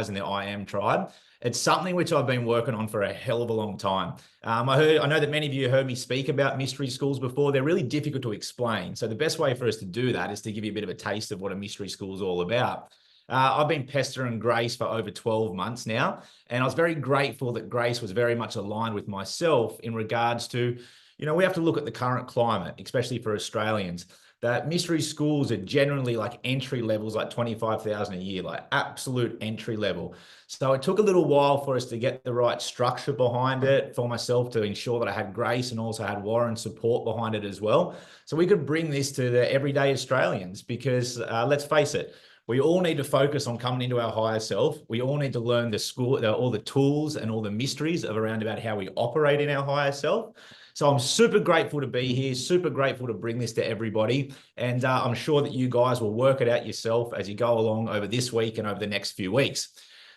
in the I Am tribe. It's something which I've been working on for a hell of a long time. I know that many of you heard me speak about mystery schools before. They're really difficult to explain. So the best way for us to do that is to give you a bit of a taste of what a mystery school is all about. I've been pestering Grace for over 12 months now, and I was very grateful that Grace was very much aligned with myself in regards to, we have to look at the current climate, especially for Australians, that mystery schools are generally like entry levels, like 25,000 a year, like absolute entry level. So it took a little while for us to get the right structure behind it, for myself to ensure that I had Grace and also had Warren's support behind it as well. So we could bring this to the everyday Australians, because let's face it, we all need to focus on coming into our higher self. We all need to learn all the tools and all the mysteries of around about how we operate in our higher self. So I'm super grateful to be here, super grateful to bring this to everybody. And I'm sure that you guys will work it out yourself as you go along over this week and over the next few weeks.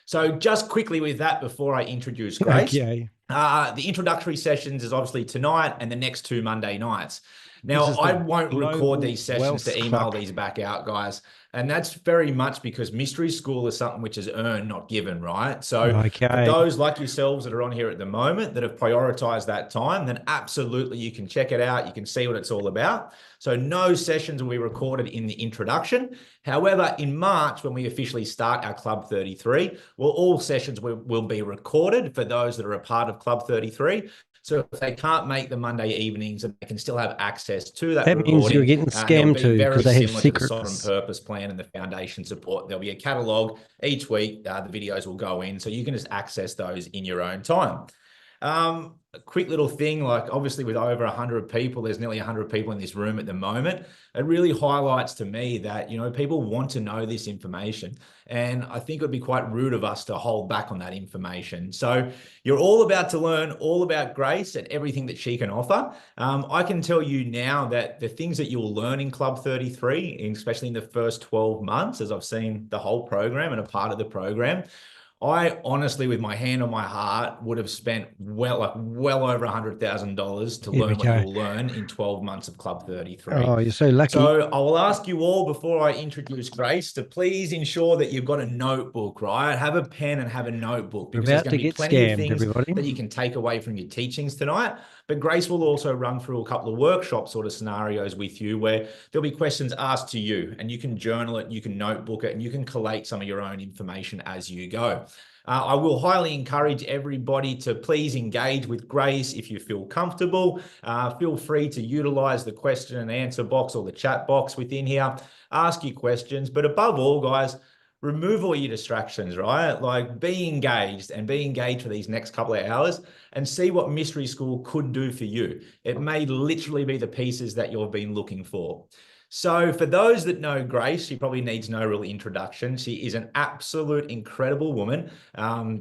So just quickly with that, before I introduce Grace, Okay. The introductory sessions is obviously tonight and the next 2 Monday nights. Now, I won't record these sessions to email these back out, guys. And that's very much because mystery school is something which is earned, not given, right? So for those like yourselves that are on here at the moment that have prioritized that time, then absolutely you can check it out. You can see what it's all about. So no sessions will be recorded in the introduction. However, in March, when we officially start our Club 33, well, all sessions will be recorded for those that are a part of Club 33. So if they can't make the Monday evenings, and they can still have access to that recording. Means you're getting scammed too, because they have secrets. To the Sovereign Purpose Plan and the foundation support. There'll be a catalog each week. The videos will go in, so you can just access those in your own time. A quick little thing, like obviously with over 100 people, there's nearly 100 people in this room at the moment. It really highlights to me that, people want to know this information. And I think it would be quite rude of us to hold back on that information. So you're all about to learn all about Grace and everything that she can offer. I can tell you now that the things that you'll learn in Club 33, especially in the first 12 months, as I've seen the whole program and a part of the program, I honestly, with my hand on my heart, would have spent well over $100,000 to learn what you'll learn in 12 months of Club 33. Oh, you're so lucky. So I will ask you all before I introduce Grace to please ensure that you've got a notebook, right? Have a pen and have a notebook, because there's going to be plenty of things that you can take away from your teachings tonight. But Grace will also run through a couple of workshop sort of scenarios with you where there'll be questions asked to you, and you can journal it, you can notebook it, and you can collate some of your own information as you go. I will highly encourage everybody to please engage with Grace if you feel comfortable. Feel free to utilize the question and answer box or the chat box within here. Ask your questions, but above all, guys, remove all your distractions, right? Like be engaged for these next couple of hours and see what mystery school could do for you. It may literally be the pieces that you've been looking for. So for those that know Grace, she probably needs no real introduction. She is an absolute incredible woman.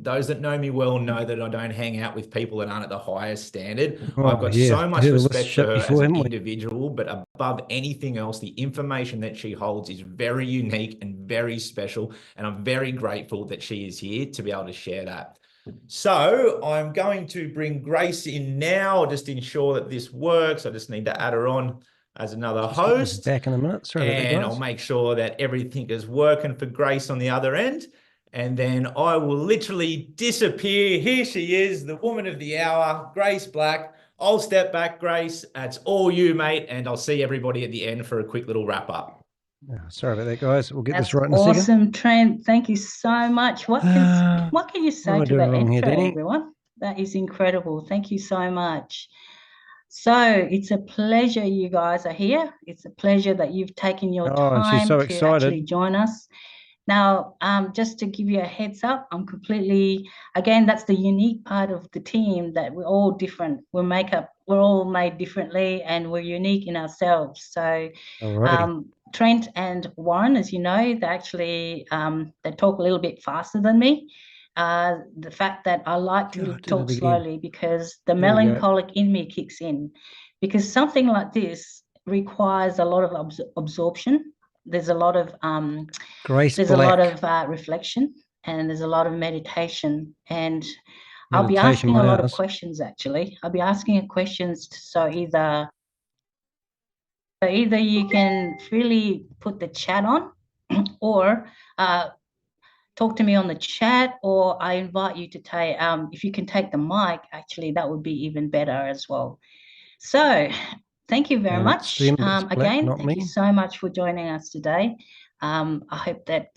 Those that know me well know that I don't hang out with people that aren't at the highest standard. I've got so much respect for her as an individual, but above anything else, the information that she holds is very unique and very special. And I'm very grateful that she is here to be able to share that. So I'm going to bring Grace in now, just ensure that this works. I just need to add her on as another host. Back in a minute. And I'll make sure that everything is working for Grace on the other end. And then I will literally disappear. Here she is, the woman of the hour, Grace Black. I'll step back, Grace. That's all you, mate. And I'll see everybody at the end for a quick little wrap up. Sorry about that, guys. We'll get this right in a second. Awesome, Trent. Thank you so much. What can you say to that intro, everyone? That is incredible. Thank you so much. So it's a pleasure you guys are here. It's a pleasure that you've taken your time to actually join us. Now, just to give you a heads up, I'm completely, again, that's the unique part of the team, that we're all different. We're all made differently, and we're unique in ourselves. So Trent and Warren, as you know, they actually, they talk a little bit faster than me. The fact that I like to talk slowly because the melancholic in me kicks in, because something like this requires a lot of absorption. There's a lot of reflection, and there's a lot of meditation, and I'll be asking a lot of questions. Actually, I'll be asking questions, so either you can freely put the chat on, or talk to me on the chat, or I invite you to take, if you can take the mic, actually, that would be even better as well. So thank you very much. Again, thank you so much for joining us today. I hope that,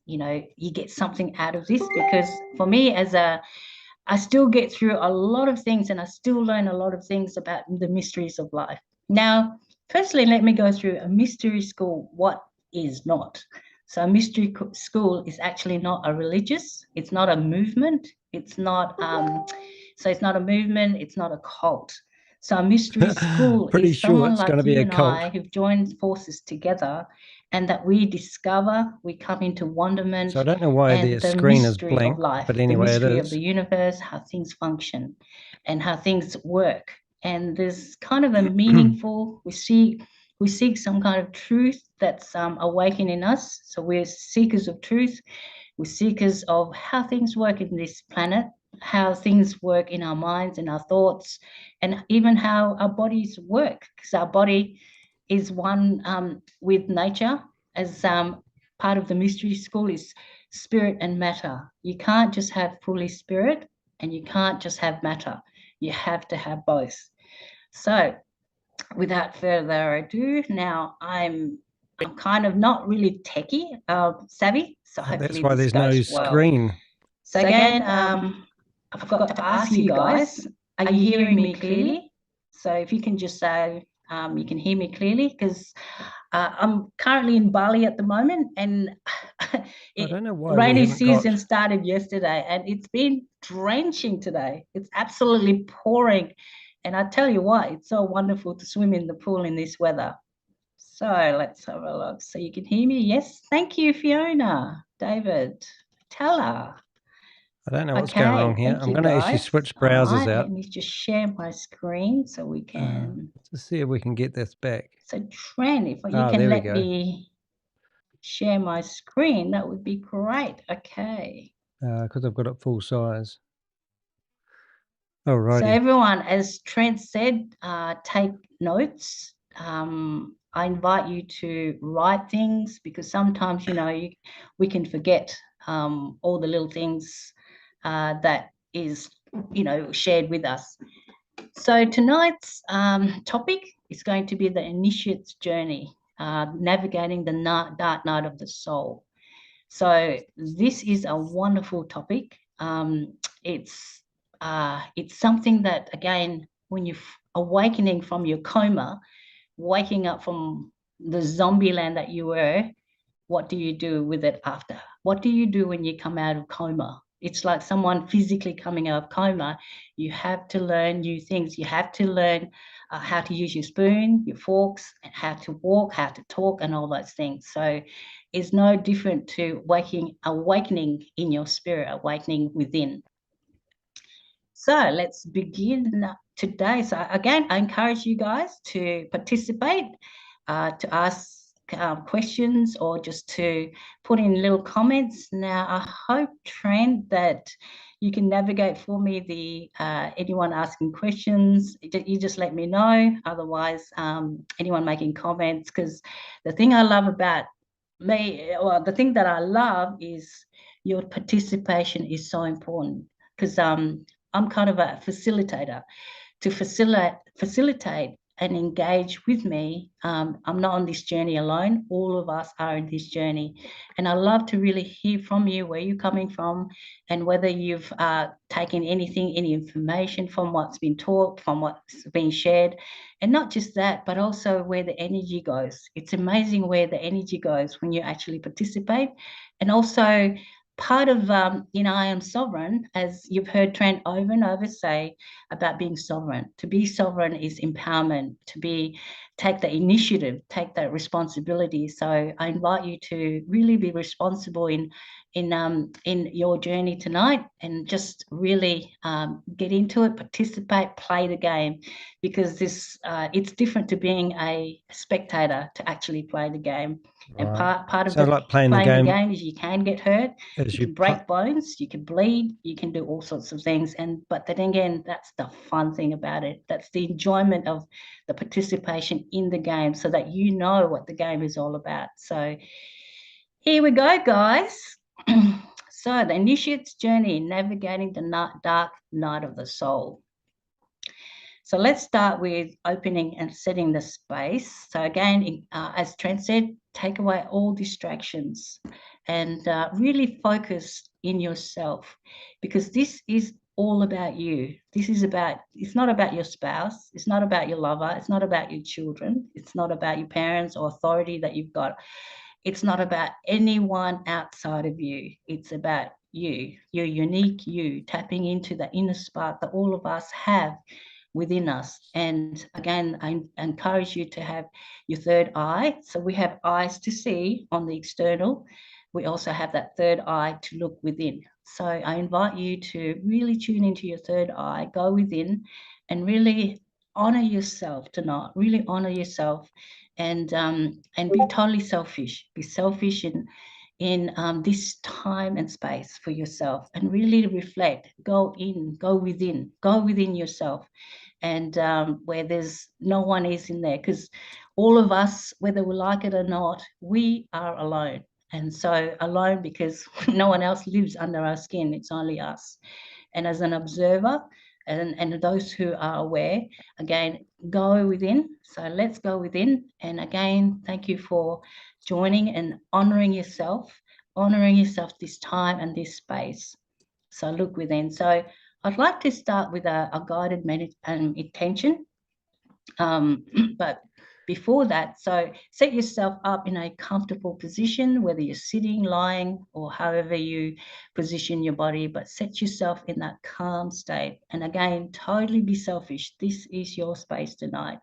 you know, you get something out of this, because for me, I still get through a lot of things, and I still learn a lot of things about the mysteries of life. Now, firstly, let me go through a mystery school. What is not? So a mystery school is actually not a religious, it's not a movement, it's not, so it's not a movement, it's not a cult. So a mystery school is someone like you and I who've joined forces together, and that we discover, we come into wonderment. So I don't know why the screen is blank, but anyway, the mystery of the universe, how things function and how things work. And there's kind of a meaningful, we seek some kind of truth that's awakening us. So we're seekers of truth. We're seekers of how things work in this planet, how things work in our minds and our thoughts, and even how our bodies work, because our body is one with nature. As part of the mystery school is spirit and matter. You can't just have fully spirit, and you can't just have matter. You have to have both. So without further ado, now I'm kind of not really techie savvy, so hopefully that's why there's no screen. So again, I forgot to ask you guys, are you hearing me clearly? So if you can just say you can hear me clearly, because I'm currently in Bali at the moment, and I don't know why rainy season started yesterday, and it's been drenching today. It's absolutely pouring. And I tell you what, it's so wonderful to swim in the pool in this weather. So let's have a look. So you can hear me? Yes. Thank you, Fiona, David, Tella. I don't know what's going on here. I'm going to actually switch browsers out. Let me just share my screen so we can... Let's see if we can get this back. So Trent, if you can let me share my screen, that would be great. Okay. Because I've got it full size. All right. So everyone, as Trent said, take notes. I invite you to write things, because sometimes, you know, we can forget all the little things that is, you know, shared with us. So tonight's topic is going to be the initiate's journey, navigating the dark night of the soul. So this is a wonderful topic. It's something that, again, when you're awakening from your coma, waking up from the zombie land that you were, what do you do with it after? What do you do when you come out of coma? It's like someone physically coming out of coma. You have to learn new things. You have to learn how to use your spoon, your forks, how to walk, how to talk, and all those things. So it's no different to awakening in your spirit, awakening within. So let's begin today. So again, I encourage you guys to participate, to ask questions, or just to put in little comments. Now, I hope, Trent, that you can navigate for me the anyone asking questions. You just let me know. Otherwise, anyone making comments, because the thing I love about me, well, the thing that I love is your participation is so important, because I'm kind of a facilitator. To facilitate and engage with me, I'm not on this journey alone. All of us are in this journey. And I love to really hear from you, where you're coming from, and whether you've taken anything, any information from what's been taught, from what's been shared. And not just that, but also where the energy goes. It's amazing where the energy goes when you actually participate. And also, part of, you know, I am sovereign, as you've heard Trent over and over say about being sovereign. To be sovereign is empowerment, take the initiative, take that responsibility. So I invite you to really be responsible in your journey tonight, and just really get into it, participate, play the game, because this it's different to being a spectator to actually play the game. Right. And part of like playing the game is you can get hurt, you can break bones, you can bleed, you can do all sorts of things. But then again, that's the fun thing about it. That's the enjoyment of the participation in the game, so that you know what the game is all about. So here we go, guys. So the initiate's journey, navigating the dark night of the soul. So let's start with opening and setting the space. So again, as Trent said, take away all distractions and really focus in yourself, because this is all about you. It's not about your spouse. It's not about your lover. It's not about your children. It's not about your parents or authority that you've got. It's not about anyone outside of you. It's about you, your unique you, tapping into the inner spark that all of us have within us. And again, I encourage you to have your third eye. So we have eyes to see on the external. We also have that third eye to look within. So I invite you to really tune into your third eye, go within, and really honor yourself tonight. Really honor yourself, and be totally selfish. Be selfish in this time and space for yourself, and really reflect. Go within yourself, and where there's no one is in there, because all of us, whether we like it or not, we are alone. And so alone because no one else lives under our skin. It's only us. And as an observer, and those who are aware, again, go within. So let's go within. And again, thank you for joining and honoring yourself this time and this space. So look within. So I'd like to start with a guided intention. But before that, so set yourself up in a comfortable position, whether you're sitting, lying, or however you position your body, but set yourself in that calm state. And again, totally be selfish. This is your space tonight.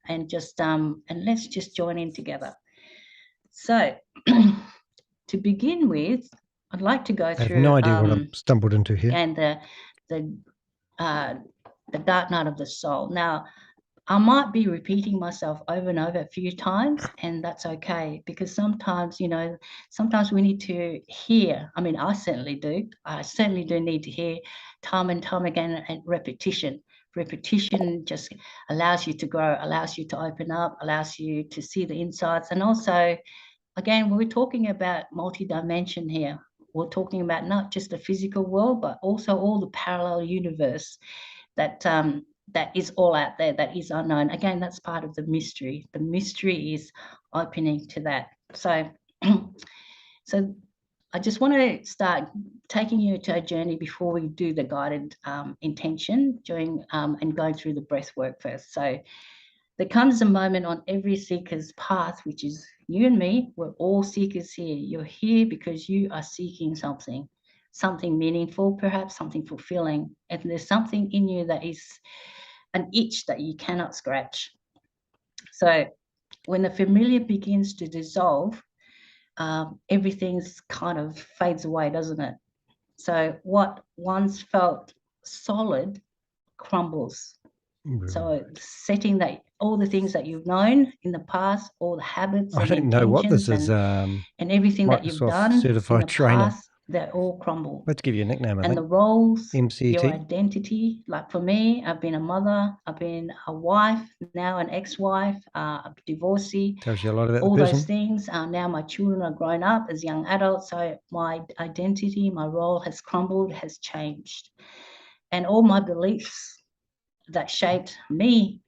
And just and let's just join in together. So to begin with, I'd like to go through. I have no idea what I've stumbled into here. And the dark night of the soul. Now, I might be repeating myself over and over a few times, and that's okay, because sometimes, sometimes we need to hear. I mean, I certainly do. I certainly do need to hear time and time again, and repetition. Repetition just allows you to grow, allows you to open up, allows you to see the insights. And also, again, we're talking about multi-dimension here. We're talking about not just the physical world, but also all the parallel universe that is all out there, that is unknown. Again, that's part of the mystery. The mystery is opening to that. So, so I just want to start taking you to a journey before we do the guided intention, and going through the breath work first. So there comes a moment on every seeker's path, which is you and me. We're all seekers here. You're here because you are seeking something meaningful, perhaps something fulfilling. And there's something in you that is an itch that you cannot scratch. So when the familiar begins to dissolve, everything's kind of fades away, doesn't it? So what once felt solid crumbles. Right. So setting that, all the things that you've known in the past, all the habits, I don't know what this is, and everything that you've done certified in the trainer. past, they all crumble. Let's give you a nickname, I think. The roles, MCT. your identity. Like for me, I've been a mother, I've been a wife, now an ex-wife, a divorcee. Tells you a lot about all the person. Those things. Now my children are grown up as young adults, so my identity, my role has crumbled, has changed. And all my beliefs that shaped me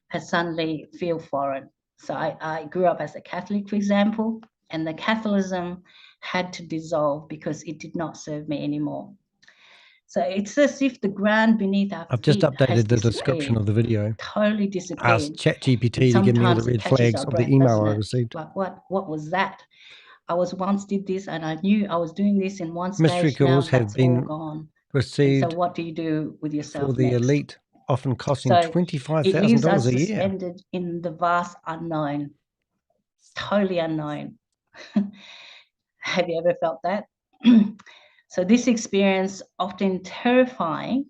has suddenly feel foreign. So I grew up as a Catholic, for example, and the Catholicism had to dissolve because it did not serve me anymore. So it's as if the ground beneath our feet. I've just updated the description of the video. Totally disappeared. Asked ChatGPT to give me all the red flags of the email I received. Like what was that? I was once did this, and I knew I was doing this in one stage. Mystery calls have been gone. received. So what do you do with yourself for the next? elite, often costing So $25,000 it leaves us a year. suspended in the vast unknown, totally unknown. Have you ever felt that? So this experience, often terrifying,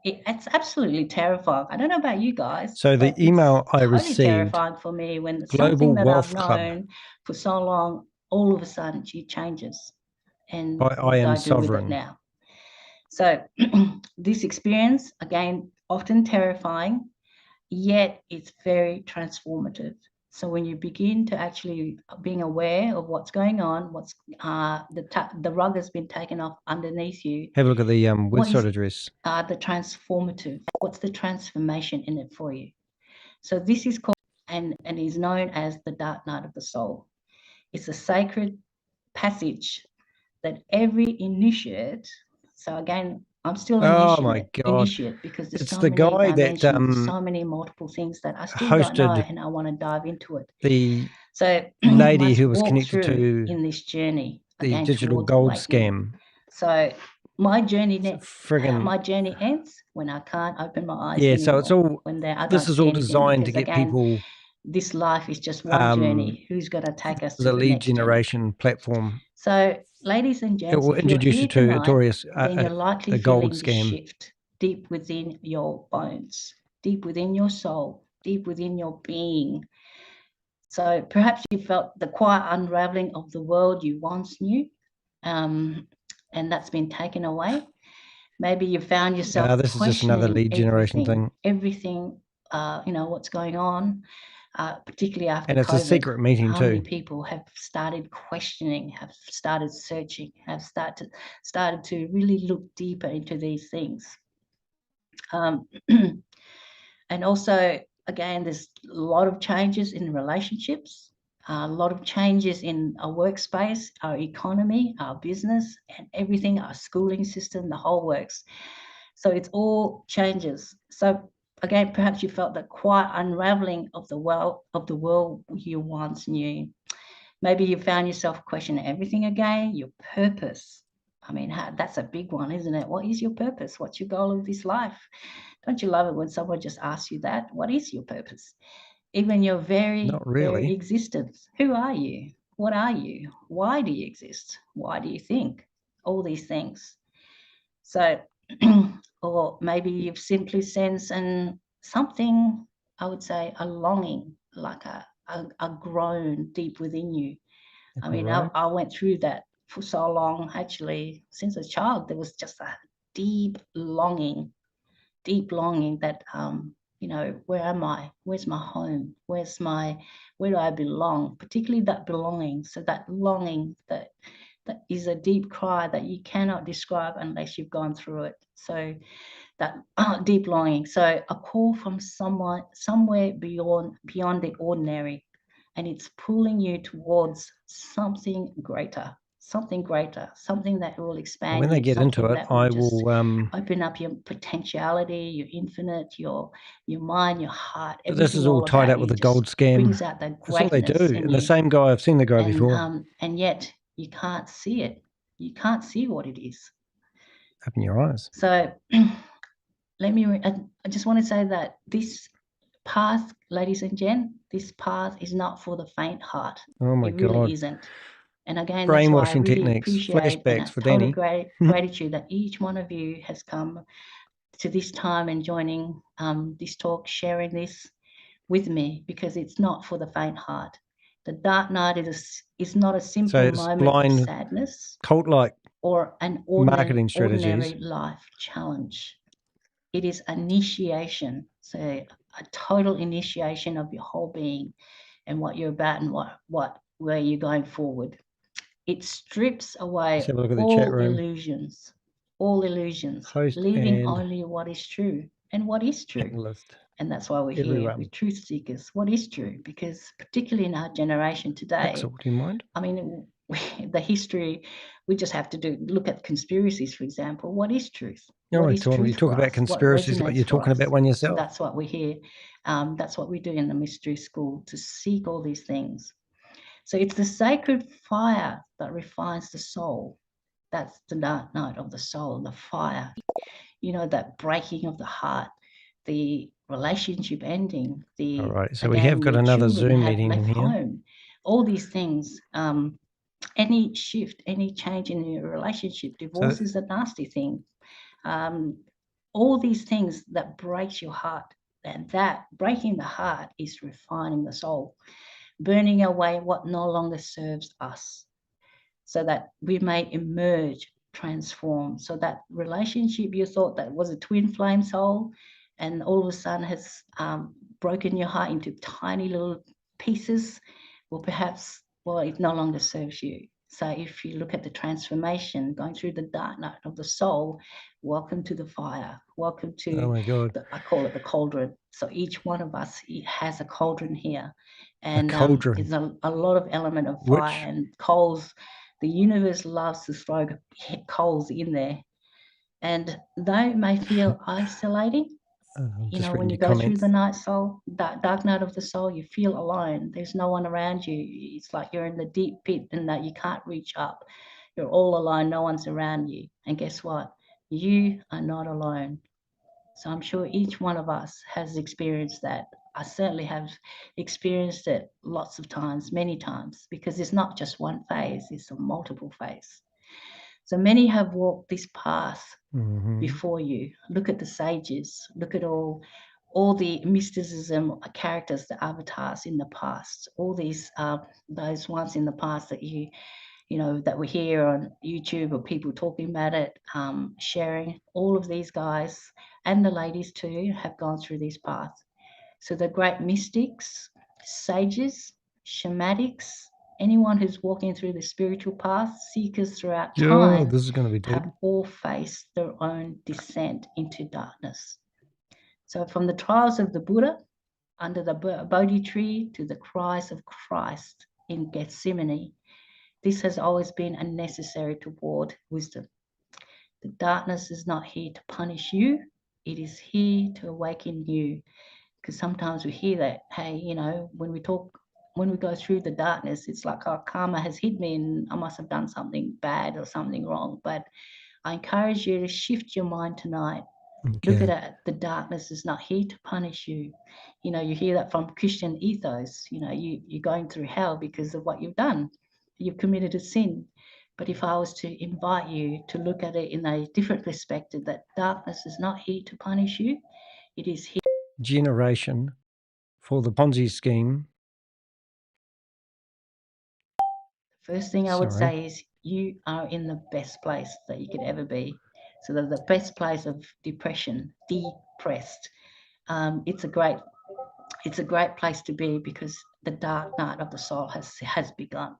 it's absolutely terrifying. I don't know about you guys. So the email I received, terrifying for me when something that I've known for so long, all of a sudden it changes, and I am sovereign with it now. So this experience, again, often terrifying, yet it's very transformative. So when you begin to actually being aware of what's going on, what's the rug has been taken off underneath you. Have a look at the website address. The transformative. What's the transformation in it for you? So this is called and is known as the dark night of the soul. It's a sacred passage that every initiate. So again, I'm still initiate because there's so many dimensions, so many multiple things that I still don't know, and I want to dive into it. The so lady who was connected to in this journey, the digital gold scam. So my journey ends when I can't open my eyes. Yeah, so it's all this is all designed to get people. This life is just one journey. Who's going to take us to the lead next generation journey? Platform? So, ladies and gents, it will introduce you to Notorious, then you're likely the gold feeling scam. The shift deep within your bones, deep within your soul, deep within your being. So perhaps you felt the quiet unraveling of the world you once knew, and that's been taken away. Maybe you found yourself this is just another lead generation thing. Everything, what's going on, particularly after and it's COVID, a secret meeting how too. many people have started questioning, have started searching, have started to really look deeper into these things. And also, again, there's a lot of changes in relationships, a lot of changes in our workspace, our economy, our business, and everything, our schooling system, the whole works. So it's all changes. So again, perhaps you felt the quiet unraveling of the world you once knew. Maybe you found yourself questioning everything again, your purpose. I mean, that's a big one, isn't it? What is your purpose? What's your goal of this life? Don't you love it when someone just asks you that? What is your purpose? Even your very existence. Who are you? What are you? Why do you exist? Why do you think? All these things. So, or maybe you've simply sensed something, I would say, a longing, like a groan deep within you. I mean, I went through that for so long, actually, since a child. There was just a deep longing that, where am I? Where's my home? Where do I belong? Particularly that belonging. So that longing that is a deep cry that you cannot describe unless you've gone through it. So that deep longing. So a call from somewhere beyond the ordinary, and it's pulling you towards something greater, something that will expand. When they get into it, I will open up your potentiality, your infinite, your mind, your heart. This is all tied up with the gold scam. Brings out the greatness. That's what they do. And the same guy, I've seen the guy before. And yet you can't see it. You can't see what it is. Open your eyes. So I just want to say that this path, ladies and gents, this path is not for the faint heart. Oh my God. It really isn't. And again, brainwashing that's why I really techniques, appreciate flashbacks for Danny. Gratitude that each one of you has come to this time and joining this talk, sharing this with me, because it's not for the faint heart. The dark night is not a simple moment of sadness, cult-like, or an ordinary life challenge. It is initiation, so a total initiation of your whole being and what you're about and where you're going forward. It strips away all illusions, leaving only what is true. And what is true? Analyst. And that's why we're here. We're truth seekers. What is true? Because particularly in our generation today, I mean, the history, we just have to look at conspiracies, for example. What is truth? No, you talk about conspiracies, but you're talking about one yourself. So that's what we're here. That's what we do in the mystery school, to seek all these things. So it's the sacred fire that refines the soul. That's the dark night of the soul, the fire. That breaking of the heart, the relationship ending, all right, so we have got another Zoom meeting in here. Home, all these things, any shift, any change in your relationship, divorce is a nasty thing. All these things that breaks your heart, and that breaking the heart is refining the soul, burning away what no longer serves us, so that we may emerge, transform. So that relationship you thought that was a twin flame soul, and all of a sudden has broken your heart into tiny little pieces, well, perhaps, well, it no longer serves you. So if you look at the transformation, going through the dark night of the soul, welcome to the fire. Welcome to, oh my God, I call it the cauldron. So each one of us has a cauldron here. And a cauldron. it's a lot of element of fire and coals. The universe loves to throw coals in there. And though it may feel isolating, you know, when you go through the night soul, that dark night of the soul, you feel alone. There's no one around you. It's like you're in the deep pit and that you can't reach up. You're all alone. No one's around you. And guess what? You are not alone. So I'm sure each one of us has experienced that. I certainly have experienced it lots of times, many times, because it's not just one phase, it's a multiple phase. So many have walked this path before you. Look at the sages. Look at all the mysticism characters, the avatars in the past. All these those ones in the past that you know that we hear on YouTube or people talking about it, sharing. All of these guys and the ladies too have gone through these paths. So the great mystics, sages, shamanics, anyone who's walking through the spiritual path, seekers throughout time, this is going to be deep, have all faced their own descent into darkness. So from the trials of the Buddha under the Bodhi tree to the cries of Christ in Gethsemane, this has always been a necessary toward wisdom. The darkness is not here to punish you. It is here to awaken you. Because sometimes we hear that, hey, you know, when we go through the darkness, it's like, oh, karma has hit me and I must have done something bad or something wrong. But I encourage you to shift your mind tonight. Okay. Look at it. The darkness is not here to punish you. You know, you hear that from Christian ethos. You know, you're going through hell because of what you've done. You've committed a sin. But if I was to invite you to look at it in a different perspective, that darkness is not here to punish you. It is here. Generation for the Ponzi scheme. First thing I would say is you are in the best place that you could ever be. So the best place of depression, depressed. It's a great place to be because the dark night of the soul has begun.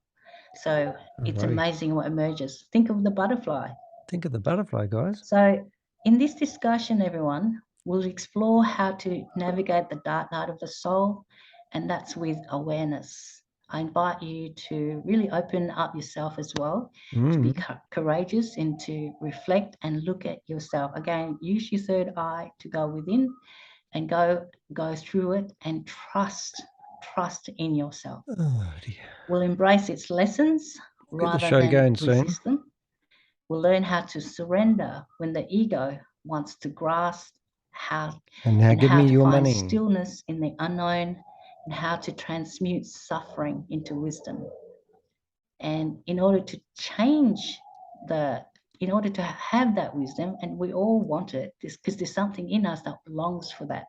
So it's amazing what emerges. Think of the butterfly. Think of the butterfly, guys. So in this discussion, everyone, we'll explore how to navigate the dark night of the soul, and that's with awareness. I invite you to really open up yourself as well, to be courageous and to reflect and look at yourself. Again, use your third eye to go within and go through it and trust in yourself. Oh, dear. We'll embrace its lessons rather than resist them. We'll learn how to surrender when the ego wants to grasp how to find stillness in the unknown, and how to transmute suffering into wisdom. And in order to have that wisdom, and we all want it, because there's something in us that longs for that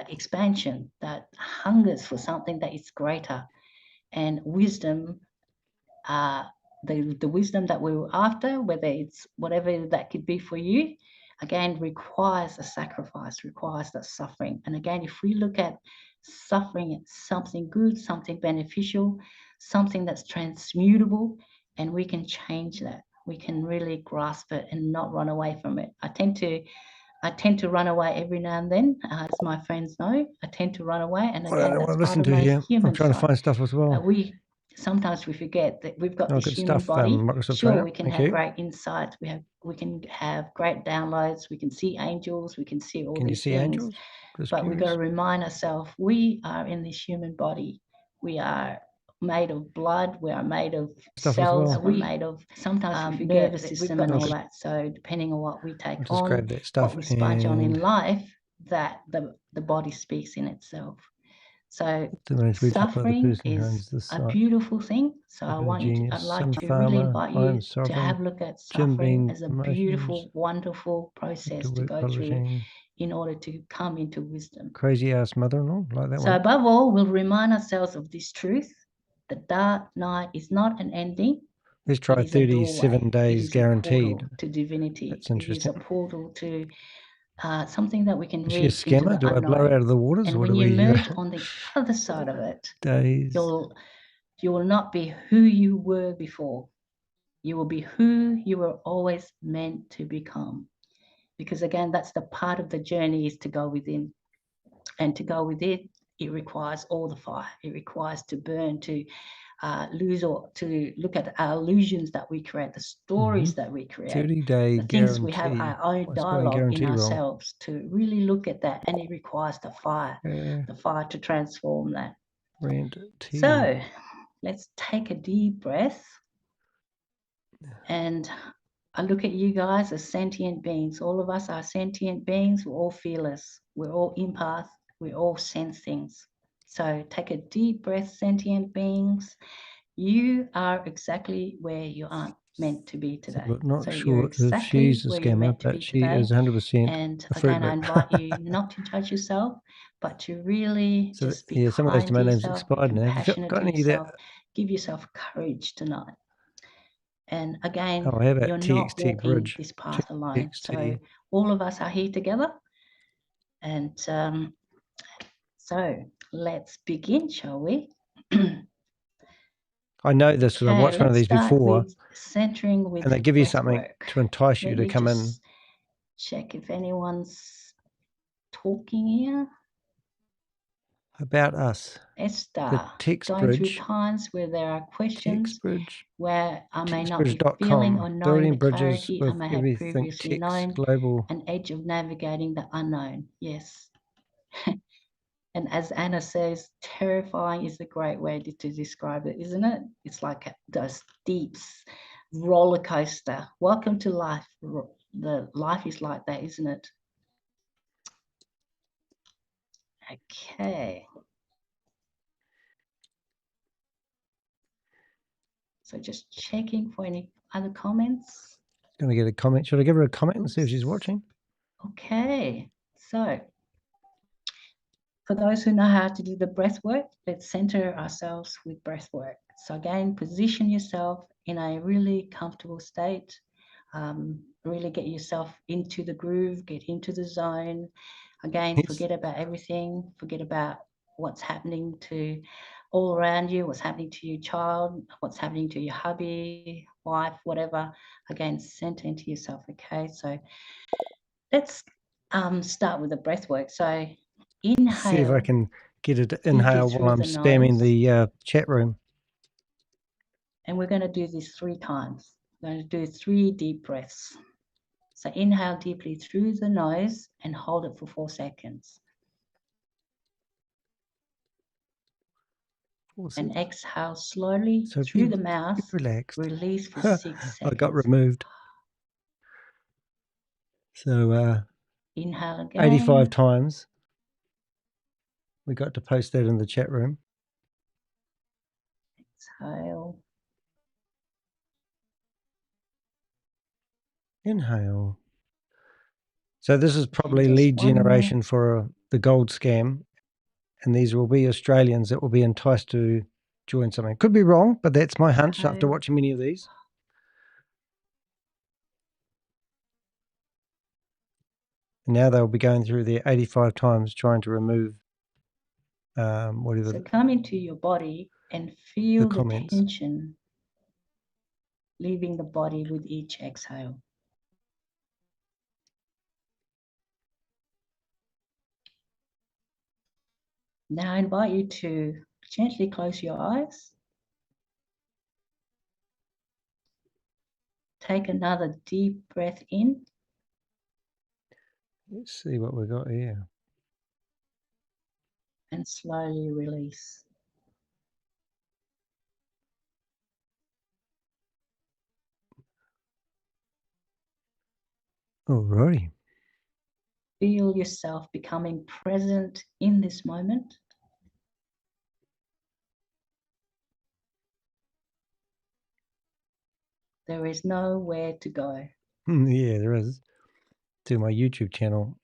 expansion, that hungers for something that is greater. And wisdom, the wisdom that we're after, whether it's whatever that could be for you, again, requires a sacrifice, requires that suffering. And again, if we look at suffering as something good, something beneficial, something that's transmutable, and we can change that, we can really grasp it and not run away from it. I tend to run away every now and then, as my friends know. I tend to run away, and again, that's part of my human I'm trying to find stuff as well. Sometimes we forget that we've got this human body. Sure, we can have great insight. We can have great downloads. We can see angels. We can see all these things. But we've got to remind ourselves we are in this human body. We are made of blood. We are made of cells. We're made of sometimes we forget nervous system and all that. So depending on what we take on, what we sponge on in life, that the body speaks in itself. So suffering is a beautiful thing. So I'd like to really invite you to have a look at suffering as a beautiful, wonderful process to go through in order to come into wisdom. Crazy ass mother-in-law, like that one. So above all, we'll remind ourselves of this truth. The dark night is not an ending. Let's try 37 days guaranteed. To divinity. That's interesting. It is a portal to something that we can read. Is she a scammer? Do I blow her out of the waters? And or when do you we, emerge on the other side of it, days. you will not be who you were before. You will be who you were always meant to become. Because again, that's the part of the journey, is to go within. And to go within, it requires all the fire. It requires to burn, to lose, or to look at our illusions that we create, the stories that we create, 30-day the things we have, our own dialogue in ourselves, to really look at that. And it requires the fire to transform that. So let's take a deep breath. And I look at you guys as sentient beings. All of us are sentient beings. We're all fearless. We're all empath. We all sense things. So take a deep breath, sentient beings. You are exactly where you aren't meant to be today. So, not so sure exactly if she's a scammer, but she is 100% and a fruit again, I invite you not to judge yourself, but to really just be some of those kind to domain names yourself, expired now. compassionate to yourself. Give yourself courage tonight. And again, you're not walking this path alone. So all of us are here together. And so let's begin, shall we? I know this because I watched one of these before. Centering with and they give you something to entice you to come in. Check if anyone's talking here. About us. Esther, the text going bridge. through times where there are questions Text bridge. where I may not be feeling or knowing building the bridges clarity with I may have previously known, global. an edge of navigating the unknown. Yes. And as Anna says, terrifying is a great way to describe it, isn't it? It's like those deep roller coaster. Welcome to life. The life is like that, isn't it? Okay. So just checking for any other comments. Going to get a comment. Should I give her a comment and see if she's watching? Okay. So for those who know how to do the breath work, let's center ourselves with breath work. So again, position yourself in a really comfortable state. Really get yourself into the groove, get into the zone. Again, forget about everything. Forget about what's happening to all around you, what's happening to your child, what's happening to your hubby, wife, whatever. Again, center into yourself, okay? So let's start with the breath work. So inhale. See if I can get it to inhale while I'm spamming the chat room. And we're going to do this 3 times. We're going to do 3 deep breaths. So inhale deeply through the nose and hold it for 4 seconds. And exhale slowly through the mouth. Relaxed. Release for 6 seconds. I got removed. So inhale again. 85 times. We got to post that in the chat room. Exhale. Inhale. So this is probably lead generation for the gold scam. And these will be Australians that will be enticed to join something. Could be wrong, but that's my hunch after watching many of these. And now they'll be going through their 85 times trying to remove whatever. So come into your body and feel the tension leaving the body with each exhale. Now I invite you to gently close your eyes. Take another deep breath in. Let's see what we got here. And slowly release. Alrighty. Feel yourself becoming present in this moment. There is nowhere to go. Yeah, there is. To my YouTube channel.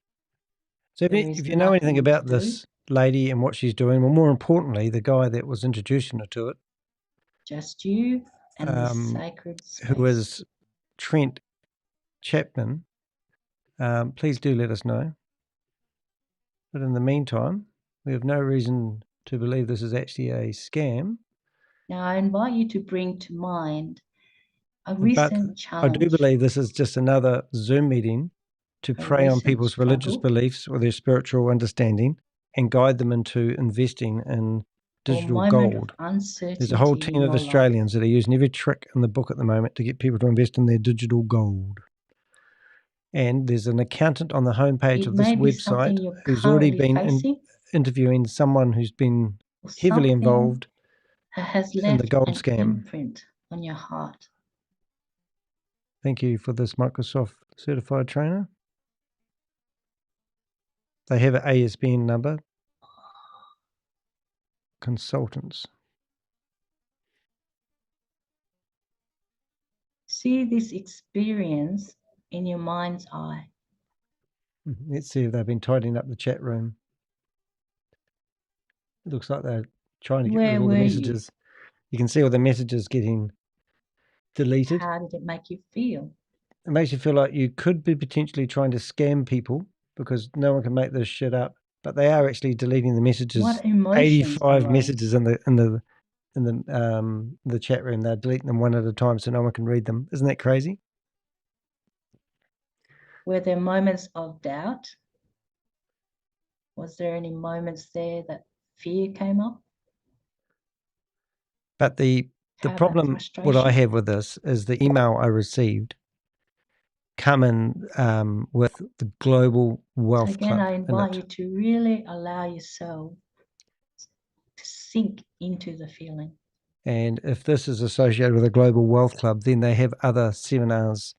So if you know anything about this lady and what she's doing, well, more importantly, the guy that was introducing her to it. Just you and this sacred space. Who is Trent Chapman. please do let us know. But in the meantime, we have no reason to believe this is actually a scam. Now, I invite you to bring to mind a recent challenge. I do believe this is just another Zoom meeting to prey on people's religious beliefs or their spiritual understanding and guide them into investing in digital gold. There's a whole team of Australians that are using every trick in the book at the moment to get people to invest in their digital gold. And there's an accountant on the homepage of this website who's already been interviewing someone who's been heavily involved in the gold scam. Imprint on your heart. Thank you for this Microsoft certified trainer. They have an ASBN number. Consultants. See this experience in your mind's eye. Let's see if they've been tidying up the chat room. It looks like they're trying to get rid of all the messages. You can see all the messages getting deleted. How did it make you feel? It makes you feel like you could be potentially trying to scam people because no one can make this shit up. But they are actually deleting the messages. What emotions 85 messages in the chat room. They're deleting them one at a time so no one can read them. Isn't that crazy? Were there moments of doubt? Was there any moments there that fear came up? But the problem, what I have with this is the email I received come in with the Global Wealth Club. Again, I invite you to really allow yourself to sink into the feeling. And if this is associated with a Global Wealth Club, then they have other seminars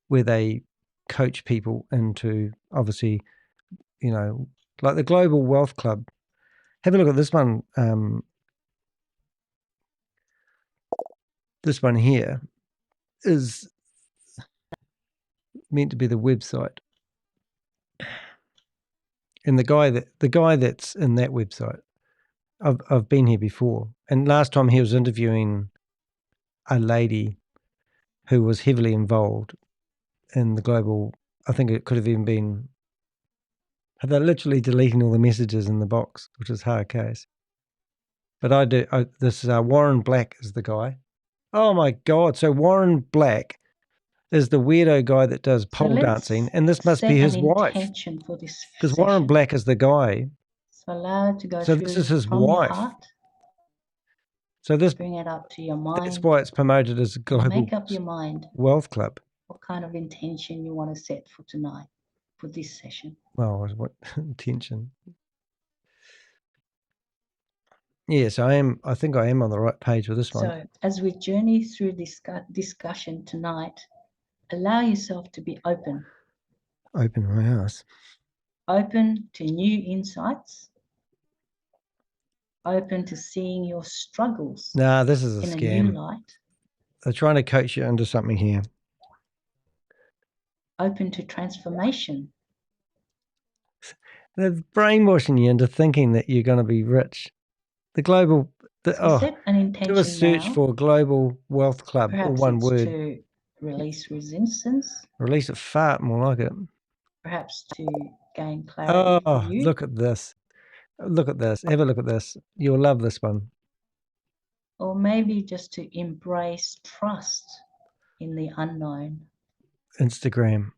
where they coach people into, obviously, you know, like the Global Wealth Club. Have a look at this one. This one here is meant to be the website. And the guy that's in that website, I've been here before. And last time he was interviewing a lady who was heavily involved in the global, I think it could have even been, they're literally deleting all the messages in the box, which is hard case. But this is Warren Black is the guy. Oh my God. So Warren Black is the weirdo guy that does pole dancing, and this must be his wife. Because Warren Black is the guy. So allow it to go so this is his wife. So this, bring it up to your mind. That's why it's promoted as a Global Make up your mind. Wealth Club. What kind of intention you want to set for tonight, for this session? Well, what intention? Yes, I think I am on the right page with this one. So as we journey through this discussion tonight, allow yourself to be open. Open my house. Open to new insights. Open to seeing your struggles. Nah, this is a scam. In a new light. They're trying to coach you into something here. Open to transformation. They're brainwashing you into thinking that you're going to be rich. The global, set an intention do a search for Global Wealth Club, or one word. To release resistance. Release a fart, more like it. Perhaps to gain clarity for you. Look at this. Look at this. Have a look at this. You'll love this one. Or maybe just to embrace trust in the unknown. Instagram.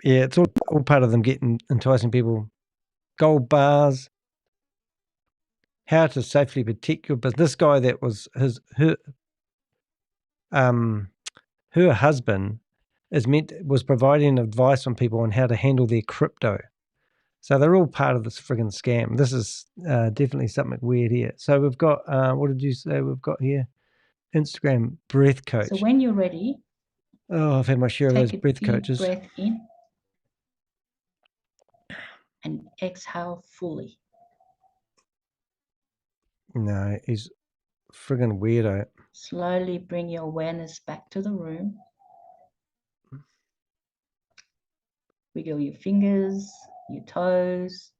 Yeah, it's all part of them enticing people. Gold bars. How to safely protect your business. This guy that was her husband was providing advice on people on how to handle their crypto. So they're all part of this friggin' scam. This is definitely something weird here. So we've got, what did you say we've got here? Instagram breath coach. So when you're ready. Oh, I've had my share of those breath coaches. Take a deep breath in and exhale fully. No, he's friggin' weirdo. Slowly bring your awareness back to the room. Wiggle your fingers, your toes.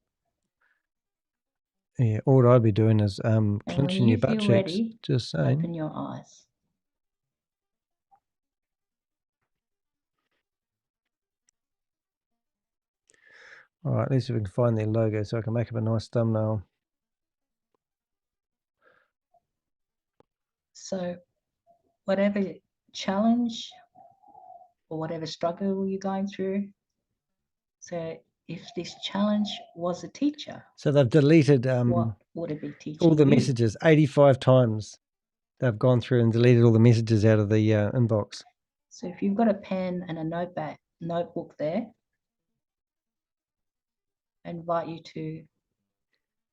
Yeah, all I'd be doing is clenching your butt cheeks. Ready, just saying. Open your eyes. All right, let's see if we can find their logo so I can make up a nice thumbnail. So whatever challenge or whatever struggle you're going through, so if this challenge was a teacher, so they've deleted what would it be teaching all the you? messages 85 times. They've gone through and deleted all the messages out of the inbox. So if you've got a pen and a notebook there, I invite you to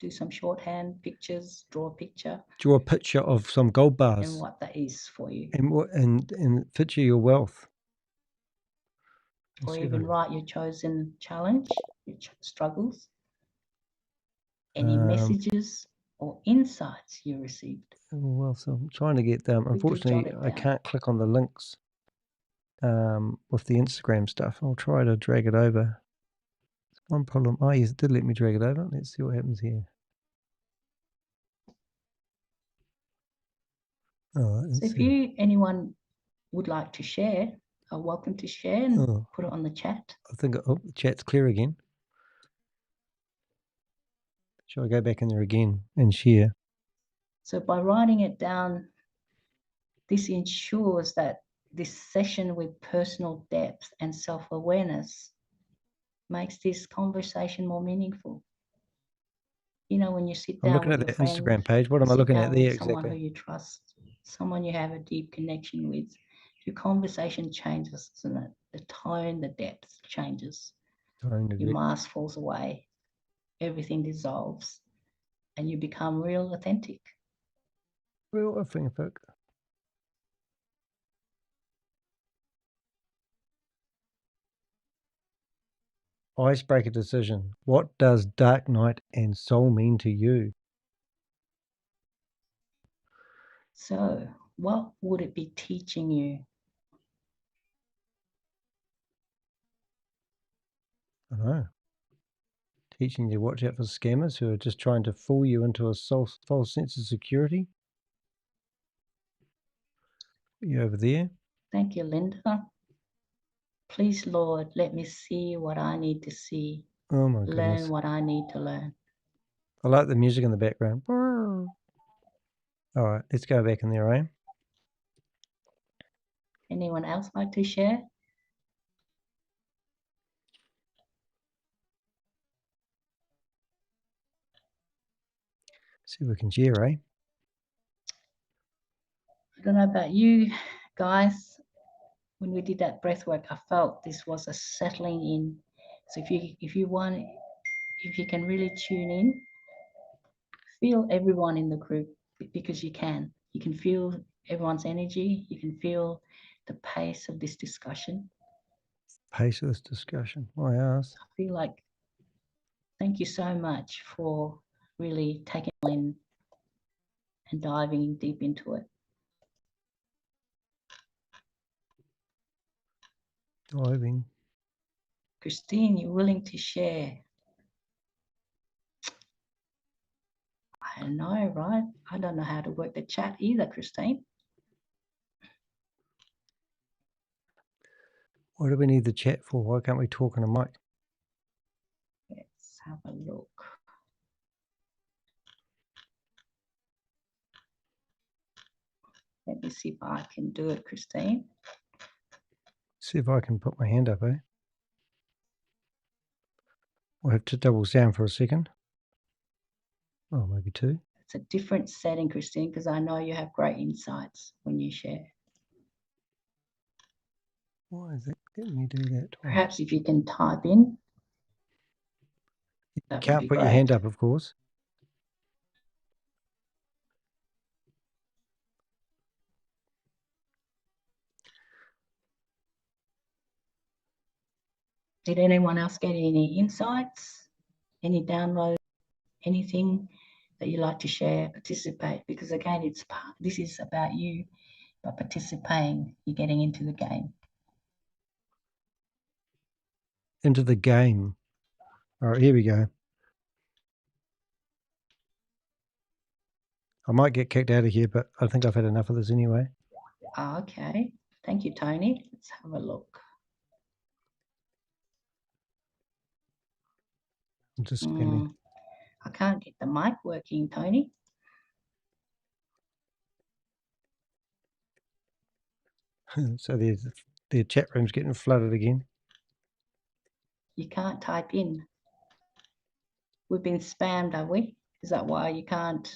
do some shorthand pictures, draw a picture. Draw a picture of some gold bars. And what that is for you. And picture your wealth. Or even write your chosen challenge, your struggles, any messages or insights you received. Well, so I'm trying to get them. Unfortunately, I can't click on the links with the Instagram stuff. I'll try to drag it over. One problem. Oh, yes, it did let me drag it over. Let's see what happens here. All right, so if anyone would like to share, are welcome to share and put it on the chat. I think the chat's clear again. Shall I go back in there again and share? So by writing it down, this ensures that this session with personal depth and self-awareness makes this conversation more meaningful. You know, when you sit down, I'm looking at the Instagram page. What am I looking at there exactly? Someone who you trust, someone you have a deep connection with, your conversation changes, doesn't it? The tone, the depth changes. Your mask falls away, everything dissolves, and you become real authentic. Real authentic. Icebreaker decision. What does dark night and soul mean to you? So, what would it be teaching you? I don't know. Teaching you to watch out for scammers who are just trying to fool you into a false sense of security. You over there? Thank you, Linda. Please, Lord, let me see what I need to see. Oh my goodness. Learn what I need to learn. I like the music in the background. All right, let's go back in there, eh? Anyone else like to share? See if we can share, eh? I don't know about you guys. When we did that breath work, I felt this was a settling in. So if you can really tune in, feel everyone in the group, because you can feel everyone's energy. You can feel the pace of this discussion. Pace of this discussion. I asked. I feel like, thank you so much for really taking in and diving deep into it. Diving. Christine, you're willing to share? I know, right? I don't know how to work the chat either, Christine. What do we need the chat for? Why can't we talk on a mic? Let's have a look. Let me see if I can do it, Christine. See if I can put my hand up, eh? We'll have to double sound for a second. Oh, maybe two. It's a different setting, Christine, because I know you have great insights when you share. Why is it letting me do that? Perhaps if you can type in. You can't put your hand up, of course. Did anyone else get any insights, any downloads, anything that you like to share, participate? Because again, this is about you. By participating, you're getting into the game. Into the game. All right, here we go. I might get kicked out of here, but I think I've had enough of this anyway. Okay. Thank you, Tony. Let's have a look. I'm just scanning. I can't get the mic working, Tony. So their chat room's getting flooded again. You can't type in. We've been spammed, have we? Is that why you can't?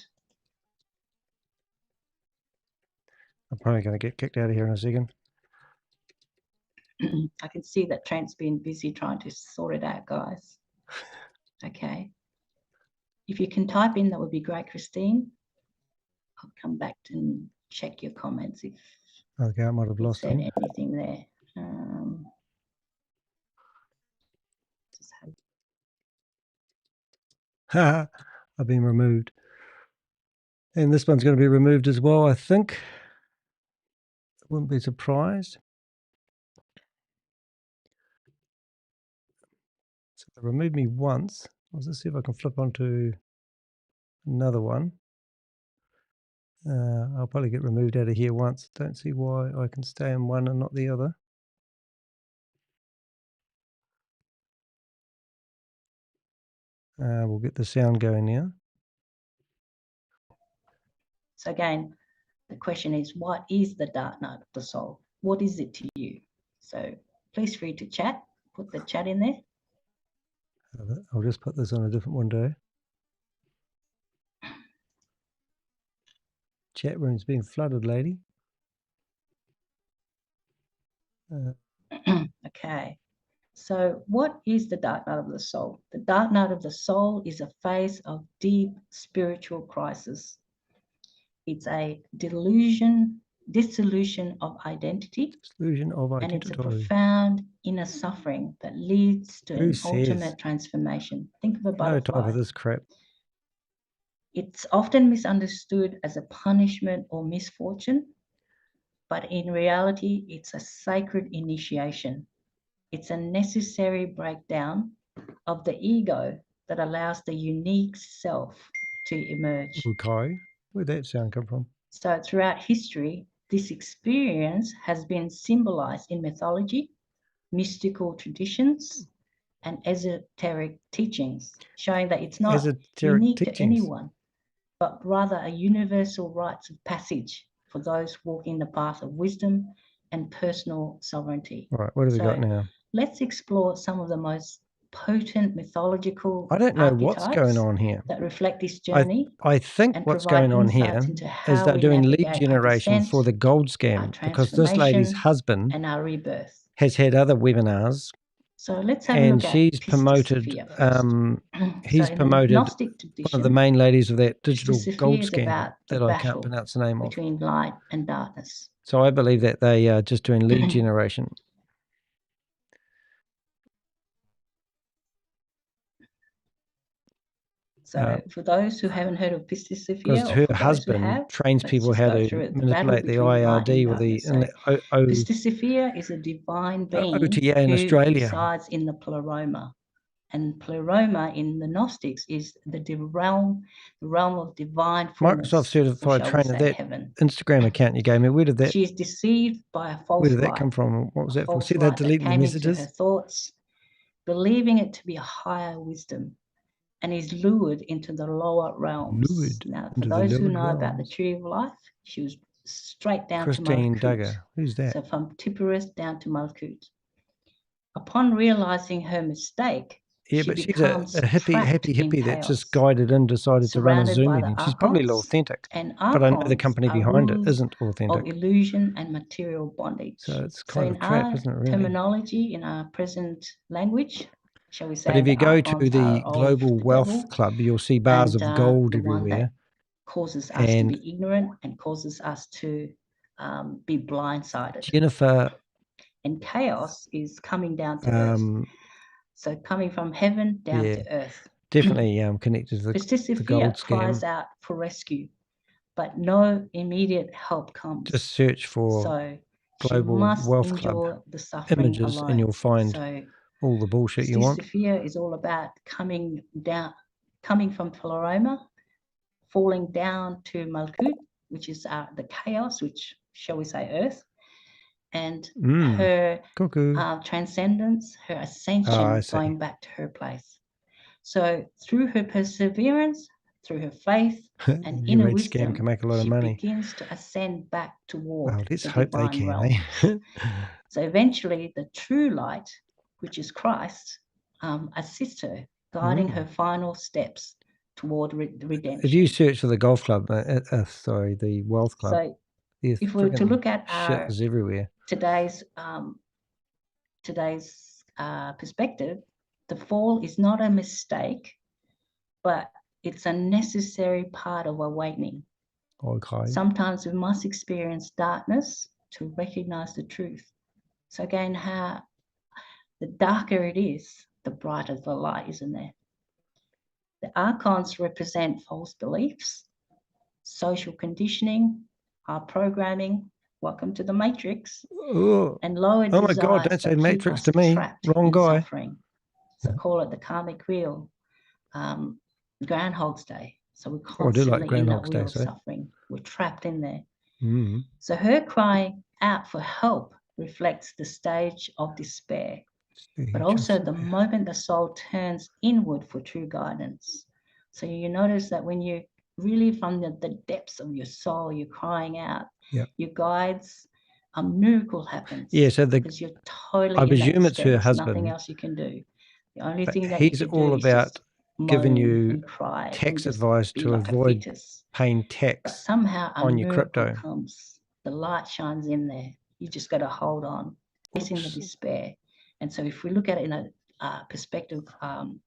I'm probably going to get kicked out of here in a second. I can see that Trent's been busy trying to sort it out, guys. Okay. If you can type in, that would be great, Christine. I'll come back and check your comments if okay, I might have lost said him. anything there. I've been removed. And this one's going to be removed as well, I think. Wouldn't be surprised. So they removed me once. Let's just see if I can flip onto another one. I'll probably get removed out of here once. Don't see why I can stay in one and not the other. We'll get the sound going now. So again, the question is, what is the dark night of the soul? What is it to you? So please free to chat. Put the chat in there. I'll just put this on a different window. Chat room's being flooded, lady. Okay. So what is the dark night of the soul? The dark night of the soul is a phase of deep spiritual crisis. It's a dissolution of identity. Dissolution of identity. And it's a profound inner suffering that leads to an ultimate transformation. Think of a butterfly. No time for this crap. It's often misunderstood as a punishment or misfortune, but in reality, it's a sacred initiation. It's a necessary breakdown of the ego that allows the unique self to emerge. Okay, where'd that sound come from? So throughout history, this experience has been symbolized in mythology, mystical traditions, and esoteric teachings, showing that it's not unique to anyone, but rather a universal rites of passage for those walking the path of wisdom and personal sovereignty. Right, what have we got now? Let's explore some of the most potent mythological I don't know what's going on here that reflect this journey. I think what's going on here is they're doing lead generation for the gold scam, because this lady's husband and our rebirth has had other webinars. So let's have a look at she's promoted, he's promoted one of the main ladies of that digital gold scam that I can't pronounce the name of. Between light and darkness. So I believe that they are just doing lead generation. So for those who haven't heard of Pistis Sophia, because her husband trains people how to manipulate the IRD or the Pistis Sophia is a divine being OTA in Australia, resides in the pleroma, and pleroma in the Gnostics is the realm of divine fullness. Microsoft certified trainer. That heaven. Instagram account you gave me, where did that? She is deceived by a false. Where did that come from? What was that for? See, they deleted the messages. Her thoughts, believing it to be a higher wisdom, and is lured into the lower realms. Now, for those who know about the tree of life, she was straight down to Malkut. Duggar. Who's that? So from Tipperus down to Malkut. Upon realizing her mistake, but she's a hippie that's just guided in, decided to run a Zoom meeting. She's probably authentic, but I know the company behind it isn't authentic. Of illusion and material bondage. So it's kind of crap, isn't it, really? Terminology, in our present language, shall we say? But if you go to the Global Wealth Club, you'll see bars of gold everywhere. Causes us to be ignorant and causes us to be blindsided. Jennifer. And chaos is coming down to earth. So coming from heaven down to earth. Definitely connected to the gold scam. Cries out for rescue, but no immediate help comes. Just search for Global Wealth Club images and you'll find all the bullshit you want. Sophia is all about coming from Pleroma, falling down to Malkut, which is the chaos, which shall we say earth, and her transcendence, her ascension, going back to her place. So through her perseverance, through her faith and New inner age wisdom, scam can make a lot of she money. begins to ascend back toward Well, let's the hope they divine can, realms. eh? So eventually the true light, which is Christ, assists her, guiding her final steps toward redemption. If you search for the golf club, sorry, the wealth club, So if we were to look at shit is everywhere. today's perspective, the fall is not a mistake, but it's a necessary part of awakening. Okay. Sometimes we must experience darkness to recognize the truth. So again, how the darker it is, the brighter the light, isn't there? The archons represent false beliefs, social conditioning, our programming. Welcome to the matrix. Ooh. And lower Oh my desires God, don't say that keep matrix us to me. trapped Wrong in guy. suffering. So call it the karmic wheel, Groundhog's Day. So we're constantly in that wheel of suffering. We're trapped in there. So her cry out for help reflects the stage of despair, but also the moment the soul turns inward for true guidance. So you notice that when you really from the depths of your soul, you're crying out, your guides, a miracle happens. Yeah, so because you're totally I in presume that it's her There's husband. nothing else you can do. The only thing that he's you can all do about is just giving moan you and cry tax and advice be to like a avoid fetus. paying But tax somehow a on your miracle crypto. comes. The light shines in there. You just got to hold on, facing the despair. And so if we look at it in a perspective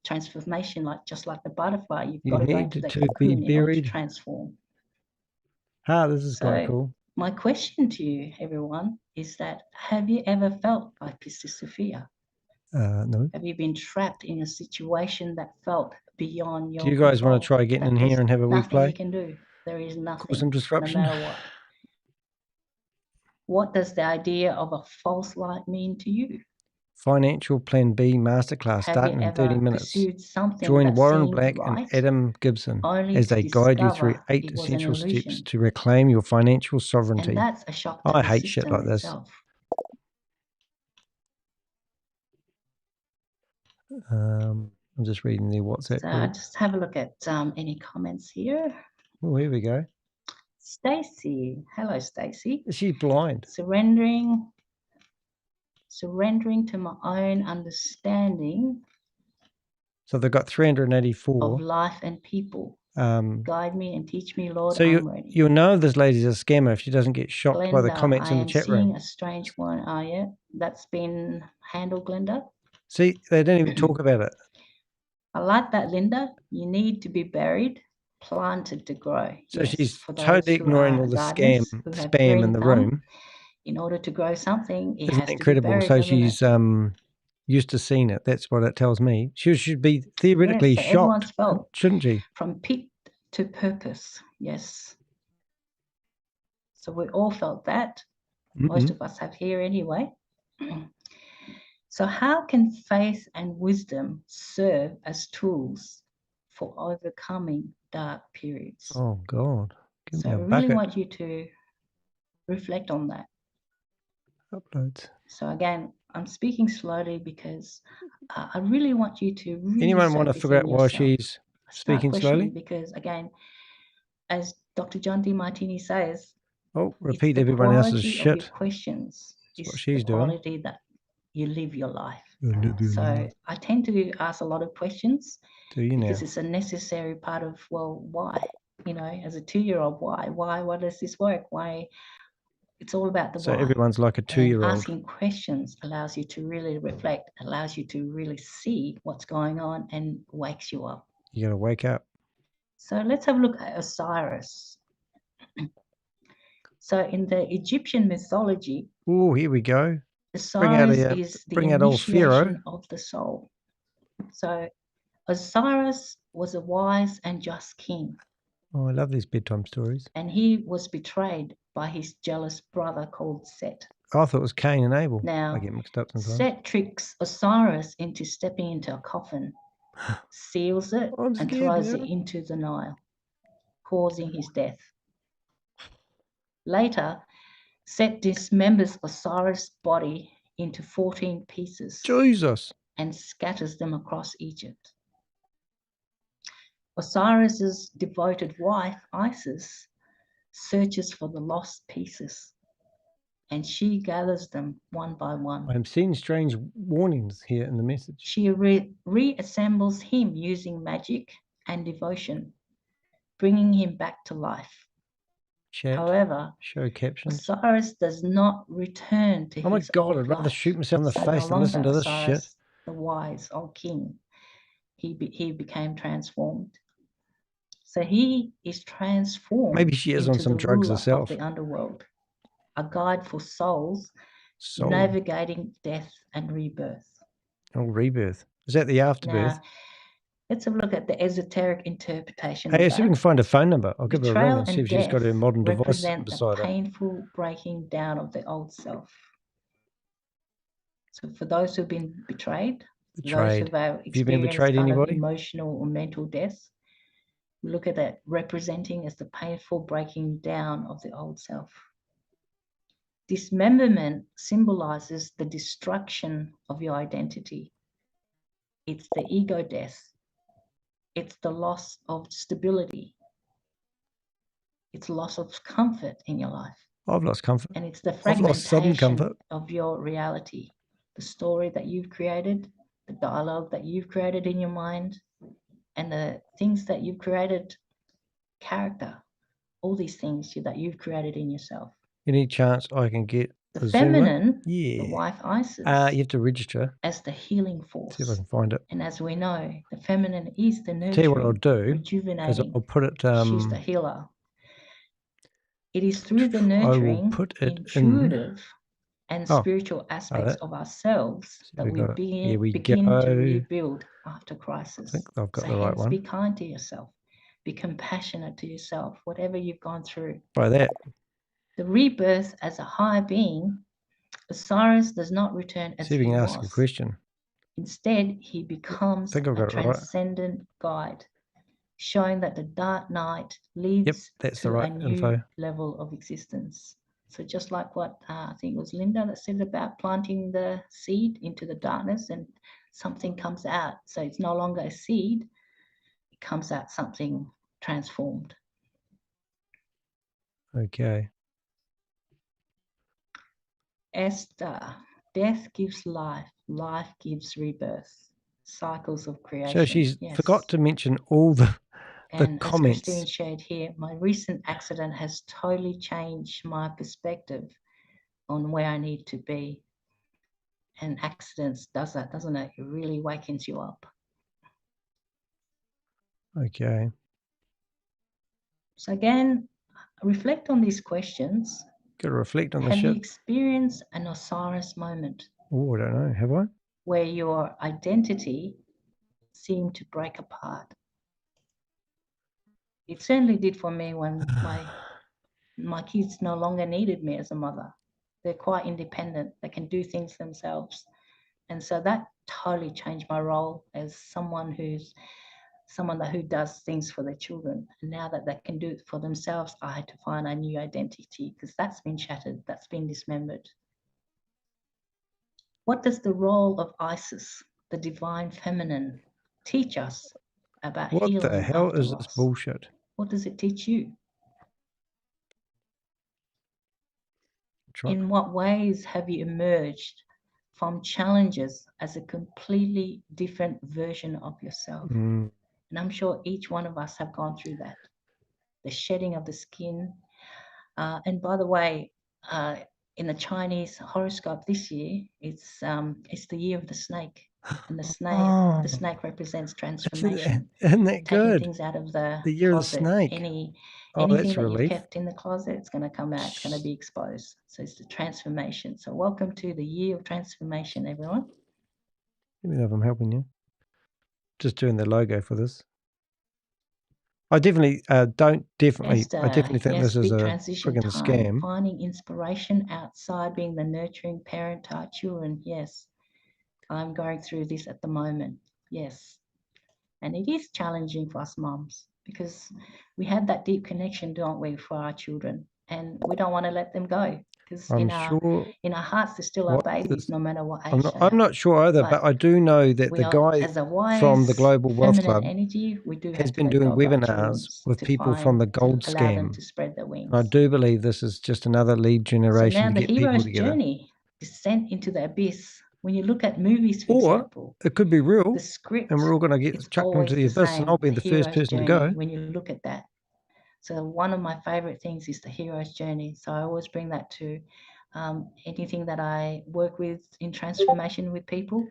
transformation, just like the butterfly, you've got to go into the cocoon in order to transform. This is quite cool. My question to you, everyone, is that have you ever felt like Pistis Sophia? No. Have you been trapped in a situation that felt beyond your Do you guys control? want to try getting in here and have a wee play? Nothing you can do. There is nothing. Cause some disruption. No matter what. What does the idea of a false light mean to you? Financial Plan B Masterclass starting in 30 minutes. Join Warren Black and Adam Gibson as they guide you through 8 essential steps to reclaim your financial sovereignty. And that's a shock to I the hate shit like this. I'm just reading their WhatsApp group. Just have a look at any comments here. Oh, here we go. Stacy. Hello, Stacy. Is she blind? Surrendering to my own understanding. So they've got 384 of life and people. Guide me and teach me, Lord. So you'll know this lady's a scammer if she doesn't get shocked Glenda, by the comments in the chat room. I am seeing a strange one. Oh yeah, that's been handled, Glenda. See, they don't even talk about it. I like that, Linda. You need to be buried, planted to grow. So yes, she's totally ignoring all the spam in the room. In order to grow something, it Isn't has that incredible? To be buried, so she's used to seeing it. That's what it tells me. She should be theoretically shocked, shouldn't she? From pit to purpose. Yes. So we all felt that. Most of us have here anyway. So how can faith and wisdom serve as tools for overcoming dark periods? Oh, God. So I really want you to reflect on that. Uploads. So again, I'm speaking slowly because I really want you to really Anyone want to figure out why she's speaking slowly? Because again, as Dr. John DeMartini says, repeat everyone else's shit. Questions That's what she's doing. Quality that you live your life. I tend to ask a lot of questions. Do you now? Because it's a necessary part of, well, why? You know, as a 2-year-old, why? Why does this work? Why? It's all about the why. So everyone's like a 2-year-old. Asking questions allows you to really reflect, allows you to really see what's going on and wakes you up. You got to wake up. So let's have a look at Osiris. So in the Egyptian mythology, oh, here we go. Osiris is the initiation of the soul. So Osiris was a wise and just king. Oh, I love these bedtime stories. And he was betrayed by his jealous brother called Set. I thought it was Cain and Abel. Now, I get mixed up sometimes. Set tricks Osiris into stepping into a coffin, seals it, and throws it into the Nile, causing his death. Later, Set dismembers Osiris' body into 14 pieces. Jesus! And scatters them across Egypt. Osiris's devoted wife, Isis, searches for the lost pieces, and she gathers them one by one. I'm seeing strange warnings here in the message. She reassembles him using magic and devotion, bringing him back to life. Chat, however, show captions. Osiris does not return to Oh my his God, old I'd rather life. shoot myself in the So face no than listen to longer this Osiris, shit. the wise old king. He became transformed. So he is transformed. Maybe she is on into some the drugs ruler herself. of the underworld, a guide for souls Soul. navigating death and rebirth. Oh, rebirth. Is that the afterbirth? Now, let's have a look at the esoteric interpretation. Hey, of see if we that. can find a phone number. I'll give her a ring Betrayal and see and if she's got her death modern device represent the beside her. painful breaking down of the old self. So for those who've been betrayed, those who've Have you been experienced betrayed, kind of anybody? emotional or mental death, we look at that representing as the painful breaking down of the old self. Dismemberment symbolizes the destruction of your identity. It's the ego death. It's the loss of stability. It's loss of comfort in your life. I've lost comfort. And it's the I've lost sudden fragmentation comfort. of your reality, the story that you've created, the dialogue that you've created in your mind, and the things that you've created, character, all these things that you've created in yourself. Any chance I can get The a Zoom link? feminine, Yeah. the wife Isis, You have to register. as the healing force. See if I can find it. And as we know, the feminine is the nurturing, Tell you what I'll do, is rejuvenating. I'll put it. She's the healer. It is through the nurturing, intuitive, and spiritual aspects of ourselves that we begin to rebuild after crisis. I think I've got so the right hence, one. Be kind to yourself. Be compassionate to yourself, whatever you've gone through. By that. The rebirth as a higher being, Osiris does not return as he was. Ask a question. Instead, he becomes a transcendent guide, showing that the dark night leads to a new level of existence. So just like what I think it was Linda that said about planting the seed into the darkness and something comes out. So it's no longer a seed, it comes out something transformed. Okay. Esther, death gives life, life gives rebirth. Cycles of creation. So she's forgot to mention all the comments. As Christine shared here, my recent accident has totally changed my perspective on where I need to be. And accidents does that, doesn't it? It really wakens you up. Okay. So again, reflect on these questions. Got to reflect on the shit. Have you experienced an Osiris moment? Oh, I don't know. Have I? Where your identity seemed to break apart. It certainly did for me when my kids no longer needed me as a mother. They're quite independent. They can do things themselves. And so that totally changed my role as someone who does things for their children. And now that they can do it for themselves, I had to find a new identity because that's been shattered, that's been dismembered. What does the role of Isis, the divine feminine, teach us about healing? What the hell is this bullshit? What does it teach you? In what ways have you emerged from challenges as a completely different version of yourself? And I'm sure each one of us have gone through that. The shedding of the skin. And by the way, in the Chinese horoscope this year, it's the year of the snake. And the snake represents transformation. Isn't that good? Taking things out of the year closet. of the snake. Anything that you've kept in the closet, it's going to come out. It's going to be exposed. So it's the transformation. So welcome to the year of transformation, everyone. Let me know if I'm helping you. Just doing the logo for this. I definitely think this is a friggin' scam. Finding inspiration outside being the nurturing parent to our children. Yes, I'm going through this at the moment. Yes, and it is challenging for us moms because we have that deep connection, don't we, for our children, and we don't want to let them go. because in our hearts there's still our babies, no matter what age I'm not sure either, but I do know that the guy from the Global Wealth Club has been doing webinars with people from the gold scam. to spread their wings. And I do believe this is just another lead generation to get people together. Journey, descent into the abyss. When you look at movies, for example, it could be real, the script, and we're all going to get chucked into the abyss, and I'll be the first person to go. When you look at that, so one of my favorite things is the hero's journey. So I always bring that to anything that I work with in transformation with people.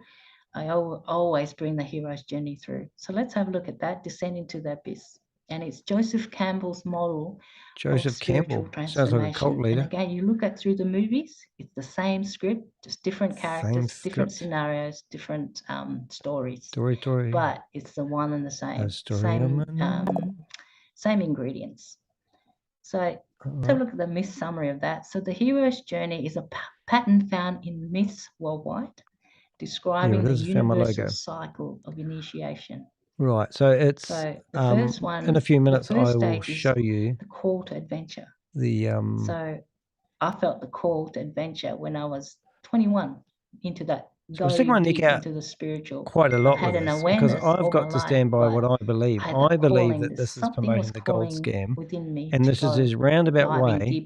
I always bring the hero's journey through. So let's have a look at that, descend into the abyss. And it's Joseph Campbell's model. Joseph Campbell sounds like a cult leader. And again, you look at through the movies, it's the same script, just different characters, different scenarios, different stories. But it's the one and the same. Same ingredients. So let's have a look at the myth summary of that. So the hero's journey is a pattern found in myths worldwide, describing the universal cycle of initiation. Right, so it's the first one. In a few minutes, I will show you the call to adventure. So I felt the call to adventure when I was 21 into that. So I stick my neck out into the spiritual quite a lot with this because I've got to stand by what I believe. I believe that this is promoting the gold scam, and this is his roundabout way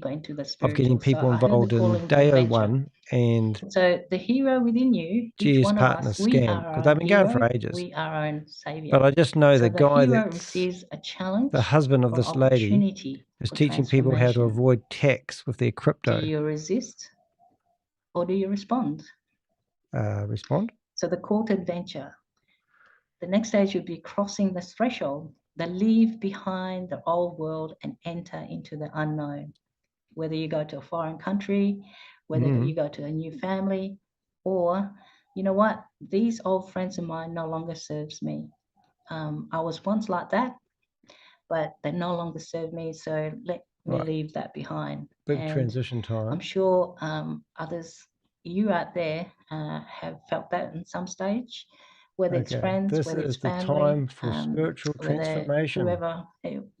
of getting people involved in day 01 and so the hero within you, GS Partner scam, because they've been going for ages. We are our own savior. But I just know the guy that's a challenge, the husband of this lady is teaching people how to avoid tax with their crypto. Do you resist or do you respond? Respond. So the call to adventure. The next stage would be crossing this threshold, the leave behind the old world and enter into the unknown. Whether you go to a foreign country, whether you go to a new family, or you know what, these old friends of mine no longer serves me. I was once like that, but they no longer serve me, so let me leave that behind. Big transition time. I'm sure others, you out there, have felt that in some stage, whether it's friends, whether it's family. This is the time for spiritual transformation. Whoever,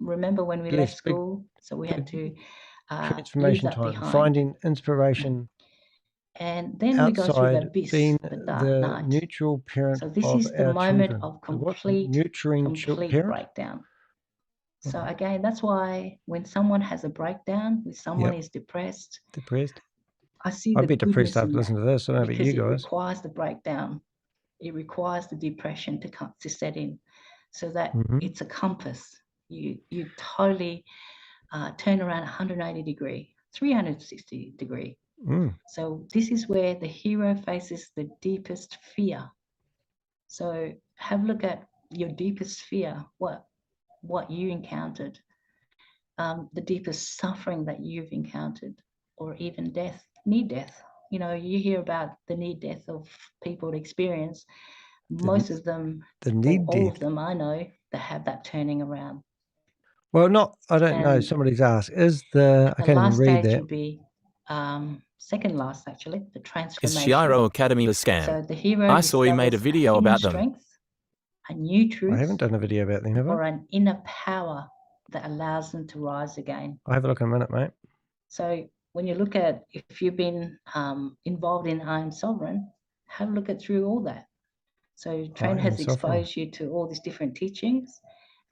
remember when we left school, so we had to transformation time, behind. Finding inspiration. And then we go through the abyss, being the dark the night. neutral parent. So this is the moment of complete breakdown. So again, that's why when someone has a breakdown, when someone is depressed, I'd be depressed after listening to this. I don't know about you guys. It requires the breakdown. It requires the depression to set in, so that it's a compass. You totally turn around 180 degree, 360 degree. So this is where the hero faces the deepest fear. So have a look at your deepest fear. What you encountered, the deepest suffering that you've encountered, or even death, near death. You know, you hear about the near death of people to experience. Most of them, all of them I know, that have that turning around. Well, I don't know. Somebody's asked, I can't even read that. Would be, second last actually, the transformation. Is Shiro Academy a scam? So the hero I saw you made a video about them. Strength, a new truth. I haven't done a video about them, have I? Or an inner power that allows them to rise again. I'll have a look in a minute, mate. So when you look at, if you've been involved in I Am Sovereign, have a look at through all that. So Trent has exposed you to all these different teachings,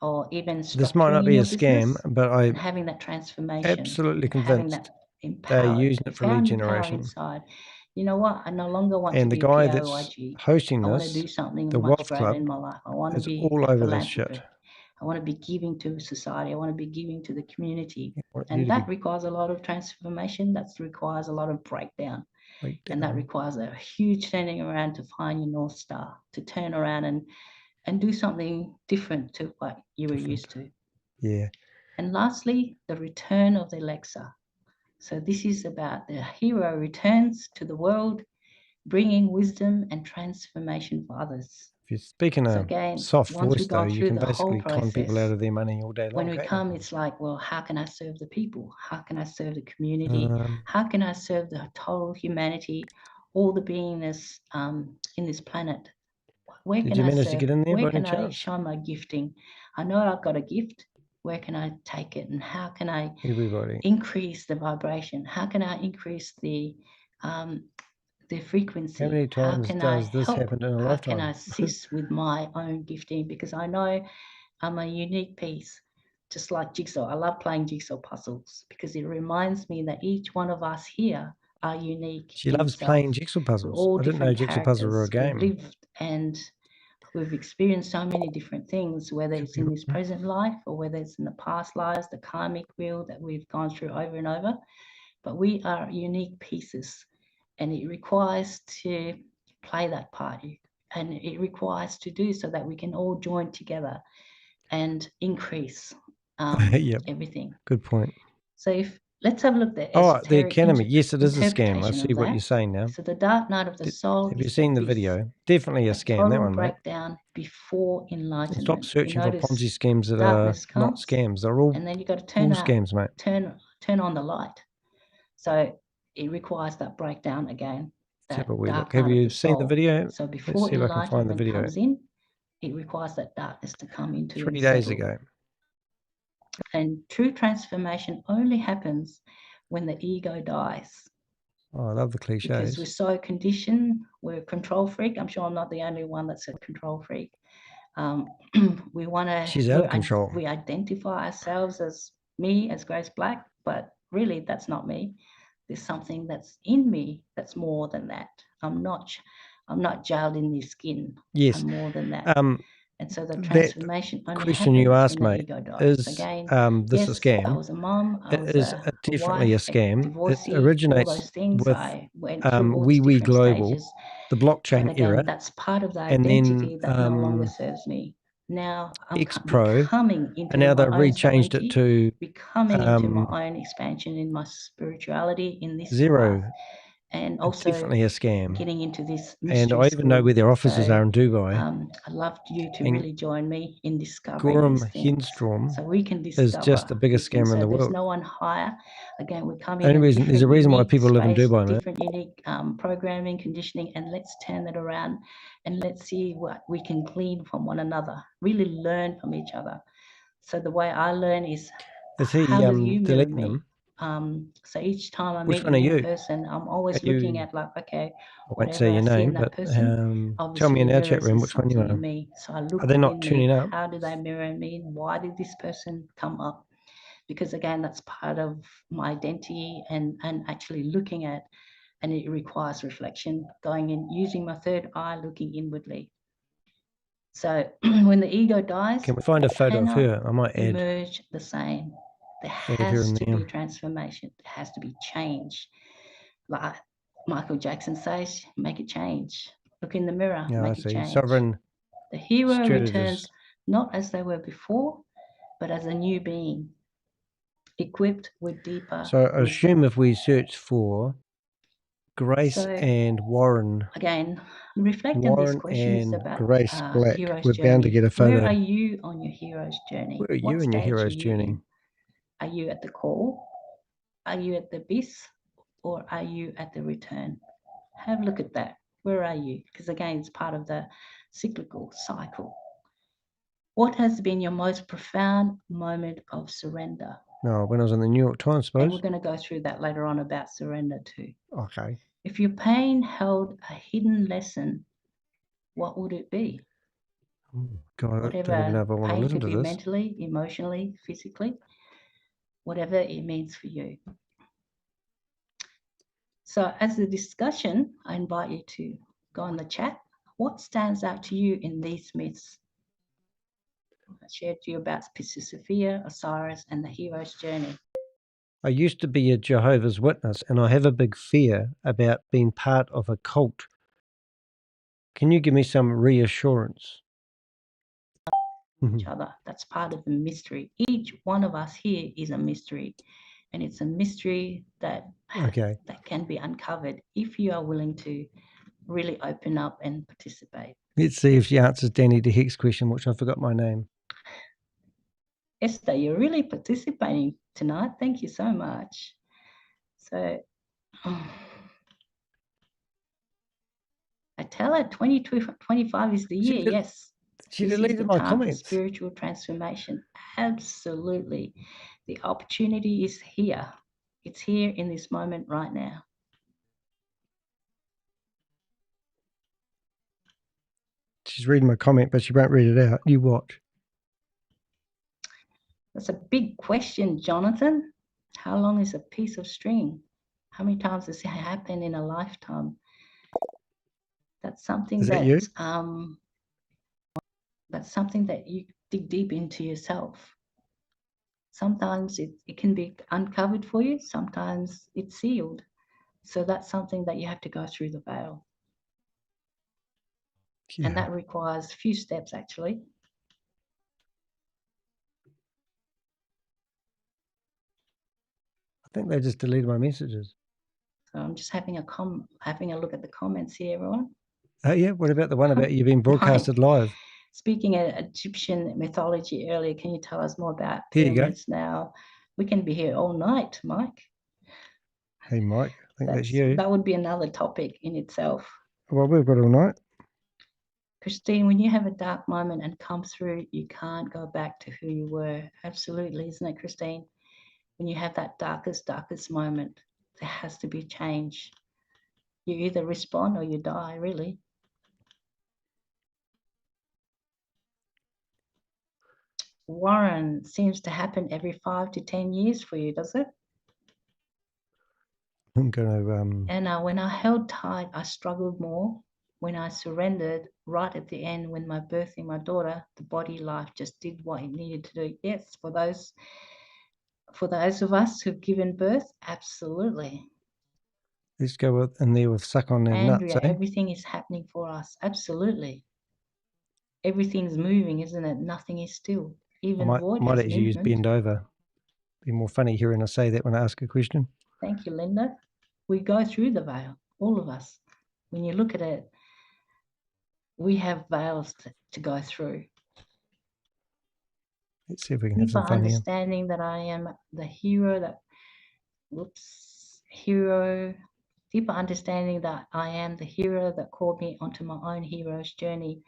or even this might not be a scam, but I'm having that transformation, absolutely convinced they're using it for lead generation. Inside. You know what? I no longer want to be the guy that's hosting this, I want to do something the much Wealth greater Club, in my life. I want to be all over this shit. I want to be giving to society. I want to be giving to the community. And that requires a lot of transformation. That requires a lot of breakdown. And that requires a huge turning around to find your North Star, to turn around and do something different to what you were used to. Yeah. And lastly, the return of the Alexa. So this is about the hero returns to the world, bringing wisdom and transformation for others. If you're speaking a soft voice, though, you can basically con people out of their money all day long. When we come, it's like, well, how can I serve the people? How can I serve the community? How can I serve the total humanity, all the beingness in this planet? Where can I serve? Where can I shine my gifting? I know I've got a gift, Where can I take it, and how can I Everybody increase the vibration? How can I increase the frequency? How many times does this happen in a lifetime? How can I assist with my own gifting? Because I know I'm a unique piece, just like jigsaw. I love playing jigsaw puzzles because it reminds me that each one of us here are unique. She loves playing jigsaw puzzles. I didn't know jigsaw puzzles were a game. We've lived and we've experienced so many different things, whether it's in this present life or whether it's in the past lives, the karmic wheel that we've gone through over and over. But we are unique pieces, and it requires to play that part, and it requires to do so that we can all join together and increase everything. Good point. So let's have a look at the Academy. Yes, it is a scam. I see what you're saying now. So the dark night of the soul. Have you seen the video? Definitely a scam, that one, mate. Breakdown before enlightenment. Stop searching for Ponzi schemes that are not scams. They're all, and then you got to turn scams, mate. Turn on the light. So it requires that breakdown again. Have a wee look. Have you seen the video? So before Let's see if I can find the video. Comes in, it requires that darkness to come into 3 days ago. And true transformation only happens when the ego dies. Oh, I love the cliches. Because we're so conditioned, we're a control freak. I'm sure I'm not the only one that's a control freak. We want to. She's out of control. We identify ourselves as me, as Grace Black, but really that's not me. There's something that's in me that's more than that. I'm not jailed in this skin. Yes. I'm more than that. And so the transformation only question you asked, when mate, the ego dies. is Again, this a scam? I was a mom. It is definitely a scam. It originates with Wee Global, stages. the blockchain But again, era, that's part of the and identity then that no longer serves me. Now I'm X-Pro, becoming into and now they've my own rechanged sovereignty, it to becoming into my own expansion in my spirituality in this Zero. path. And also definitely a scam. getting into this And I even know where their offices are in Dubai. I'd love you to really join me in discovering Gorham these things. Henstrom So we can discover is just the biggest scammer in the There's world. no one higher. Again, we're coming There's a reason why people live in Dubai, man. Different unique programming, conditioning, and let's turn it around and let's see what we can glean from one another. Really learn from each other. So the way I learn is how do you mirror me? So each time I meet you in person, I'm always looking at like, okay, I won't say your name, but tell me in our chat room which one you are. So I look are they not tuning up? How do they mirror me? Why did this person come up? Because again, that's part of my identity and actually looking at, and it requires reflection, going in, using my third eye, looking inwardly. So when the ego dies, can we find a photo of her? I might add. Emerge the same. There has to be transformation. There has to be change. Like Michael Jackson says, make a change. Look in the mirror, make a change. Sovereign. The hero returns not as they were before, but as a new being, equipped with deeper. So I assume if we search for Grace and Warren. Again, reflecting these questions about Grace Black, we're bound to get a photo. Where are you on your hero's journey? Where are you in your hero's journey? Are you at the call? Are you at the abyss? Or are you at the return? Have a look at that. Where are you? Because again, it's part of the cyclical cycle. What has been your most profound moment of surrender? No, when I was in the New York Times, I suppose. And we're going to go through that later on about surrender too. Okay. If your pain held a hidden lesson, what would it be? Oh, God, whatever I don't even know if I want to listen to this. Mentally, emotionally, physically, whatever it means for you. So as a discussion, I invite you to go in the chat. What stands out to you in these myths? I shared to you about Sophia, Osiris, and the hero's journey. I used to be a Jehovah's Witness, and I have a big fear about being part of a cult. Can you give me some reassurance? Each other. That's part of the mystery. Each one of us here is a mystery, and it's a mystery that that can be uncovered if you are willing to really open up and participate. Let's see if she answers Danny de Hek's question, which I forgot my name. Esther, you're really participating tonight. Thank you so much. So, I tell her 2025 is the year. Yes. She deleted my comments. Spiritual transformation. Absolutely. The opportunity is here. It's here in this moment right now. She's reading my comment, but she won't read it out. You watch. That's a big question, Jonathan. How long is a piece of string? How many times does it happen in a lifetime? That's something that's something that you dig deep into yourself. Sometimes it can be uncovered for you. Sometimes it's sealed. So that's something that you have to go through the veil. Yeah. And that requires a few steps, actually. I think they just deleted my messages. So I'm just having a look at the comments here, everyone. Oh yeah, what about the one about you being broadcasted live? Speaking of Egyptian mythology earlier, can you tell us more about pyramids now? We can be here all night, Mike. Hey, Mike, I think that's you. That would be another topic in itself. Well, we've got all night. Christine, when you have a dark moment and come through, you can't go back to who you were. Absolutely, isn't it, Christine? When you have that darkest moment, there has to be change. You either respond or you die, really. Warren, seems to happen every 5 to 10 years for you, does it? I'm going to... And when I held tight, I struggled more. When I surrendered, right at the end, when my birthing my daughter, the body life just did what it needed to do. Yes, for those of us who've given birth, absolutely. Let's go in there with suck on their Andrea, nuts, eh? everything is happening for us. Absolutely. Everything's moving, isn't it? Nothing is still. Even void might has actually use bend over. Be more funny hearing us say that when I ask a question. Thank you, Linda. We go through the veil, all of us. When you look at it, we have veils to go through. Let's see if we can have some fun here. Understanding that I am the hero deeper understanding that I am the hero that called me onto my own hero's journey,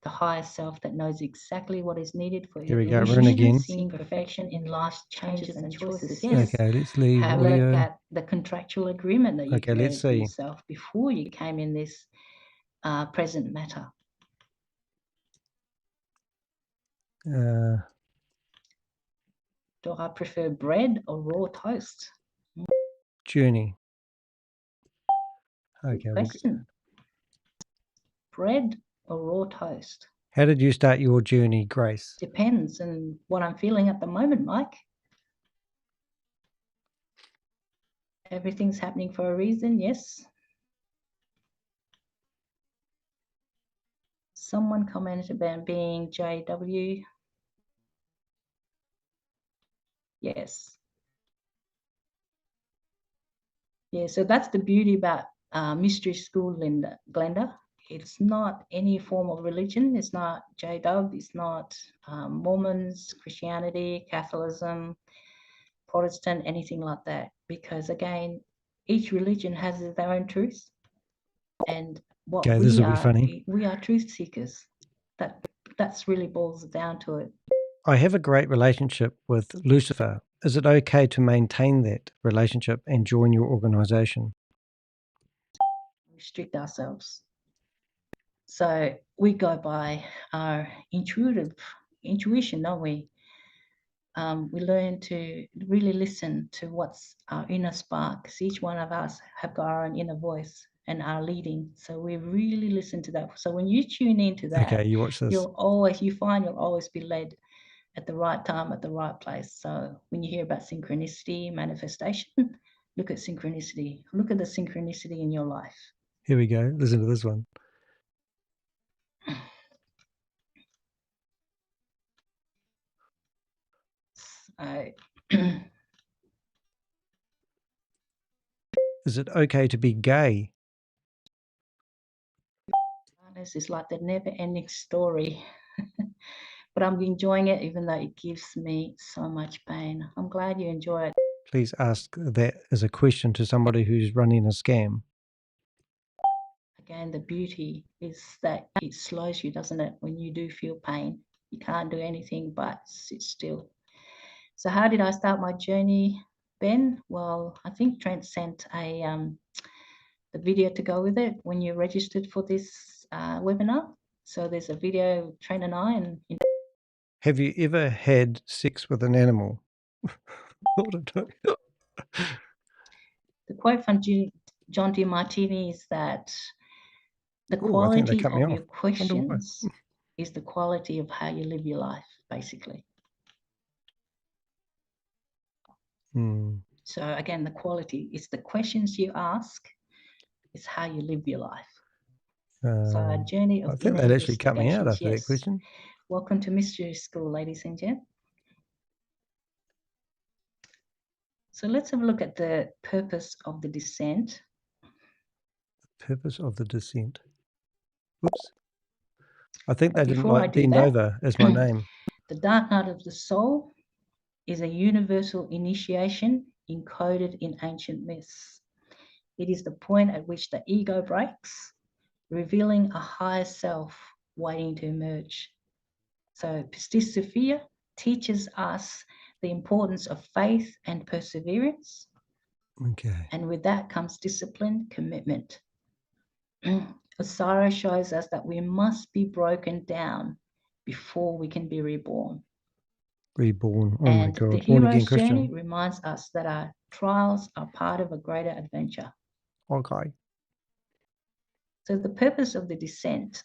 the higher self that knows exactly what is needed for here we go, run again. Seeing perfection in life's changes and choices. Yes. Okay, let's leave. Have a look at the contractual agreement that you created for yourself before you came in this present matter. Do I prefer bread or raw toast? Journey. Okay. Good question. Bread or raw toast? How did you start your journey, Grace? Depends on what I'm feeling at the moment, Mike. Everything's happening for a reason, yes. Someone commented about being JW. Yes. Yeah, so that's the beauty about Mystery School, Glenda. It's not any form of religion. It's not JW. It's not Mormons, Christianity, Catholicism, Protestant, anything like that. Because again, each religion has their own truth. And what this will be funny. We are truth seekers. That's really boils down to it. I have a great relationship with Lucifer. Is it okay to maintain that relationship and join your organization? Restrict ourselves. So we go by our intuition, don't we? We learn to really listen to what's our inner spark, because each one of us have got our own inner voice and our leading. So we really listen to that. So when you tune into that, okay, you watch this. you'll always be led at the right time, at the right place. So when you hear about synchronicity, manifestation, look at synchronicity. Look at the synchronicity in your life. Here we go. Listen to this one. Is it okay to be gay? This is like the never-ending story. But I'm enjoying it, even though it gives me so much pain. I'm glad you enjoy it. Please ask that as a question to somebody who's running a scam. Again, the beauty is that it slows you, doesn't it? When you do feel pain, you can't do anything but sit still. So how did I start my journey, Ben? Well, I think Trent sent the video to go with it when you registered for this webinar. So there's a video, Trent and I. Have you ever had sex with an animal? The quote from John DiMartini is that the quality of your questions is the quality of how you live your life, basically. So again, the quality is the questions you ask, is how you live your life. So a journey of I think that actually cut me out after that question. Welcome to Mystery School, ladies and gents. So let's have a look at the purpose of the descent. Purpose of the descent. Whoops. I think they didn't like Bend Over as my name. The dark night of the soul is a universal initiation encoded in ancient myths. It is the point at which the ego breaks, revealing a higher self waiting to emerge. So Pistis Sophia teaches us the importance of faith and perseverance. Okay. And with that comes discipline, commitment. Osiris shows us that we must be broken down before we can be reborn. Reborn. Oh and my God. The hero's journey reminds us that our trials are part of a greater adventure. Okay. So the purpose of the descent,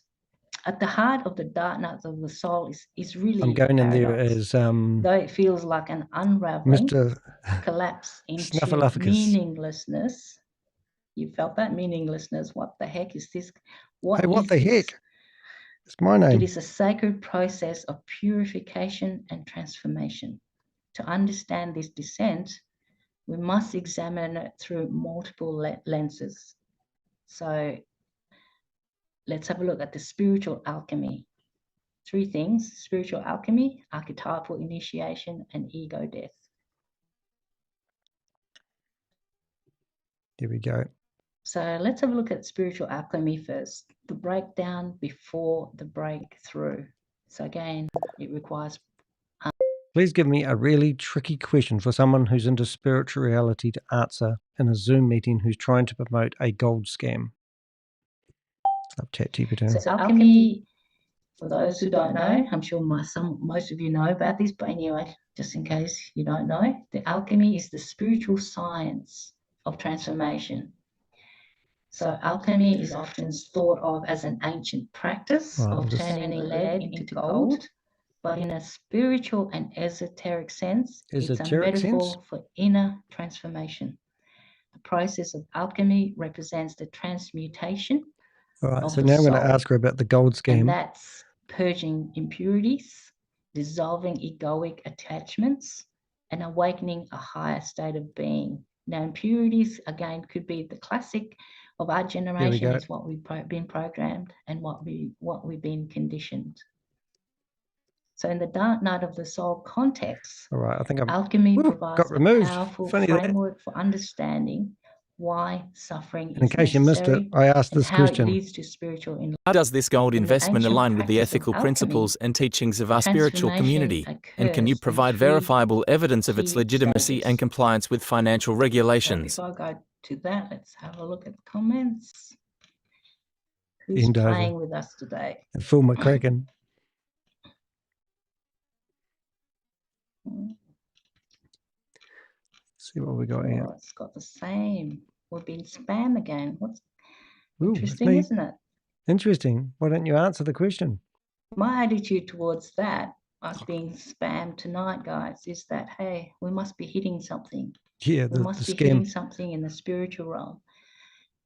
at the heart of the dark night of the soul is really I'm going in there as though it feels like an unraveling, Mr. collapse into Snuffleupagus. meaninglessness. You felt that meaninglessness. What the heck is this? Hey, what the heck? It's my name. It is a sacred process of purification and transformation. To understand this descent, we must examine it through multiple lenses. So let's have a look at the spiritual alchemy. 3 things: spiritual alchemy, archetypal initiation, and ego death. Here we go. So let's have a look at spiritual alchemy first. The breakdown before the breakthrough. So again, it requires... Please give me a really tricky question for someone who's into spirituality to answer in a Zoom meeting who's trying to promote a gold scam. Up ChatGPT. So alchemy, for those who don't know, I'm sure most of you know about this, but anyway, just in case you don't know, the alchemy is the spiritual science of transformation. So alchemy is often thought of as an ancient practice of turning lead into gold, but in a spiritual and esoteric sense, it's a metaphor for inner transformation. The process of alchemy represents the transmutation. All right, so now I'm going to ask her about the gold scam. And that's purging impurities, dissolving egoic attachments, and awakening a higher state of being. Now, impurities, again, could be the classic of our generation, is what we've been programmed and what we've been conditioned. So in the dark night of the soul context, all right, I think alchemy provides a powerful framework for understanding why suffering in case you missed it, I asked this question. It leads to spiritual enlightenment. How does this gold investment align with the ethical principles and teachings of our spiritual community? And can you provide verifiable evidence of its legitimacy and compliance with financial regulations? So before I go to that, let's have a look at the comments. Who's playing with us today? And Phil McCracken. See what we got here. It's got the same. We've been spam again. What's interesting, isn't it? Interesting. Why don't you answer the question? My attitude towards that, us being spammed tonight, guys, is that, hey, we must be hitting something. Yeah, we must be hitting something in the spiritual realm.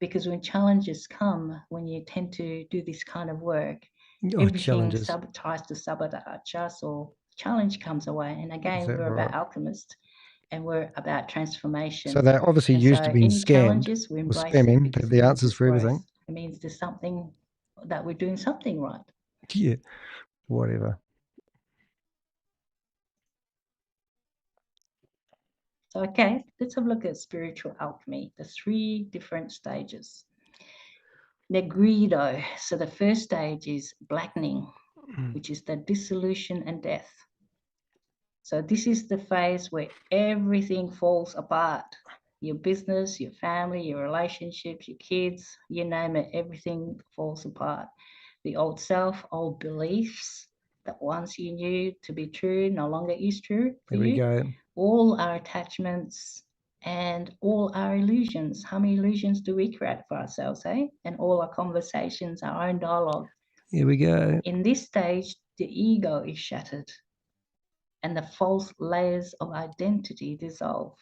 Because when challenges come, when you tend to do this kind of work, everything tries to sabotage us, or challenge comes away. And again, we're about alchemists. And we're about transformation. So they're obviously used to being scammed or spamming to have the answers for everything. It means there's something that we're doing something right. Yeah, whatever. So, okay, let's have a look at spiritual alchemy, the 3 different stages. Negrido. So the first stage is blackening, which is the dissolution and death. So this is the phase where everything falls apart. Your business, your family, your relationships, your kids, you name it, everything falls apart. The old self, old beliefs that once you knew to be true no longer is true for you. There we go. All our attachments and all our illusions. How many illusions do we create for ourselves, eh? And all our conversations, our own dialogue. Here we go. In this stage, the ego is shattered and the false layers of identity dissolve.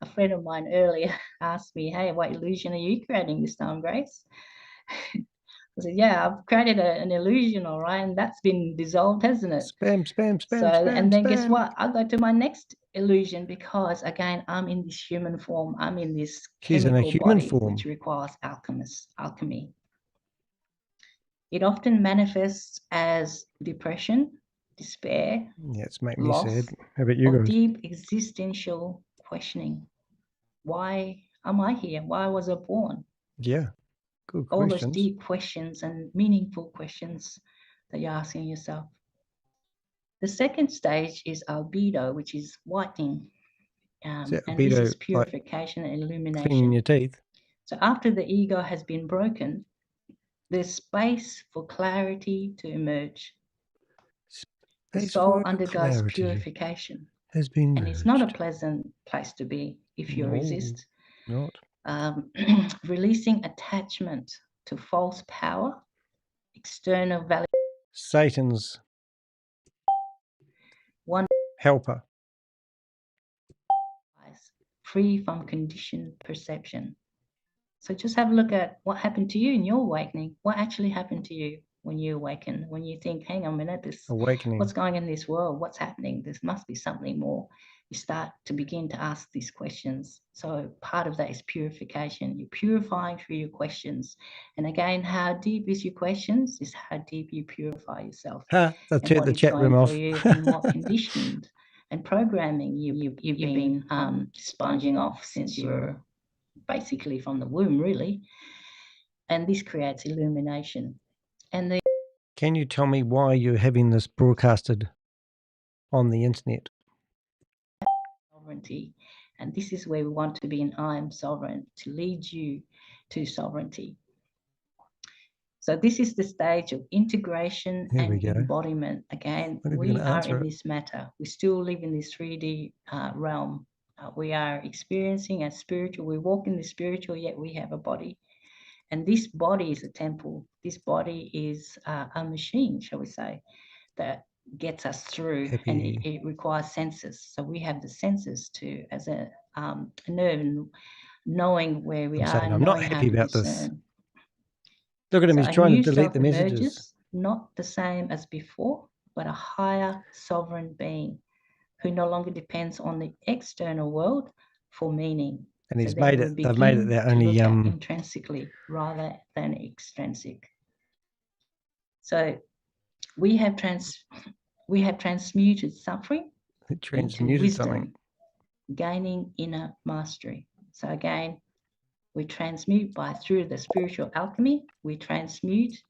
A friend of mine earlier asked me, hey, what illusion are you creating this time, Grace? I said, yeah, I've created an illusion, all right, and that's been dissolved, hasn't it? Spam. And then guess what? I go to my next illusion because, again, I'm in this human form. I'm in this chemical body, which requires alchemy. It often manifests as depression, despair, it's making loss, me sad. How about you guys? Deep existential questioning. Why am I here? Why was I born? Yeah, good all questions. those deep questions and meaningful questions that you're asking yourself. The second stage is albedo, which is whitening. And this is purification and illumination. Cleaning your teeth. So after the ego has been broken, there's space for clarity to emerge. The soul undergoes purification. And it's not a pleasant place to be if you resist. Not. Releasing attachment to false power, external value. Satan's one helper. Free from conditioned perception. So just have a look at what happened to you in your awakening. What actually happened to you when you awaken? When you think, hang on a minute, what's going on in this world? What's happening? There must be something more. You start to begin to ask these questions. So part of that is purification. You're purifying through your questions. And again, how deep is your questions is how deep you purify yourself. I'll turn the chat room off. And what conditioned and programming you've been sponging off since you were basically from the womb, really. And this creates illumination. And can you tell me why you're having this broadcasted on the internet? Sovereignty. And this is where we want to be an I am sovereign, to lead you to sovereignty. So this is the stage of integration and embodiment. Again, we are in this matter. We still live in this 3D realm. We are experiencing a spiritual, we walk in the spiritual, yet we have a body. And this body is a temple. This body is a machine, shall we say, that gets us through. And it requires senses. So we have the senses to, as a nerve, knowing where we are. I'm not happy about this. Look at him, he's trying to delete the messages. Not the same as before, but a higher sovereign being who no longer depends on the external world for meaning. And he's made it, they've made it their only intrinsically rather than extrinsic. So we have transmuted suffering into wisdom, gaining inner mastery. So again, we transmute through the spiritual alchemy, we transmute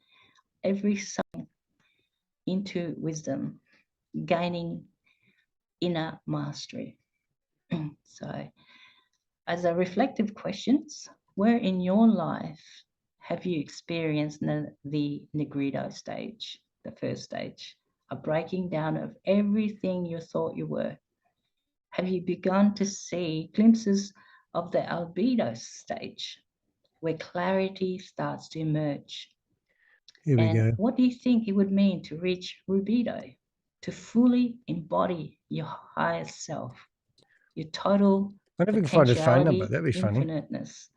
every suffering into wisdom, gaining inner mastery. So as a reflective questions, where in your life have you experienced the Negrido stage, the first stage, a breaking down of everything you thought you were? Have you begun to see glimpses of the albedo stage, where clarity starts to emerge? Here we go. What do you think it would mean to reach rubedo, to fully embody your highest self, your total I never can find his phone number. That'd be funny. Infiniteness,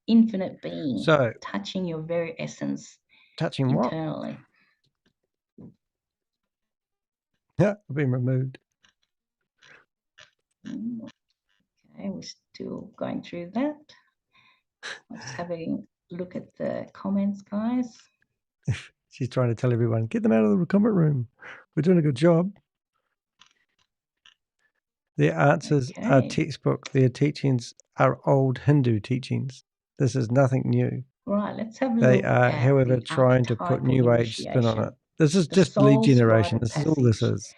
infinite being, so touching your very essence. Touching internally. What? Yeah, I've been removed. Okay, we're still going through that. I'm just having a look at the comments, guys. She's trying to tell everyone, get them out of the comment room. We're doing a good job. Their answers are textbook. Their teachings are old Hindu teachings. This is nothing new. Right, let's have a They look are, at however, the trying to put archetypal new age spin on it. initiation, This is the just lead soul's rite generation. of This is all this passage. is.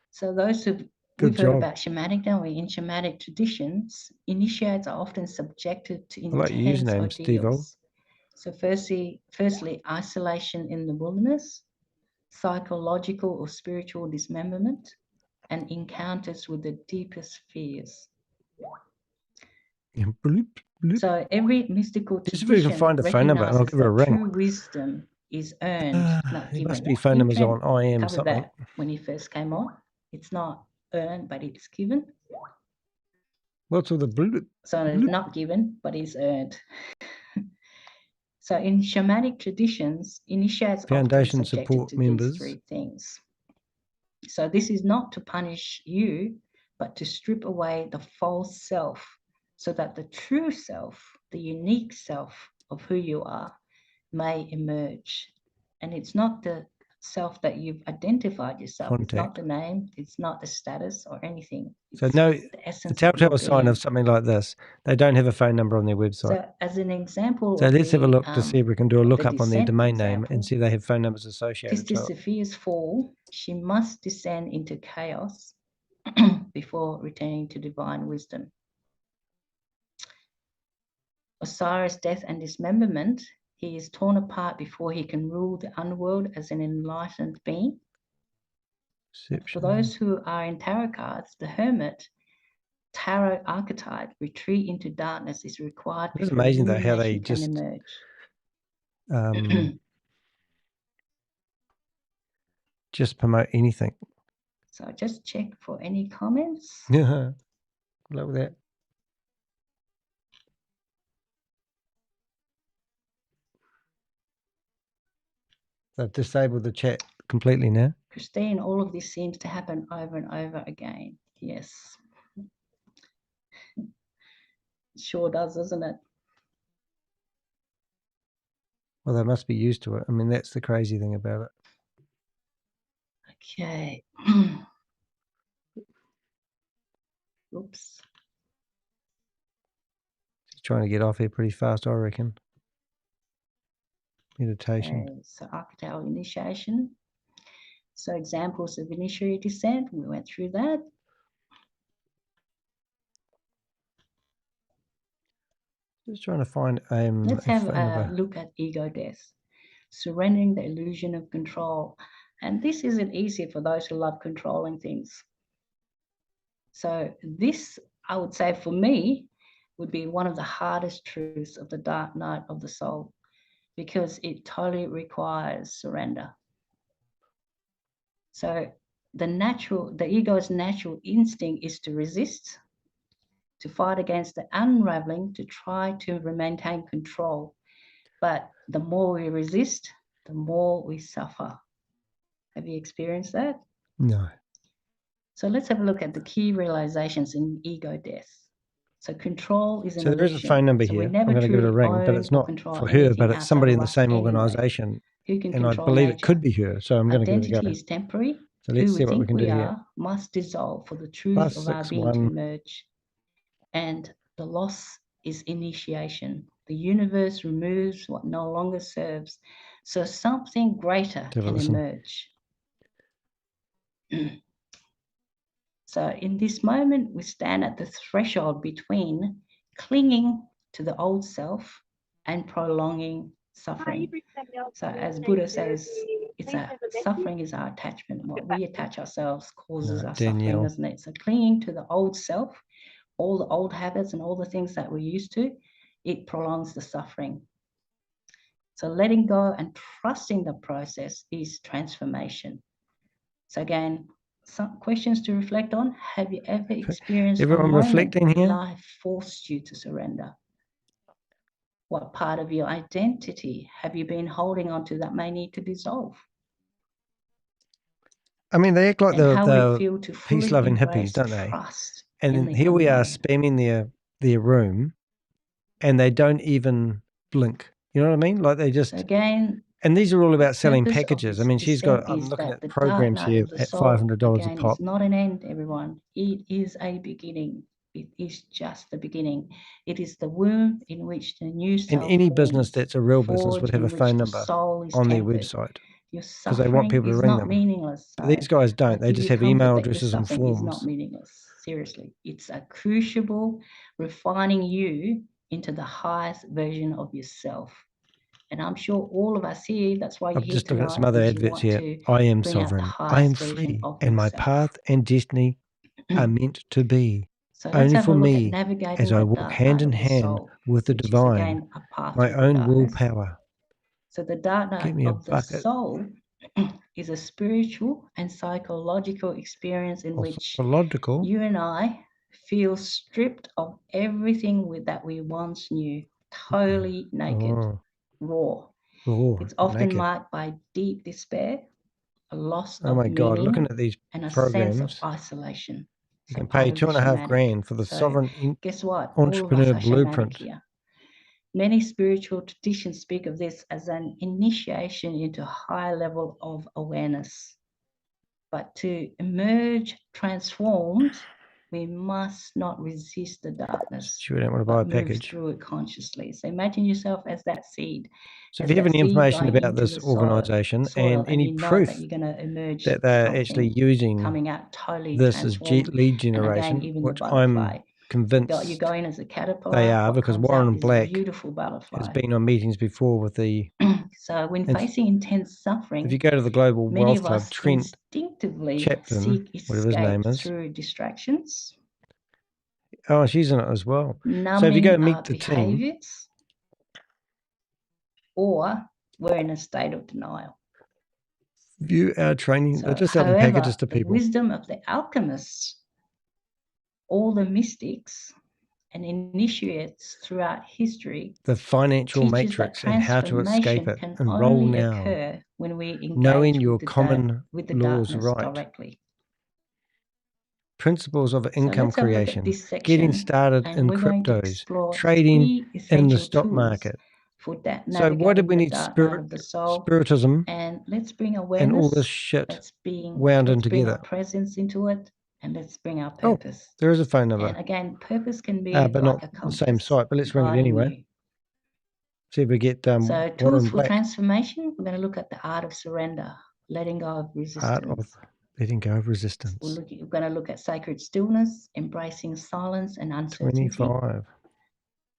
So those who Good we've heard job. about shamanic, don't we? In shamanic traditions, initiates are often subjected to I like your intense username, Steve-O. ordeals. So firstly, isolation in the wilderness, psychological or spiritual dismemberment, and encounters with the deepest fears. Yeah, bloop, bloop. So every mystical Just if we can tradition find a phone number and I'll recognizes give her a that ring. true wisdom is earned, not There given. must be phone numbers on I am covered something. that when he first came on. It's not earned, but it's given. What's all the bloop? So it's not given, but it's earned. So in shamanic traditions, initiates Foundation often subjected support to members. these three things. So this is not to punish you, but to strip away the false self so that the true self, the unique self of who you are, may emerge. And it's not the self that you've identified yourself. Contact. It's not the name, it's not the status or anything. So no, the essence the of your telltale sign being. of something like this, they don't have a phone number on their website. So as an example, So let's have a look to see if we can do a the lookup on their descent domain name example, and see if they have phone numbers associated Sister to it. Sophia's fall, she must descend into chaos before returning to divine wisdom. Osiris' death and dismemberment, he is torn apart before he can rule the underworld as an enlightened being. Perception. For those who are in tarot cards, the hermit, tarot archetype, retreat into darkness is required. It's amazing though how they just just promote anything. So just check for any comments. Yeah, good luck with that. They've disabled the chat completely now. Christine, all of this seems to happen over and over again. Yes. It sure does, doesn't it? Well, they must be used to it. I mean, that's the crazy thing about it. Okay. Oops. He's trying to get off here pretty fast, I reckon. Meditation. Okay, so archetypal initiation. So examples of initiatory descent, we went through that. Just trying to find Let's have a look at ego death. Surrendering the illusion of control. And this isn't easy for those who love controlling things. So this, I would say for me, would be one of the hardest truths of the dark night of the soul, because it totally requires surrender. So the ego's natural instinct is to resist, to fight against the unraveling, to try to maintain control. But the more we resist, the more we suffer. Have you experienced that? No. So let's have a look at the key realizations in ego death. So control is an illusion. There is a phone number here. I'm going to give it a ring, but it's not for her, but it's somebody in the same organization. And I believe it could be her, so I'm going to give it a go. Identity is temporary. So let's see what we can do here. Must dissolve for the truth of our being to emerge. And the loss is initiation. The universe removes what no longer serves, so something greater can emerge. So in this moment, we stand at the threshold between clinging to the old self and prolonging suffering. So as Buddha says, suffering is our attachment. What we attach ourselves causes our suffering, doesn't it? So clinging to the old self, all the old habits and all the things that we're used to, it prolongs the suffering. So letting go and trusting the process is transformation. So again, some questions to reflect on. Have you ever experienced a moment where life forced you to surrender? What part of your identity have you been holding on to that may need to dissolve? I mean, they act like the peace-loving hippies, don't they? And then here we are spamming their room, and they don't even blink. You know what I mean? Like they just... Again, and these are all about selling packages. I mean, I'm looking at programs here at $500 a pop. It's not an end, everyone. It is a beginning. It is just the beginning. It is the womb in which the new And self any business forms, that's a real business would have a in which phone the number soul is on their tempered. website Your because they want suffering people to is ring not them. meaningless. But these guys don't. They give just you have comfort email that your addresses and suffering is not forms. meaningless. Seriously, it's a crucible refining you into the highest version of yourself. And I'm sure all of us here, that's why you're I've here just looked at tonight, some other because you adverts want here. to I am bring out the sovereign. I highest am version free. of And my yourself. path and destiny are meant to be. So let's Only have for a look at me navigating as I the walk dark hand night in of the hand soul, with the which is divine, again a path my through the own darkness. willpower. So the dark night Give me a of the bucket soul is a spiritual and psychological experience in of which psychological. you and I feel stripped of everything that we once knew, totally naked, raw. It's often naked. marked by deep despair, a loss Oh of my God, looking meaning, at these and a programs, sense of isolation. you So can part pay of the $2.5 shamanic. grand for the So sovereign guess what? All of us entrepreneur are shamanic blueprint. here. Many spiritual traditions speak of this as an initiation into a higher level of awareness. But to emerge transformed, we must not resist the darkness, Sure, don't want to buy a but move package. through it consciously. So imagine yourself as that seed. So if you have any information about this organization and any proof that you're going to emerge that they're actually using coming out totally this as transformed, lead generation, and again, even which the I'm butterfly. convinced You go in as a caterpillar, they are, what because comes Warren out is a Black beautiful butterfly. has been on meetings before with the. So when facing intense suffering, if you go to the Global many Wealth of Club, us Trent instinctively Chapman, seek whatever his name escape is. through distractions, Oh, she's in it as well. numbing So if you go meet the team, behaviors, or we're in a state of denial. view our training. So, They're just selling packages to the people. wisdom of the alchemists, all the mystics and initiates throughout history, The financial matrix and how to escape it. Enroll now. When we engage knowing your with common the laws right. directly. Principles of income let's have a look at creation. this section, Getting started and in we're going to cryptos. explore Trading 3 in the essential stock tools market. for that So why did we navigating the need dark night of the soul. spiritism And let's bring and awareness. all this shit Let's wound in bring together? our presence into it, and let's bring our purpose. Oh, there is a phone number. And again, purpose can be but like not a the compass same site, but let's ring it anyway. guiding you. See if we get So tools Warren for Black. transformation, we're going to look at the art of surrender, letting go of resistance. Art of letting go of resistance. We're going to look at sacred stillness, embracing silence and uncertainty. 25.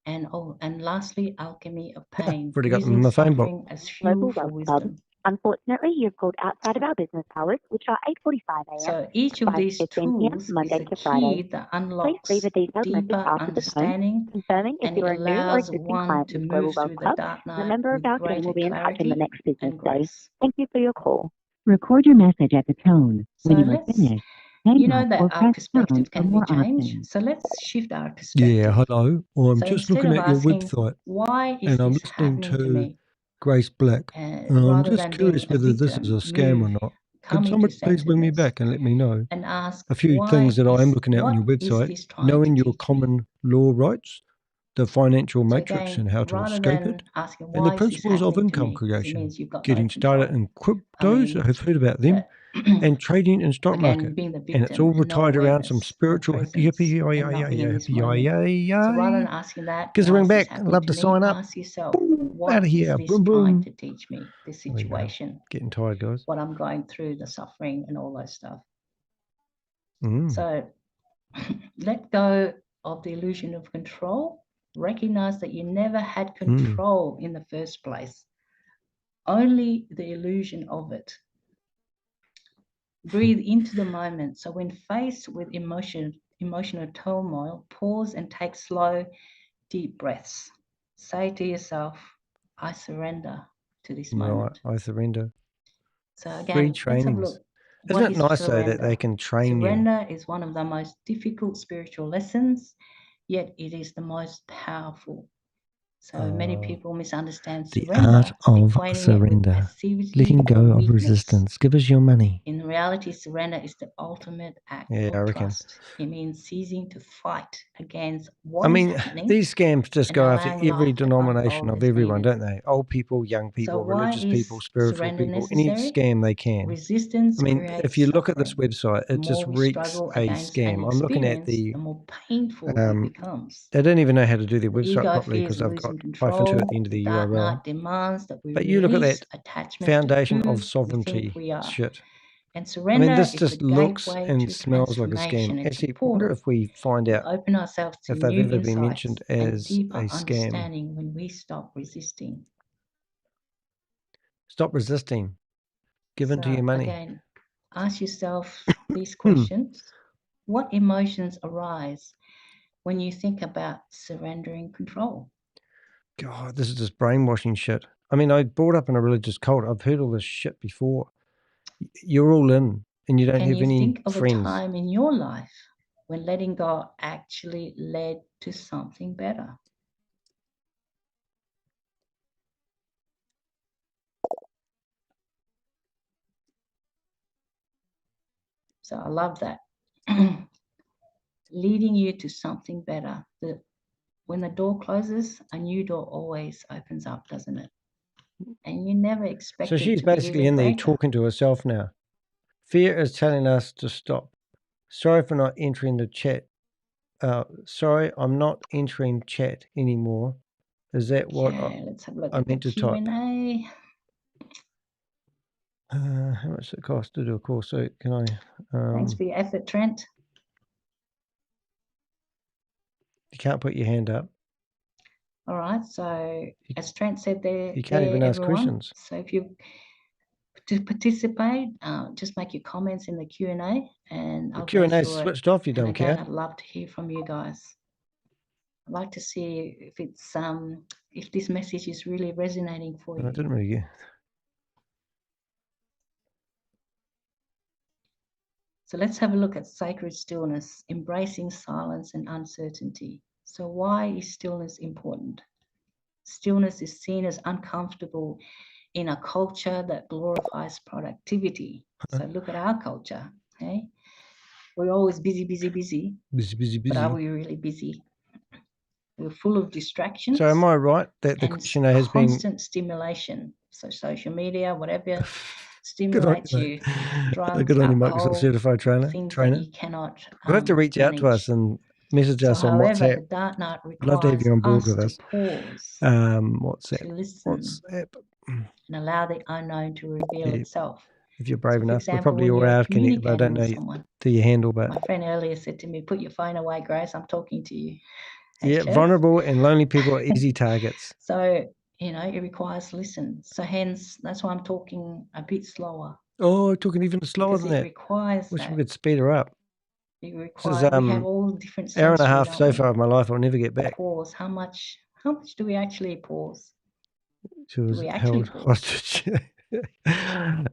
And lastly, alchemy of pain. Already got them in my phone book. As fuel for wisdom. Unfortunately, you've called outside of our business hours, which are 8:45 a.m. So each of these 5:15 p.m. tools Monday is a to Friday. key that unlocks Please leave a detailed message deeper after the tone, understanding, confirming if and you it are a new or allows existing one client to with Global move Wealth through the Club. dark A night member of with our team will greater be in touch in the clarity next business and day. grace. Thank you for your call. Record your message at the tone. So When you are finished, hang up or that our press pound perspective for can be more changed. options. So let's shift our perspective. Yeah, hello. Or I'm So just instead looking of at your asking, website why is and I'm this listening happening to to me? Grace Black. And I'm Rather just than curious being a whether this is victim, a scam or not. come Could into somebody please bring me centeredness back and let me know and ask a few why things that I am is- looking at on your what is website, this trying knowing to your teach me? common law rights, the financial So matrix again, and how to rather escape than it, asking and the why is this principles of happening to income me, 'cause it creation, means you've got no getting started control. in cryptos, I've heard about them, and trading in stock again, market. being the And it's victim all and no tied around some awareness, spiritual no hippie, presence, hippie, and nothing in this hippie, moment. So rather than asking that, Give us a why ring is this back. happening Love to to me, sign up. ask yourself, Boom, what out of is here. this Boom, trying boom. to teach me, this There we go. situation, Getting tired, guys. what I'm going through, the suffering and all those stuff. Mm. So let go of the illusion of control. Recognize that you never had control in the first place, only the illusion of it. Breathe into the moment. So when faced with emotional turmoil, pause and take slow, deep breaths. Say to yourself, I surrender to this moment. I surrender. So again, Free let's have a trainings. look. Isn't What it is nice though that surrender? they can train you? Surrender is one of the most difficult spiritual lessons, yet it is the most powerful. So many people misunderstand The surrender, art of equating it with surrender. passivity Letting or go of weakness. resistance. Give us your money. In reality, surrender is the ultimate act Yeah, I of reckon. trust. It means ceasing to fight against what is happening. These scams just go after allowing every life to denomination unfold of as everyone, needed. don't they? Old people, young So people, why religious is people, spiritual surrender people, any necessary? scam they can. Resistance creates if you look at this suffering. website, The it just more we reeks struggle a against an scam. I'm looking at experience, the more painful it becomes. they don't even know how to do their The website ego properly fears because I've got losing hyphen 2 control. at the end of the dark URL. night demands that we But you look at release that attachment foundation to who of we think sovereignty we are. shit. And surrender this is just the looks gateway and to smells like a transformation. scam. It's a Actually, I wonder portal. if we find We out open ourselves to if they've new ever been insights mentioned and as deeper a scam. understanding when we stop resisting. Stop resisting. Give into your money. Again, ask yourself these questions. What emotions arise when you think about surrendering control? God, this is just brainwashing shit. I brought up in a religious cult. I've heard all this shit before. You're all in and you don't have any think of friends. a time in your life when letting go actually led to something better? So I love that. Leading you to something better. When the door closes, a new door always opens up, doesn't it? And you never expect So she's basically in there talking to herself now. Fear is telling us to stop. Sorry for not entering the chat. Sorry, I'm not entering chat anymore. Is that what let's have a look I at the meant to type? Q&A. How much does it cost to do a course? So can I? Thanks for your effort, Trent. You can't put your hand up. All right. So as Trent said there, you can't even ask everyone. questions. So if you to participate, just make your comments in the Q&A, and the Q&A is switched off. You don't care. I'd love to hear from you guys. I'd like to see if it's if this message is really resonating for you. I didn't really get. So let's have a look at sacred stillness, embracing silence and uncertainty. So why is stillness important? Stillness is seen as uncomfortable in a culture that glorifies productivity. So look at our culture, okay? We're always busy. Busy. But are we really busy? We're full of distractions. So am I right that the questionnaire has been constant stimulation? So social media, whatever stimulates you, drugs, good on you, alcohol, Microsoft certified trainer. That you cannot. You'll have to reach out to us and message us on WhatsApp. The dark night I'd love to have you on board with us. Pause, WhatsApp. to listen, WhatsApp. And allow the unknown to reveal itself. If you're brave enough, example, we're probably all out connected. I don't know to your handle, but my friend earlier said to me, "Put your phone away, Grace. I'm talking to you." Yeah, vulnerable and lonely people are easy targets. So, it requires listen. So hence, that's why I'm talking a bit slower. Oh, talking even slower than that. It requires Wish we could speed her up. It requires, we have all different sensory, hour and a half so far of my life. I'll never get back. Pause. How much do we actually pause? She was held hostage.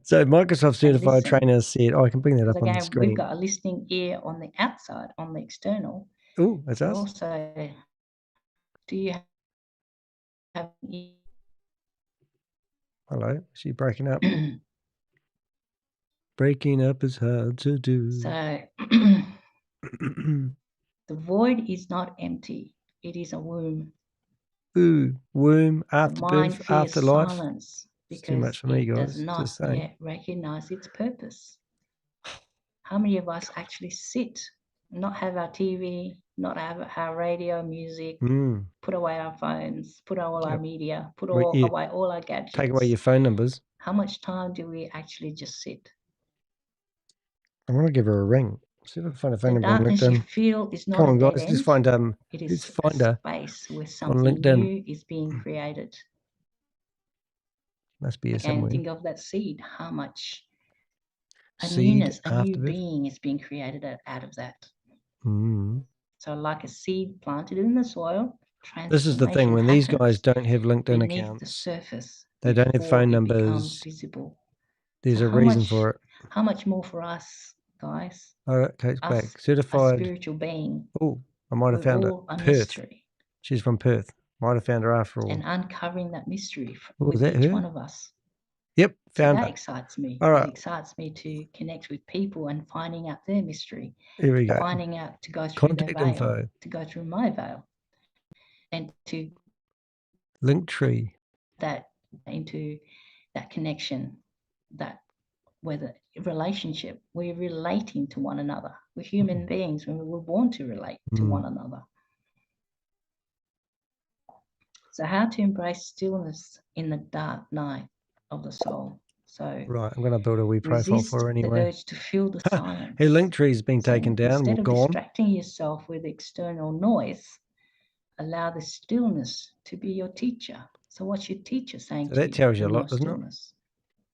So Microsoft certified trainer said, I can bring that up on the screen. We've got a listening ear on the outside, on the external. Oh, that's us. Also, do you have an ear? Hello, is she breaking up? Breaking up is hard to do. So the void is not empty. It is a womb. Ooh, womb, afterbirth, afterlife. Silence. It's too much for me, guys. Does not yet recognize its purpose. How many of us actually sit, not have our TV, not have our radio, music, put away our phones, put away all our media, put away all our gadgets? Take away your phone numbers. How much time do we actually just sit? I want to give her a ring. See if I can find a phone number on LinkedIn. You feel is not Come on, guys. Let's find it is a space where something new is being created. Must be somewhere. Think of that seed. How much newness, a new being is being created out of that. So like a seed planted in the soil. This is the thing, when these guys don't have LinkedIn accounts, the surface, they don't have phone numbers. Visible. There's a reason for it. How much more for us, guys? Okay, back. Certified. A spiritual being. Oh, I might have found it. Perth. Mystery. She's from Perth. Might have found her after all. And uncovering that mystery with each one of us. Yep, So found that her. excites me. All right. It excites me to connect with people and finding out their mystery. Here we go. Finding out to go through Contact their veil, info. to go through my veil, and to Linktree. that into that connection, that whether relationship, we're relating to one another. We're human beings when we were born to relate to one another. So how to embrace stillness in the dark night of the soul. So right, I'm going to build a wee profile for her anyway. The urge to feel the silence. Her Linktree's been taken down. Instead of gone. distracting yourself with external noise, allow the stillness to be your teacher. So what's your teacher saying to you? That tells you a lot, doesn't it?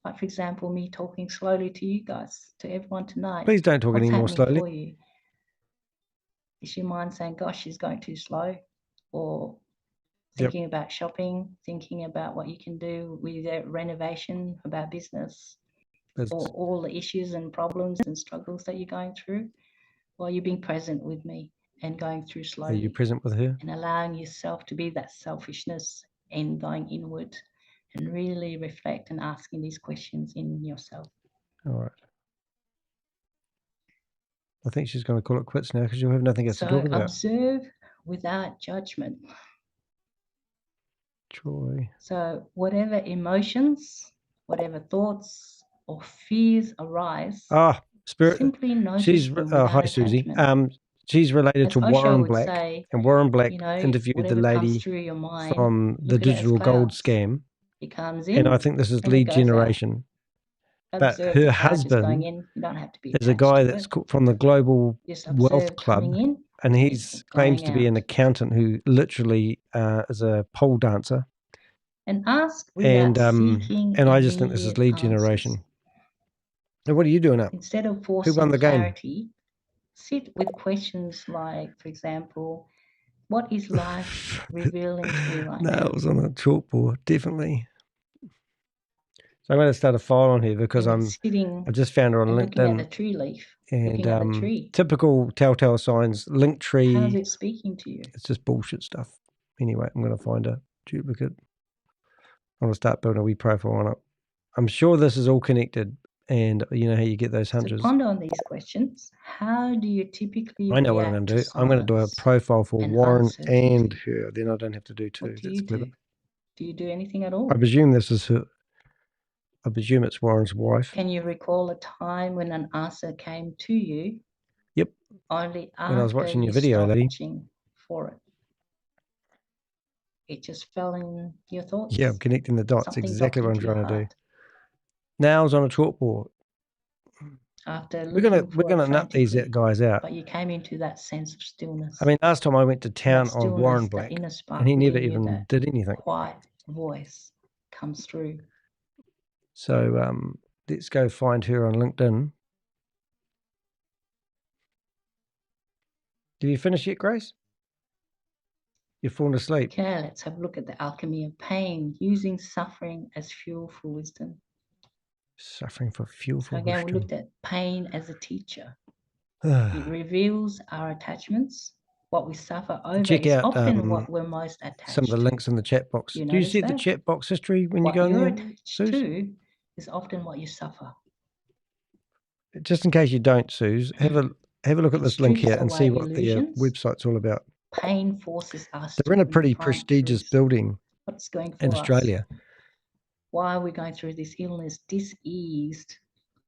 Like, for example, me talking slowly to you guys, to everyone tonight. Please don't talk any more slowly. For you? Is your mind saying, gosh, she's going too slow? Or thinking about shopping, thinking about what you can do with renovation, about business, or all the issues and problems and struggles that you're going through? While you're being present with me and going through slowly. Are you present with her? And allowing yourself to be that selfishness and going inward and really reflect and asking these questions in yourself. All right. I think she's going to call it quits now because you'll have nothing else to talk about. Observe without judgment. Joy. So whatever emotions, whatever thoughts or fears arise, Spirit. simply notice She's them hi Susie. She's related to Warren Black, and Warren Black interviewed the lady from the digital gold scam. It comes in, and I think this is lead generation. But her husband is a guy that's from the Global Wealth Club, and he's claims to be an accountant who literally is a pole dancer. And ask and I just think this is lead generation. Now, what are you doing up? Instead of forcing Who won the clarity, game? sit with questions like, for example, what is life revealing to me right now? No, it was on a chalkboard, definitely. So I'm going to start a file on here because I just found her on LinkedIn. Looking at a tree leaf. And typical telltale signs, Linktree. How's it speaking to you? It's just bullshit stuff. Anyway, I'm going to find a duplicate. I'm going to start building a wee profile on it. I'm sure this is all connected. And you know how you get those hunches. So ponder on these questions. How do you typically I know what I'm going to do. I'm going to do a profile for Warren and her. Then I don't have to do two. That's clever. Do you do anything at all? I presume this is her. I presume it's Warren's wife. Can you recall a time when an answer came to you? Yep. Only after when I was watching your video, lady. For it. It just fell in your thoughts. Yeah, I'm connecting the dots. Something exactly what I'm trying to do. Nails on a chalkboard. After we're gonna nut these guys out. But you came into that sense of stillness. I mean, last time I went to town on Warren Black, and he never even did anything. Quiet voice comes through. So let's go find her on LinkedIn. Did you finish yet, Grace? You've fallen asleep. Okay, let's have a look at the alchemy of pain, using suffering as fuel for wisdom. Suffering for fuel for wisdom. Again, we looked at pain as a teacher. It reveals our attachments. What we suffer over is often what we're most attached to. Some of the links in the chat box. Do you see the chat box history when you go in there? What you're attached to is often what you suffer. Just in case you don't, Suze, have a look at this link here and see what the website's all about. Pain forces us. They're in a pretty prestigious building in Australia. Why are we going through this illness, diseased?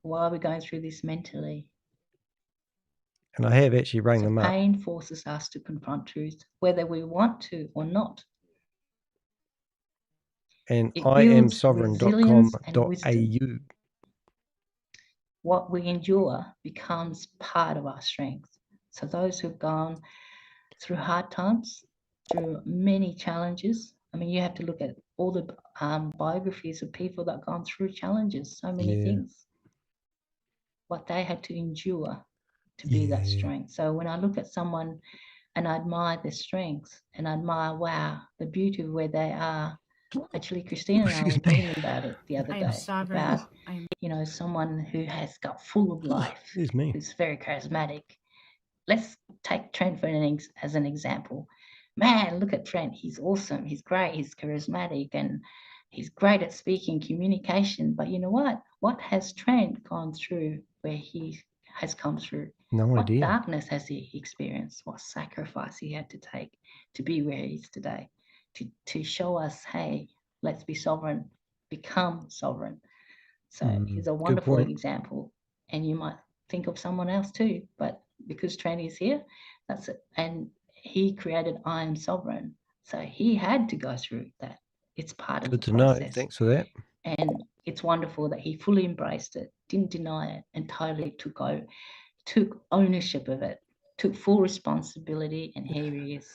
Why are we going through this mentally? And I have actually rang them up. Pain forces us to confront truth, whether we want to or not. And iamsovereign.com.au. What we endure becomes part of our strength. So those who've gone through hard times, through many challenges. I mean, you have to look at all the biographies of people that have gone through challenges, so many things. What they had to endure to be that strength. So when I look at someone and I admire their strength and I admire, wow, the beauty of where they are. Actually, Christina and I were talking about it the other day. About, someone who has got full of life, who's very charismatic. Let's take Trent as an example. Man, look at Trent. He's awesome. He's great. He's charismatic. And He's great at speaking, communication, but you know what? What has Trent gone through where he has come through? No idea. What darkness has he experienced? What sacrifice he had to take to be where he is today? To show us, hey, let's be sovereign, become sovereign. So he's a wonderful example. And you might think of someone else too, but because Trent is here, that's it. And he created I Am Sovereign. So he had to go through that. It's part of the process. Good to know. Thanks for that. And it's wonderful that he fully embraced it, didn't deny it, and totally took ownership of it, took full responsibility, and here he is.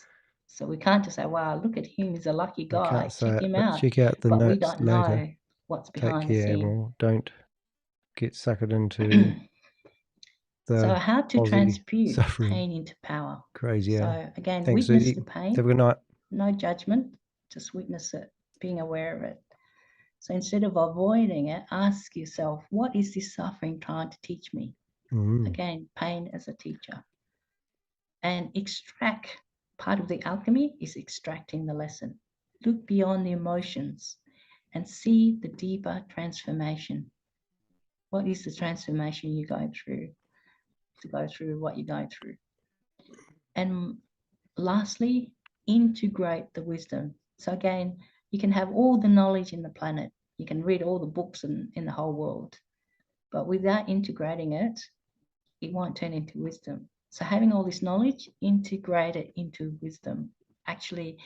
So we can't just say, wow, look at him, he's a lucky guy, check him out. Check out the but notes we don't later. know what's behind the Take care, scene. Admiral. Don't get suckered into So how to Aussie transmute suffering. pain into power. Crazy. So again, Thanks, witness Susie. the pain. Have a good night. No judgment, just witness it, being aware of it. So instead of avoiding it, ask yourself, what is this suffering trying to teach me? Again, pain as a teacher. And extract, part of the alchemy is extracting the lesson. Look beyond the emotions and see the deeper transformation. What is the transformation you're going through to go through what you're going through? And lastly, integrate the wisdom. So again, you can have all the knowledge in the planet. You can read all the books in the whole world. But without integrating it, it won't turn into wisdom. So having all this knowledge, integrate it into wisdom. Actually,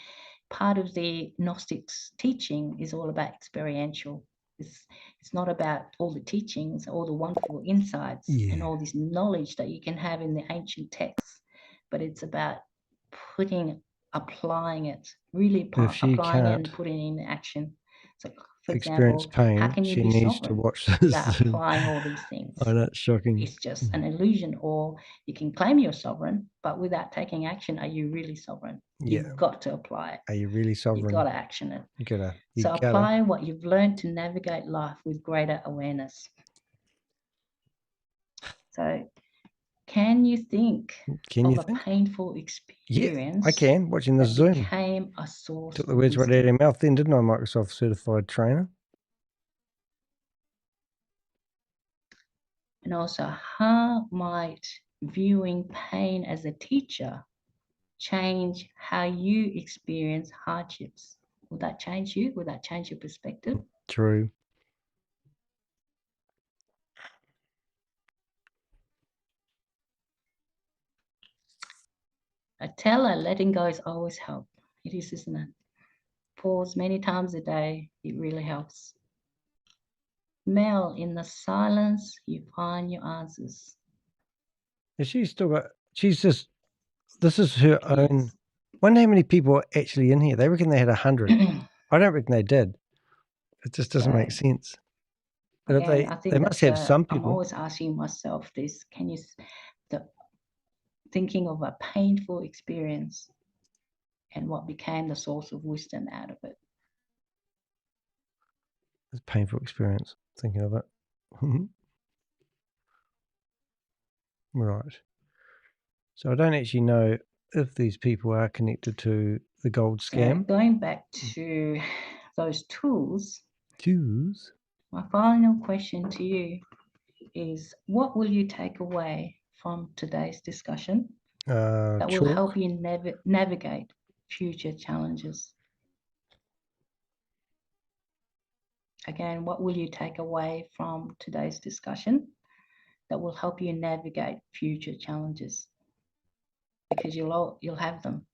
part of the Gnostics teaching is all about experiential. It's not about all the teachings, all the wonderful insights and all this knowledge that you can have in the ancient texts, but it's about applying it, really applying it and putting it in action. So, for Experience example, pain. how can you She be needs sovereign to watch this without applying all these things? Oh, that's shocking. It's just an illusion. Or you can claim you're sovereign, but without taking action, are you really sovereign? You've got to apply it. Are you really sovereign? You've got to action it. You gotta. Apply what you've learned to navigate life with greater awareness. So can you think of a painful experience? I can, watching the Zoom. Became a source. Took the words right out of your mouth then, didn't I, Microsoft certified trainer? And also, how might viewing pain as a teacher change how you experience hardships? Will that change you? Will that change your perspective? True. I tell her letting go is always help. It is, isn't it? Pause many times a day. It really helps. Mel, in the silence, you find your answers. She's still got, this is her own. I wonder how many people are actually in here. They reckon they had 100. I don't reckon they did. It just doesn't make sense. But again, if they must have some people. I'm always asking myself this, thinking of a painful experience and what became the source of wisdom out of it. It's a painful experience, thinking of it. Right. So I don't actually know if these people are connected to the gold scam. So going back to those tools. My final question to you is, what will you take away from today's discussion that will help you navigate future challenges? Again, what will you take away from today's discussion that will help you navigate future challenges? Because you'll have them.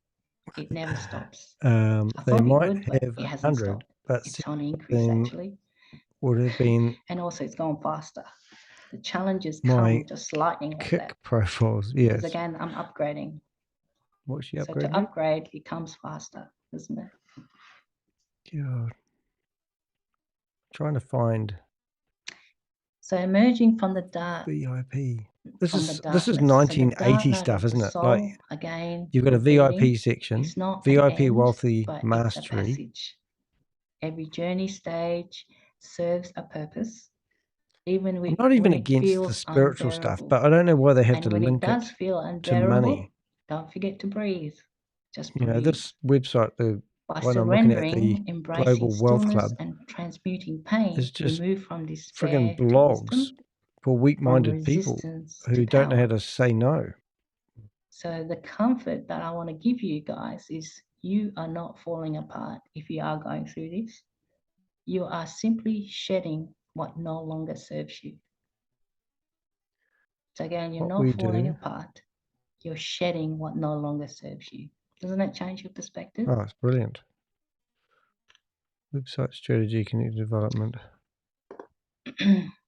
It never stops. They might have 100, but it's on increase actually. Would have been, and also it's gone faster. The challenges come just lightning like kick that. Profiles, yes. Because again, I'm upgrading. What's she upgrading? So to upgrade, it comes faster, isn't it? God. Trying to find. So emerging from the dark. VIP. This is 1980 stuff, isn't it? Like again, you've got a VIP section. It's not VIP wealthy mastery. It's a passage. Every journey stage serves a purpose. Even I'm not even against the spiritual stuff, but I don't know why they have to link it to money. Don't forget to breathe. Just breathe. This website, the By when I'm looking at the surrendering, embracing Global Wealth stillness, Club, and transmuting pain, it's you just move from despair friggin' to blogs wisdom, for from weak-minded people resistance who to don't know how power. to say no. So the comfort that I want to give you guys is you are not falling apart if you are going through this. You are simply shedding what no longer serves you. So again, you're What we not falling do. apart. You're shedding what no longer serves you. Doesn't that change your perspective? Oh, it's brilliant. Website strategy, community development.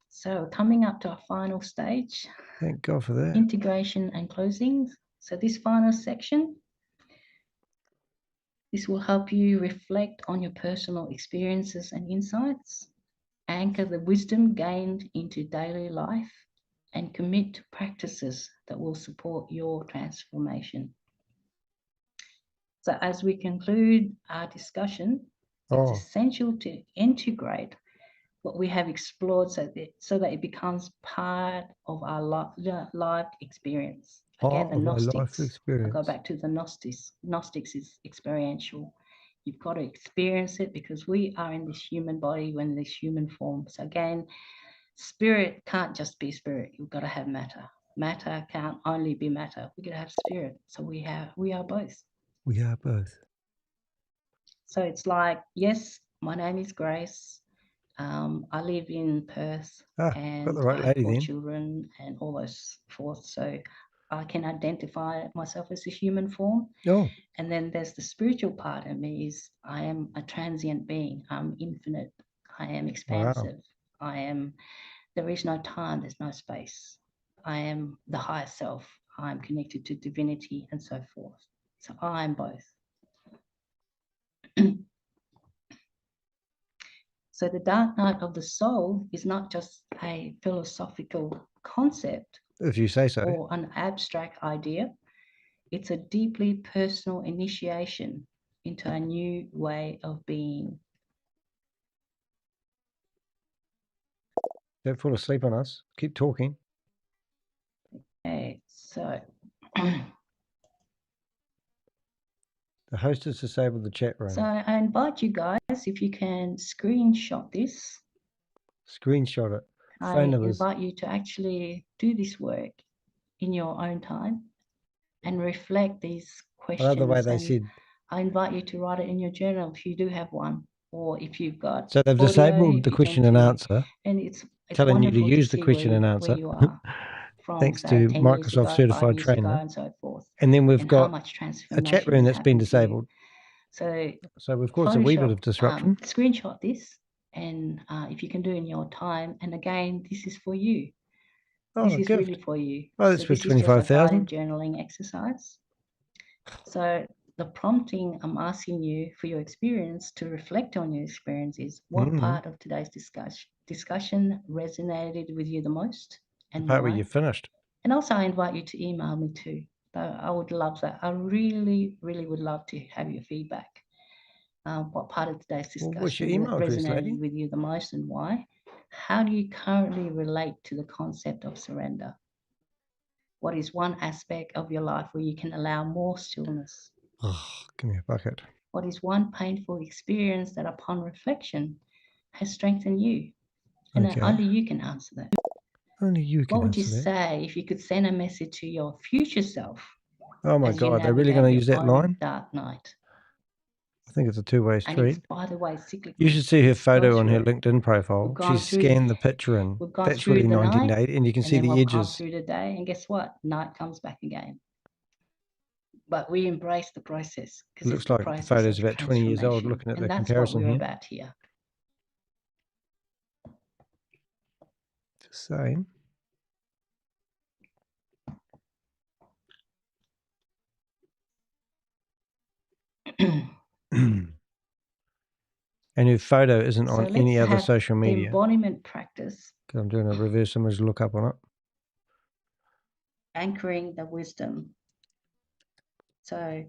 So coming up to our final stage. Thank God for that. Integration and closings. So this final section, this will help you reflect on your personal experiences and insights, anchor the wisdom gained into daily life, and commit to practices that will support your transformation. So as we conclude our discussion, it's essential to integrate what we have explored so that it becomes part of our life experience. Again, the Gnostics, I'll go back to the Gnostics. Gnostics is experiential. You've got to experience it because we are in this human body, we're in this human form. So again, spirit can't just be spirit. You've got to have matter. Matter can't only be matter. We've got to have spirit. So we are both. We are both. So it's like, yes, my name is Grace. I live in Perth, and got the right I have lady 4 then. children and all those forth. So I can identify myself as a human form. Oh. And then there's the spiritual part of me is I am a transient being. I'm infinite. I am expansive. Wow. There is no time. There's no space. I am the higher self. I'm connected to divinity and so forth. So I'm both. So the dark night of the soul is not just a philosophical concept, if you say so, or an abstract idea. It's a deeply personal initiation into a new way of being. Don't fall asleep on us. Keep talking. Okay, so the host has disabled the chat room. So I invite you guys, if you can screenshot this. Screenshot it. I invite you to actually do this work in your own time and reflect these questions. By the way, they said, I invite you to write it in your journal if you do have one, or if you've got. So they've disabled the question and answer, and it's telling you to use the see question and answer. where you are from, Thanks say, to 10 Microsoft years ago, Certified 5 years Trainer. ago, and so forth. And then we've and got how much a transformation chat room has that's been happened for you. disabled. So we've caused a wee bit of disruption. Screenshot this, and if you can do it in your time. And again, this is for you. Oh, this is gift. really for you. Oh, that's so for this is just a 25,000. guided journaling exercise. So the prompting I'm asking you for your experience to reflect on your experience is what part of today's discussion resonated with you the most, and the part why? where you finished. And also I invite you to email me too. I would love that. I really, really would love to have your feedback. What part of today's discussion resonated with you the most and why? How do you currently relate to the concept of surrender? What is one aspect of your life where you can allow more stillness? Oh, give me a bucket. What is one painful experience that upon reflection has strengthened you? And only you can answer that. Only you can answer that. What would you say if you could send a message to your future self? Oh my God, they're really going to use that line? Dark night. I think it's a two-way street. And by the way, cyclical. You should see her photo on her LinkedIn profile. She's scanned the picture in. That's really 1980, and you can see the edges. Gone through the day, and guess what? Night comes back again. But we embrace the process. It looks like the photo's about 20 years old, looking at the comparison here. And that's what we're about here. Just saying. And her photo isn't on any other social media. The embodiment practice. Because I'm doing a reverse image lookup on it. Anchoring the wisdom. So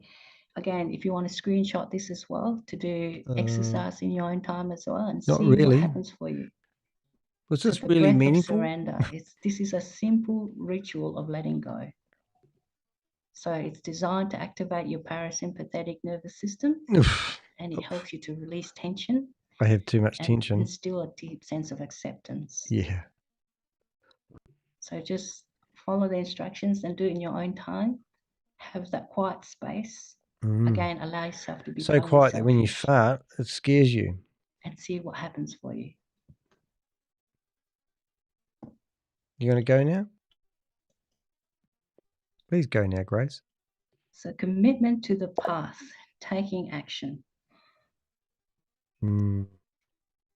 again, if you want to screenshot this as well to do exercise in your own time as well and see what happens for you. Was this really meaningful? Surrender. This is a simple ritual of letting go. So it's designed to activate your parasympathetic nervous system and it helps you to release tension. I have too much and tension. instill a deep sense of acceptance. Yeah. So just follow the instructions and do it in your own time. Have that quiet space. Again, allow yourself to be so quiet that when you fart, it scares you. And see what happens for you. You going to go now? Please go now, Grace. So commitment to the path, taking action.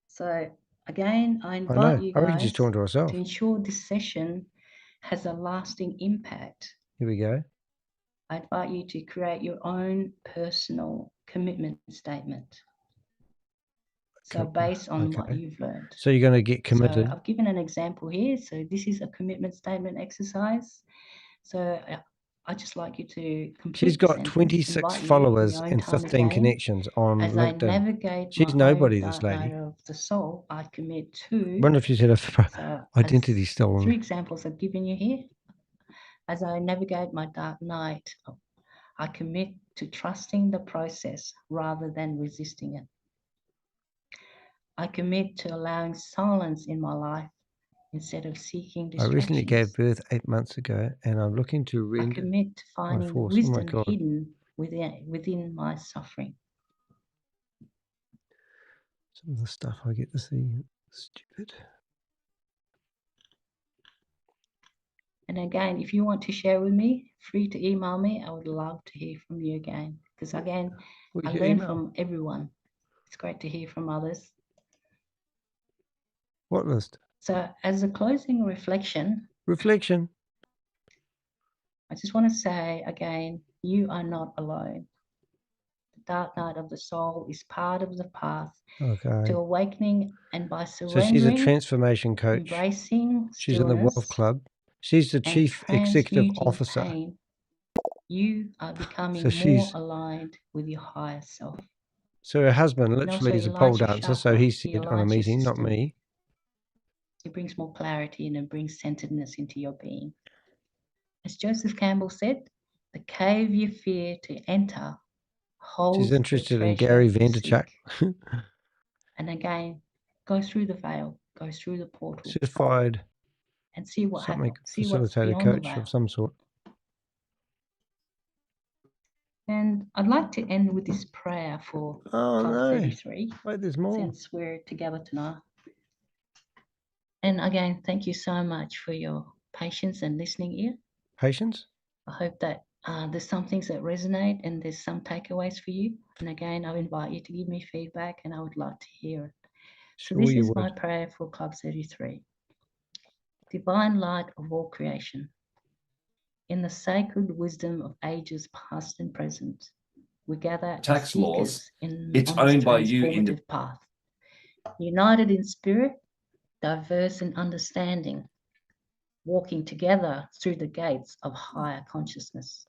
So again, I invite you guys to ensure this session has a lasting impact. Here we go. I invite you to create your own personal commitment statement. So based on what you've learned. So you're going to get committed. So I've given an example here. So this is a commitment statement exercise. So I'd just like you to complete. She's got 26 followers and 15 connections on LinkedIn. I navigate She's nobody, this lady. Of the soul, I commit to. I wonder if she's had her identity stolen. 3 examples I've given you here. As I navigate my dark night, I commit to trusting the process rather than resisting it. I commit to allowing silence in my life instead of seeking distractions. I recently gave birth 8 months ago, and I'm looking to rend. I commit to finding wisdom hidden within my suffering. Some of the stuff I get to see, stupid. And again, if you want to share with me, free to email me. I would love to hear from you again. Because again, I learn from everyone. It's great to hear from others. What list? So as a closing reflection. I just want to say again, you are not alone. The dark night of the soul is part of the path to awakening, and by surrendering. So she's a transformation coach. Embracing she's in the Wealth Club. She's the chief executive officer. Pain, you are becoming more aligned with your higher self. So her husband literally is a pole dancer, so he said on a meeting, not me. It brings more clarity and it brings centeredness into your being. As Joseph Campbell said, the cave you fear to enter holds. She's interested in Gary Vaynerchuk. And again, go through the veil, go through the portal. Certified. And see what happens. See facilitator coach of some sort. And I'd like to end with this prayer for Club 33. Wait, there's more. Since we're together tonight. And again, thank you so much for your patience and listening ear. Patience? I hope that there's some things that resonate and there's some takeaways for you. And again, I invite you to give me feedback and I would love to hear it. So this is my prayer for Club 33. Divine light of all creation, in the sacred wisdom of ages past and present, we gather tax laws. It's owned by you in the path, united in spirit, diverse in understanding, walking together through the gates of higher consciousness.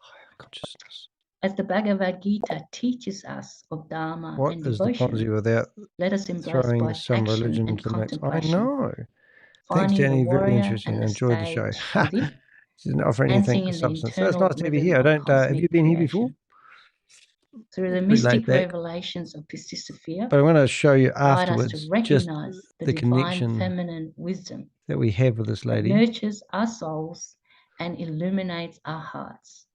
As the Bhagavad Gita teaches us of Dharma and devotion, the Ponzi without let us embrace both some religion into the mix? I know. Thanks, Danny. Very interesting. Enjoyed the show. She didn't offer anything of substance. So it's nice to be here. I don't. Have you been here before? Through the mystic revelations of Pistissophia, but I'm going to show you afterwards just the connection feminine wisdom that we have with this lady. That nurtures our souls and illuminates our hearts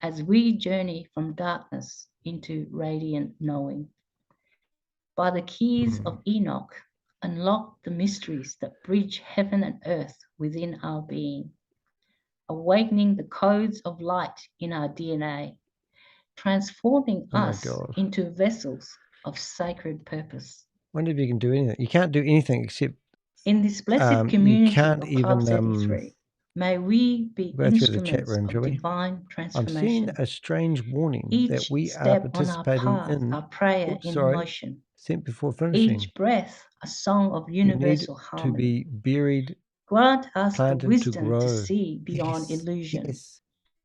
as we journey from darkness into radiant knowing. By the keys of Enoch, unlock the mysteries that bridge heaven and earth within our being, awakening the codes of light in our DNA, transforming us into vessels of sacred purpose. I wonder if you can do anything. You can't do anything except in this blessed community of Club 33. May we be instruments of divine transformation. I'm seeing a strange warning that we are participating in. Our prayer in motion. Sent before finishing. Each breath a song of universal harmony. To be buried. Grant us the wisdom to see beyond illusion.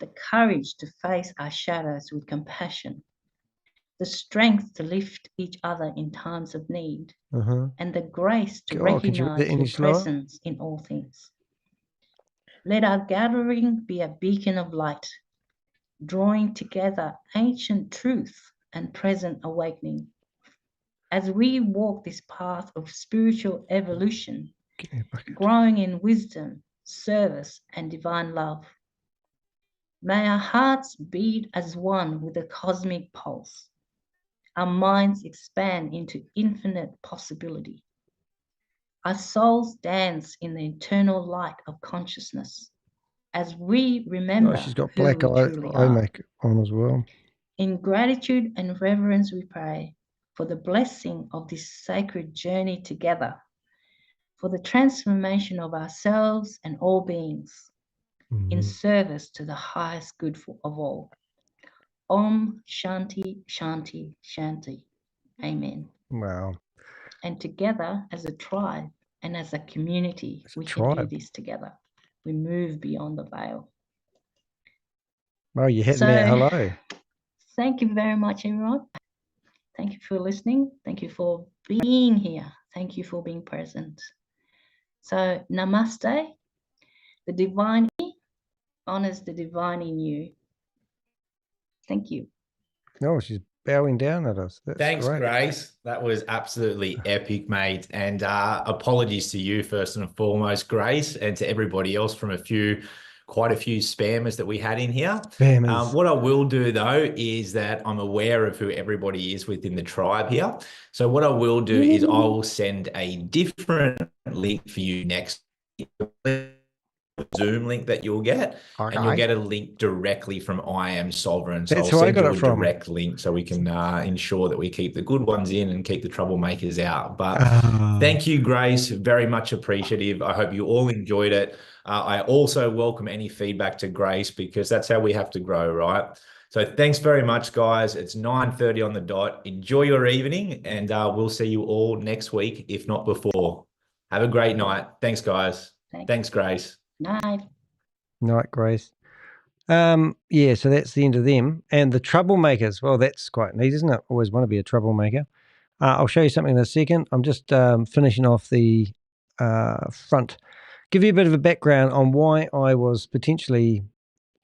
The courage to face our shadows with compassion. The strength to lift each other in times of need. And the grace to recognize your presence in all things. Let our gathering be a beacon of light, drawing together ancient truth and present awakening. As we walk this path of spiritual evolution, growing in wisdom, service, and divine love, may our hearts beat as one with the cosmic pulse, our minds expand into infinite possibility, our souls dance in the eternal light of consciousness, as we remember she's got who black we truly eye are. make on as well. In gratitude and reverence we pray for the blessing of this sacred journey together, for the transformation of ourselves and all beings, in service to the highest good of all. Om Shanti Shanti Shanti. Amen. Wow. And together as a tribe and as a community, we can do this together. We move beyond the veil. Well, you hit me at hello. Thank you very much, everyone. Thank you for listening. Thank you for being here. Thank you for being present. So, namaste. The divine honors the divine in you. Thank you. No, she's bowing down at us. That's Thanks, great. Grace. That was absolutely epic, mate. And apologies to you first and foremost, Grace, and to everybody else from quite a few spammers that we had in here. What I will do though is that I'm aware of who everybody is within the tribe here. So what I will do is I will send a different link for you next Zoom link that you'll get, and you'll get a link directly from I Am Sovereign. So I'll send you a direct link so we can ensure that we keep the good ones in and keep the troublemakers out. But thank you, Grace. Very much appreciative. I hope you all enjoyed it. I also welcome any feedback to Grace, because that's how we have to grow, right? So thanks very much, guys. It's 9:30 on the dot. Enjoy your evening, and we'll see you all next week, if not before. Have a great night. Thanks, guys. Thanks, Grace. Night. Night, Grace. Yeah, so that's the end of them. And the troublemakers, well, that's quite neat, isn't it? Always want to be a troublemaker. I'll show you something in a second. I'm just finishing off the front. Give you a bit of a background on why I was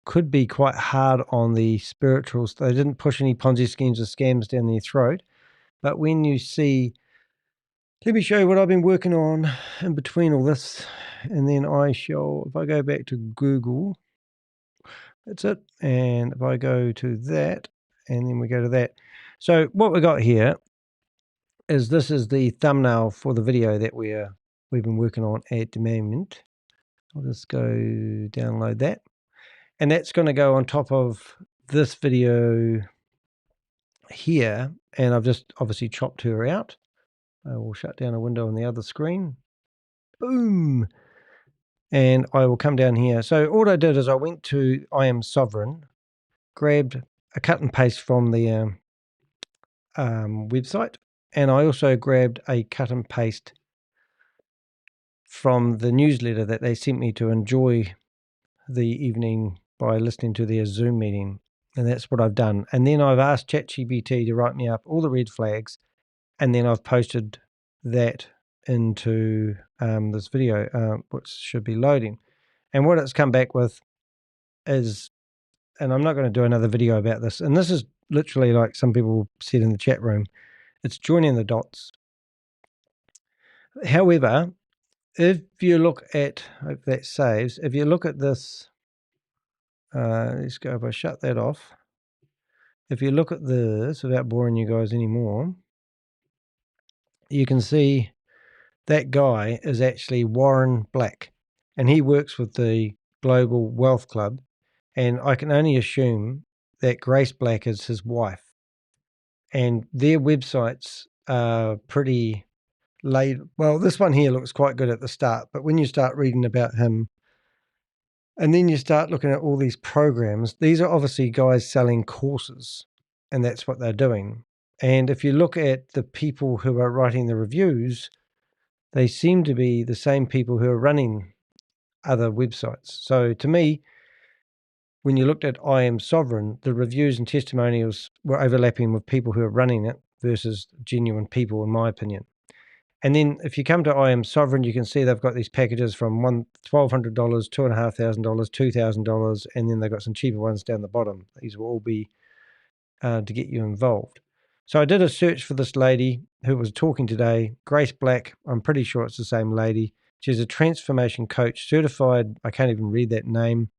could be quite hard on the spirituals. They didn't push any Ponzi schemes or scams down their throat. But when you see, let me show you what I've been working on in between all this. And then if I go back to Google, that's it. And if I go to that, and then we go to that. So what we got here is this is the thumbnail for the video that we've been working on at the moment. I'll just go download that. And that's going to go on top of this video here. And I've just obviously chopped her out. I will shut down a window on the other screen. Boom. And I will come down here. So all I did is I went to I Am Sovereign, grabbed a cut and paste from the website, and I also grabbed a cut and paste from the newsletter that they sent me to enjoy the evening by listening to their Zoom meeting. And that's what I've done. And then I've asked ChatGPT to write me up all the red flags, and then I've posted that into this video, which should be loading. And what it's come back with is, and I'm not going to do another video about this, and this is literally like some people said in the chat room, it's joining the dots. However, if you look at, I hope that saves, if you look at this, let's go, if I shut that off, if you look at this, without boring you guys anymore, you can see that guy is actually Warren Black, and he works with the Global Wealth Club, and I can only assume that Grace Black is his wife, and their websites are pretty laid. Well, this one here looks quite good at the start, but when you start reading about him, and then you start looking at all these programs, these are obviously guys selling courses, and that's what they're doing. And if you look at the people who are writing the reviews, they seem to be the same people who are running other websites. So to me, when you looked at I Am Sovereign, the reviews and testimonials were overlapping with people who are running it versus genuine people, in my opinion. And then if you come to I Am Sovereign, you can see they've got these packages from $1,200, $2,500, $2,000, and then they've got some cheaper ones down the bottom. These will all be to get you involved. So I did a search for this lady who was talking today, Grace Black. I'm pretty sure it's the same lady. She's a transformation coach, certified. I can't even read that name.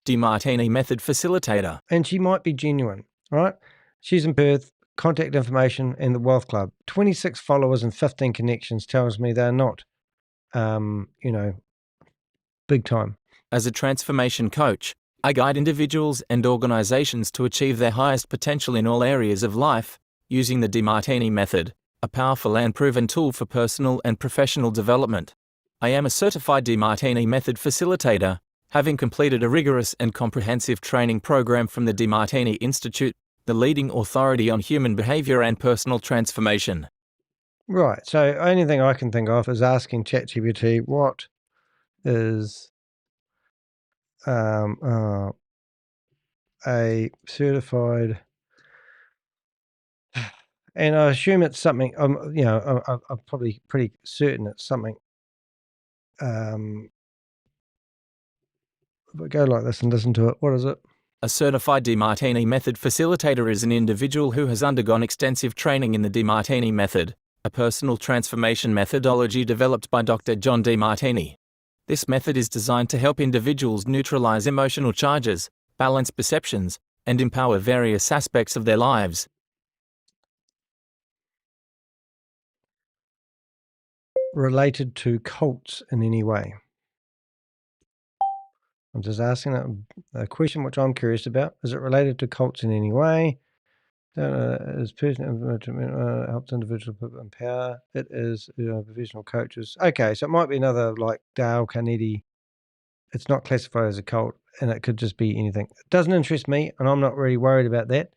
DeMartini Method Facilitator. And she might be genuine, right? She's in Perth, contact information, and the Wealth Club. 26 followers and 15 connections tells me they're not, big time. As a transformation coach, I guide individuals and organizations to achieve their highest potential in all areas of life, using the DeMartini method, a powerful and proven tool for personal and professional development. I am a certified DeMartini method facilitator, having completed a rigorous and comprehensive training program from the DeMartini Institute, the leading authority on human behavior and personal transformation. Right. So only thing I can think of is asking ChatGPT, what is a certified, and I assume it's something, I'm probably pretty certain it's something. If I go like this and listen to it, what is it? A certified DeMartini method facilitator is an individual who has undergone extensive training in the DeMartini method, a personal transformation methodology developed by Dr. John DeMartini. This method is designed to help individuals neutralize emotional charges, balance perceptions, and empower various aspects of their lives. Related to cults in any way? I'm just asking a question which I'm curious about. Is it related to cults in any way? Is person helps individuals empower? It is professional coaches. Okay, so it might be another like Dale Carnegie. It's not classified as a cult, and it could just be anything. It doesn't interest me, and I'm not really worried about that.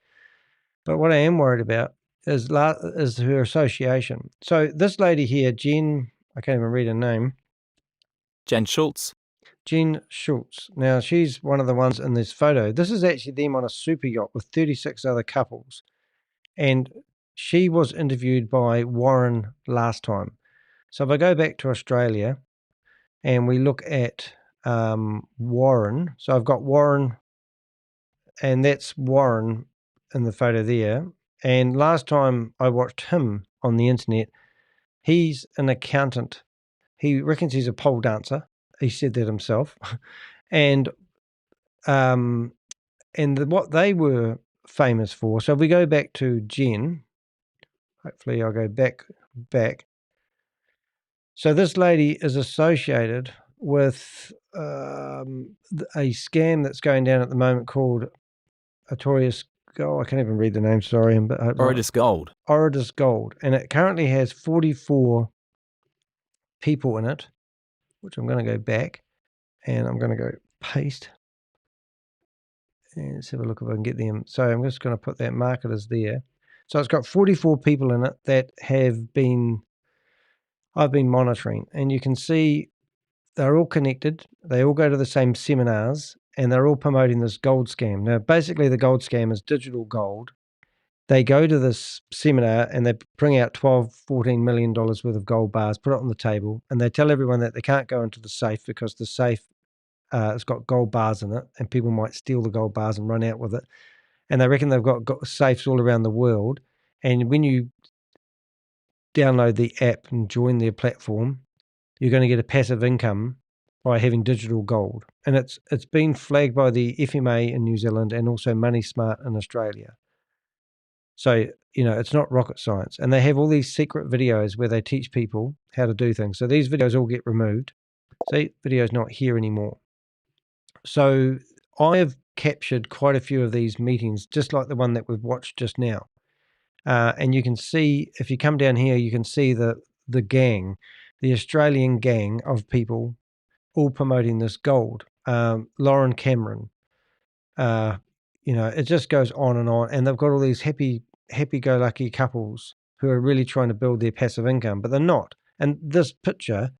But what I am worried about is her association. So this lady here, Jen, I can't even read her name. Jen Schultz. Jen Schultz. Now, she's one of the ones in this photo. This is actually them on a super yacht with 36 other couples. And she was interviewed by Warren last time. So if I go back to Australia and we look at Warren. So I've got Warren, and that's Warren in the photo there. And last time I watched him on the internet, he's an accountant. He reckons he's a pole dancer. He said that himself. And what they were famous for. So if we go back to Jen, hopefully I'll go back. So this lady is associated with a scam that's going down at the moment called Artorias Gold. I can't even read the name, sorry. Oritas Gold. Oritas Gold. And it currently has 44 people in it, which I'm going to go back and I'm going to go paste. And let's have a look if I can get them. So I'm just going to put that market as there. So it's got 44 people in it that I've been monitoring. And you can see they're all connected. They all go to the same seminars and they're all promoting this gold scam. Now, basically the gold scam is digital gold. They go to this seminar and they bring out $12-14 million worth of gold bars, put it on the table, and they tell everyone that they can't go into the safe because the safe it's got gold bars in it, and people might steal the gold bars and run out with it. And they reckon they've got safes all around the world. And when you download the app and join their platform, you're going to get a passive income by having digital gold. And it's been flagged by the FMA in New Zealand and also Money Smart in Australia. So, it's not rocket science. And they have all these secret videos where they teach people how to do things. So these videos all get removed. See, video's not here anymore. So I have captured quite a few of these meetings, just like the one that we've watched just now. And you can see, if you come down here, you can see the gang, the Australian gang of people all promoting this gold. Lauren Cameron, it just goes on. And they've got all these happy-go-lucky couples who are really trying to build their passive income, but they're not. And this picture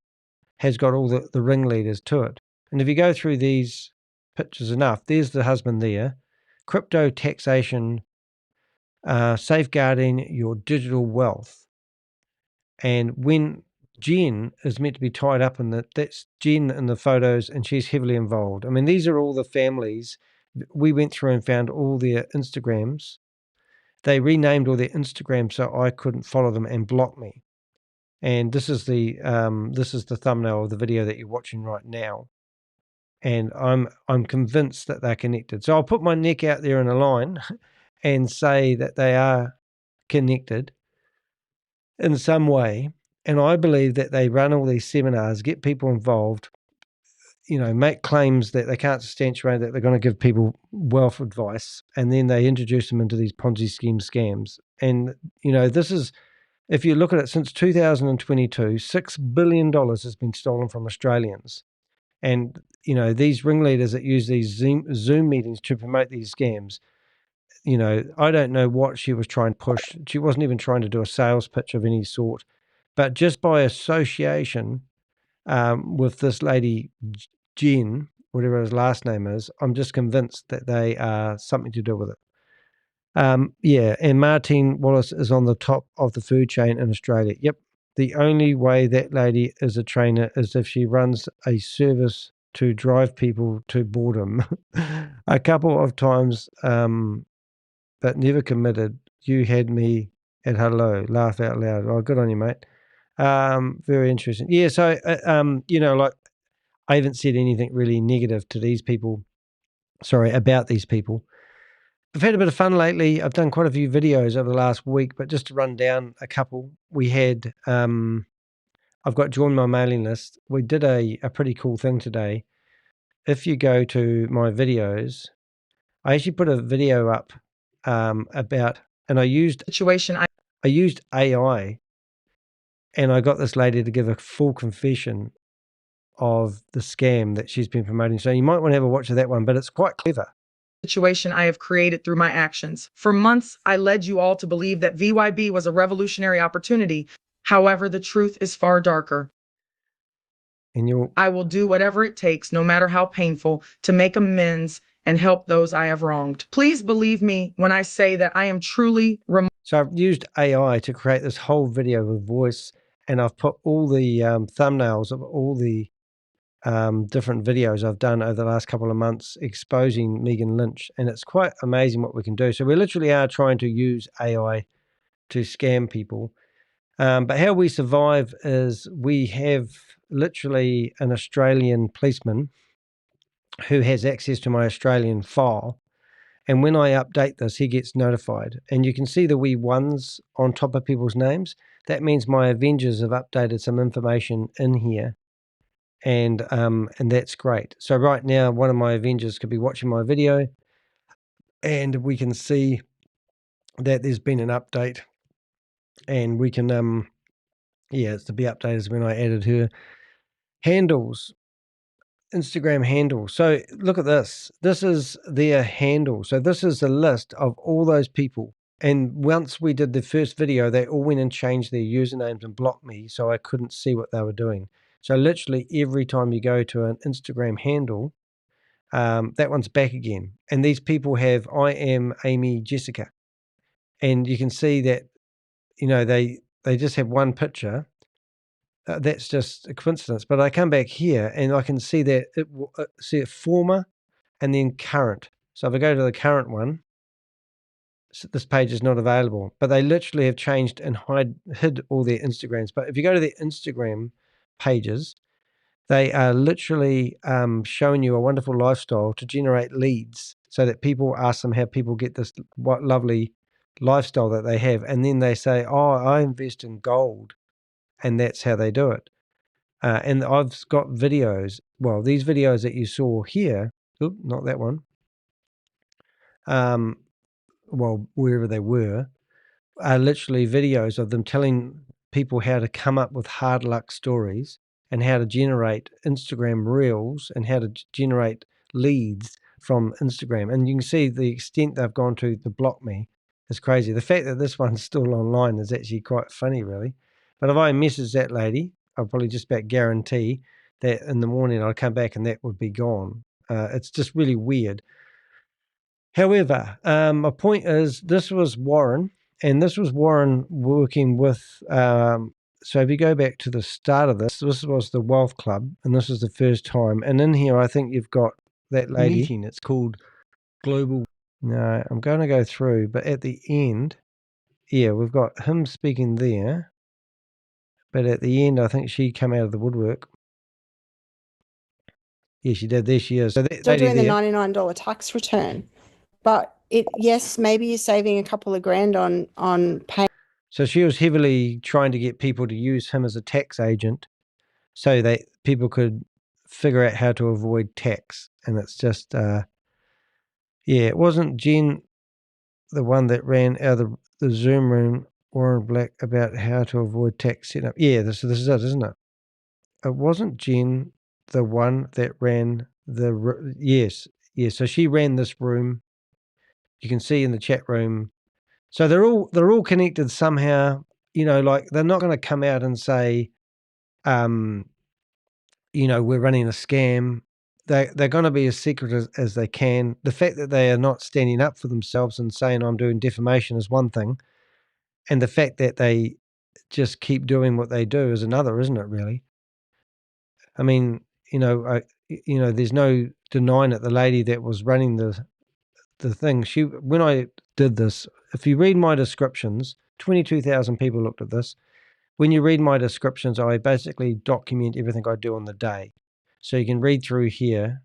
has got all the ringleaders to it. And if you go through these pictures enough, there's the husband there, crypto taxation, safeguarding your digital wealth. And when Jen is meant to be tied up in that's Jen in the photos, and she's heavily involved. I mean, these are all the families we went through and found all their Instagrams. They renamed all their Instagrams so I couldn't follow them and block me. And this is the thumbnail of the video that you're watching right now. And I'm convinced that they're connected. So I'll put my neck out there in a line and say that they are connected in some way. And I believe that they run all these seminars, get people involved, make claims that they can't substantiate, that they're going to give people wealth advice, and then they introduce them into these Ponzi scheme scams. And, this is, if you look at it, since 2022, $6 billion has been stolen from Australians. And, these ringleaders that use these Zoom meetings to promote these scams, I don't know what she was trying to push. She wasn't even trying to do a sales pitch of any sort. But just by association with this lady, Jen, whatever his last name is, I'm just convinced that they are something to do with it. And Martine Wallace is on the top of the food chain in Australia. Yep. The only way that lady is a trainer is if she runs a service to drive people to boredom. A couple of times, but never committed. You had me at hello, laugh out loud. Oh, good on you, mate. Very interesting. Yeah, so, I haven't said anything really negative to these people, about these people. I've had a bit of fun lately. I've done quite a few videos over the last week, but just to run down a couple, we had, I've got joined my mailing list. We did a pretty cool thing today. If you go to my videos, I actually put a video up about, and I used AI, and I got this lady to give a full confession of the scam that she's been promoting. So you might want to have a watch of that one, but it's quite clever. Situation I have created through my actions. For months, I led you all to believe that VYB was a revolutionary opportunity. However, the truth is far darker. And I will do whatever it takes, no matter how painful, to make amends and help those I have wronged. Please believe me when I say that I am truly So I've used AI to create this whole video with voice, and I've put all the thumbnails of all the different videos I've done over the last couple of months exposing Megan Lynch, and it's quite amazing what we can do. So we literally are trying to use AI to scam people. But how we survive is we have literally an Australian policeman who has access to my Australian file. And when I update this, he gets notified. And you can see the wee ones on top of people's names. That means my Avengers have updated some information in here. And that's great. So right now, one of my Avengers could be watching my video, and we can see that there's been an update. And we can, it's to be updated when I added her handles. Instagram handle. So look at this. This is their handle. So this is a list of all those people. And once we did the first video, they all went and changed their usernames and blocked me, so I couldn't see what they were doing. So literally every time you go to an Instagram handle, that one's back again. And these people have I am Amy Jessica. And you can see that, they just have one picture. That's just a coincidence. But I come back here and I can see that see it former and then current. So if I go to the current one, this page is not available. But they literally have changed and hid all their Instagrams. But if you go to their Instagram pages, they are literally showing you a wonderful lifestyle to generate leads, so that people ask them how people get this lovely lifestyle that they have. And then they say, oh, I invest in gold. And that's how they do it. And I've got videos. Well, these videos that you saw here, not that one. Well, wherever they were, are literally videos of them telling people how to come up with hard luck stories and how to generate Instagram reels and how to generate leads from Instagram. And you can see the extent they've gone to block me is crazy. The fact that this one's still online is actually quite funny, really. But if I message that lady, I'll probably just about guarantee that in the morning I'll come back and that would be gone. It's just really weird. However, my point is, this was Warren, and this was Warren working with, so if you go back to the start of this was the Wealth Club, and this was the first time. And in here, I think you've got that lady meeting. It's called global. No, I'm going to go through, but at the end, yeah, we've got him speaking there. But at the end, I think she came out of the woodwork. Yeah, she did. There she is. So still doing the $99 tax return. But yes, maybe you're saving a couple of grand on pay. So she was heavily trying to get people to use him as a tax agent so that people could figure out how to avoid tax. And it's just, yeah, it wasn't Jen, the one that ran out of the Zoom room, Warren Black, about how to avoid tax setup. Yeah, this is it, isn't it? It wasn't Jen, the one that ran the, yes. So she ran this room. You can see in the chat room. So they're all connected somehow, you know, like they're not going to come out and say, you know, we're running a scam. They're going to be as secret as they can. The fact that they are not standing up for themselves and saying I'm doing defamation is one thing. And the fact that they just keep doing what they do is another, isn't it, really? I mean, you know, there's no denying it. The lady that was running the thing, when I did this, if you read my descriptions, 22,000 people looked at this. When you read my descriptions, I basically document everything I do on the day. So you can read through here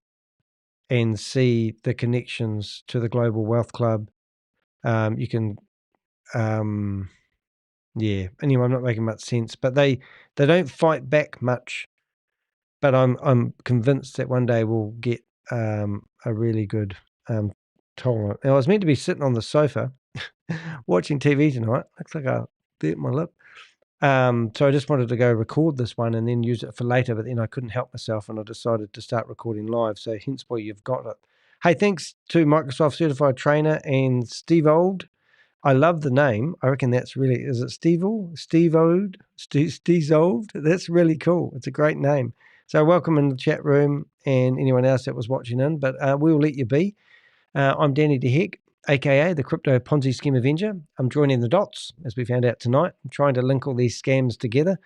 and see the connections to the Global Wealth Club. You can, yeah, anyway, I'm not making much sense, but they don't fight back much. But I'm convinced that one day we'll get a really good toll on it. Now, I was meant to be sitting on the sofa watching TV tonight. Looks like I bit my lip. So I just wanted to go record this one and then use it for later, but then I couldn't help myself and I decided to start recording live. So hence why you've got it. Hey, thanks to Microsoft Certified Trainer and Steve Old. I love the name. I reckon that's really, is it Steve Old? Steve Old? Steve Old? That's really cool. It's a great name. So welcome in the chat room and anyone else that was watching in, but we will let you be. I'm Danny de Hek, aka the Crypto Ponzi Scheme Avenger. I'm joining the dots, as we found out tonight. I'm trying to link all these scams together.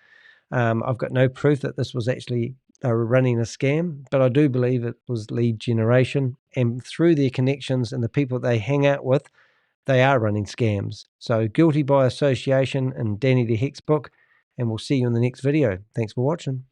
I've got no proof that this was actually running a scam, but I do believe it was lead generation. And through their connections and the people they hang out with, they are running scams. So guilty by association in Danny de Hek's book, and we'll see you in the next video. Thanks for watching.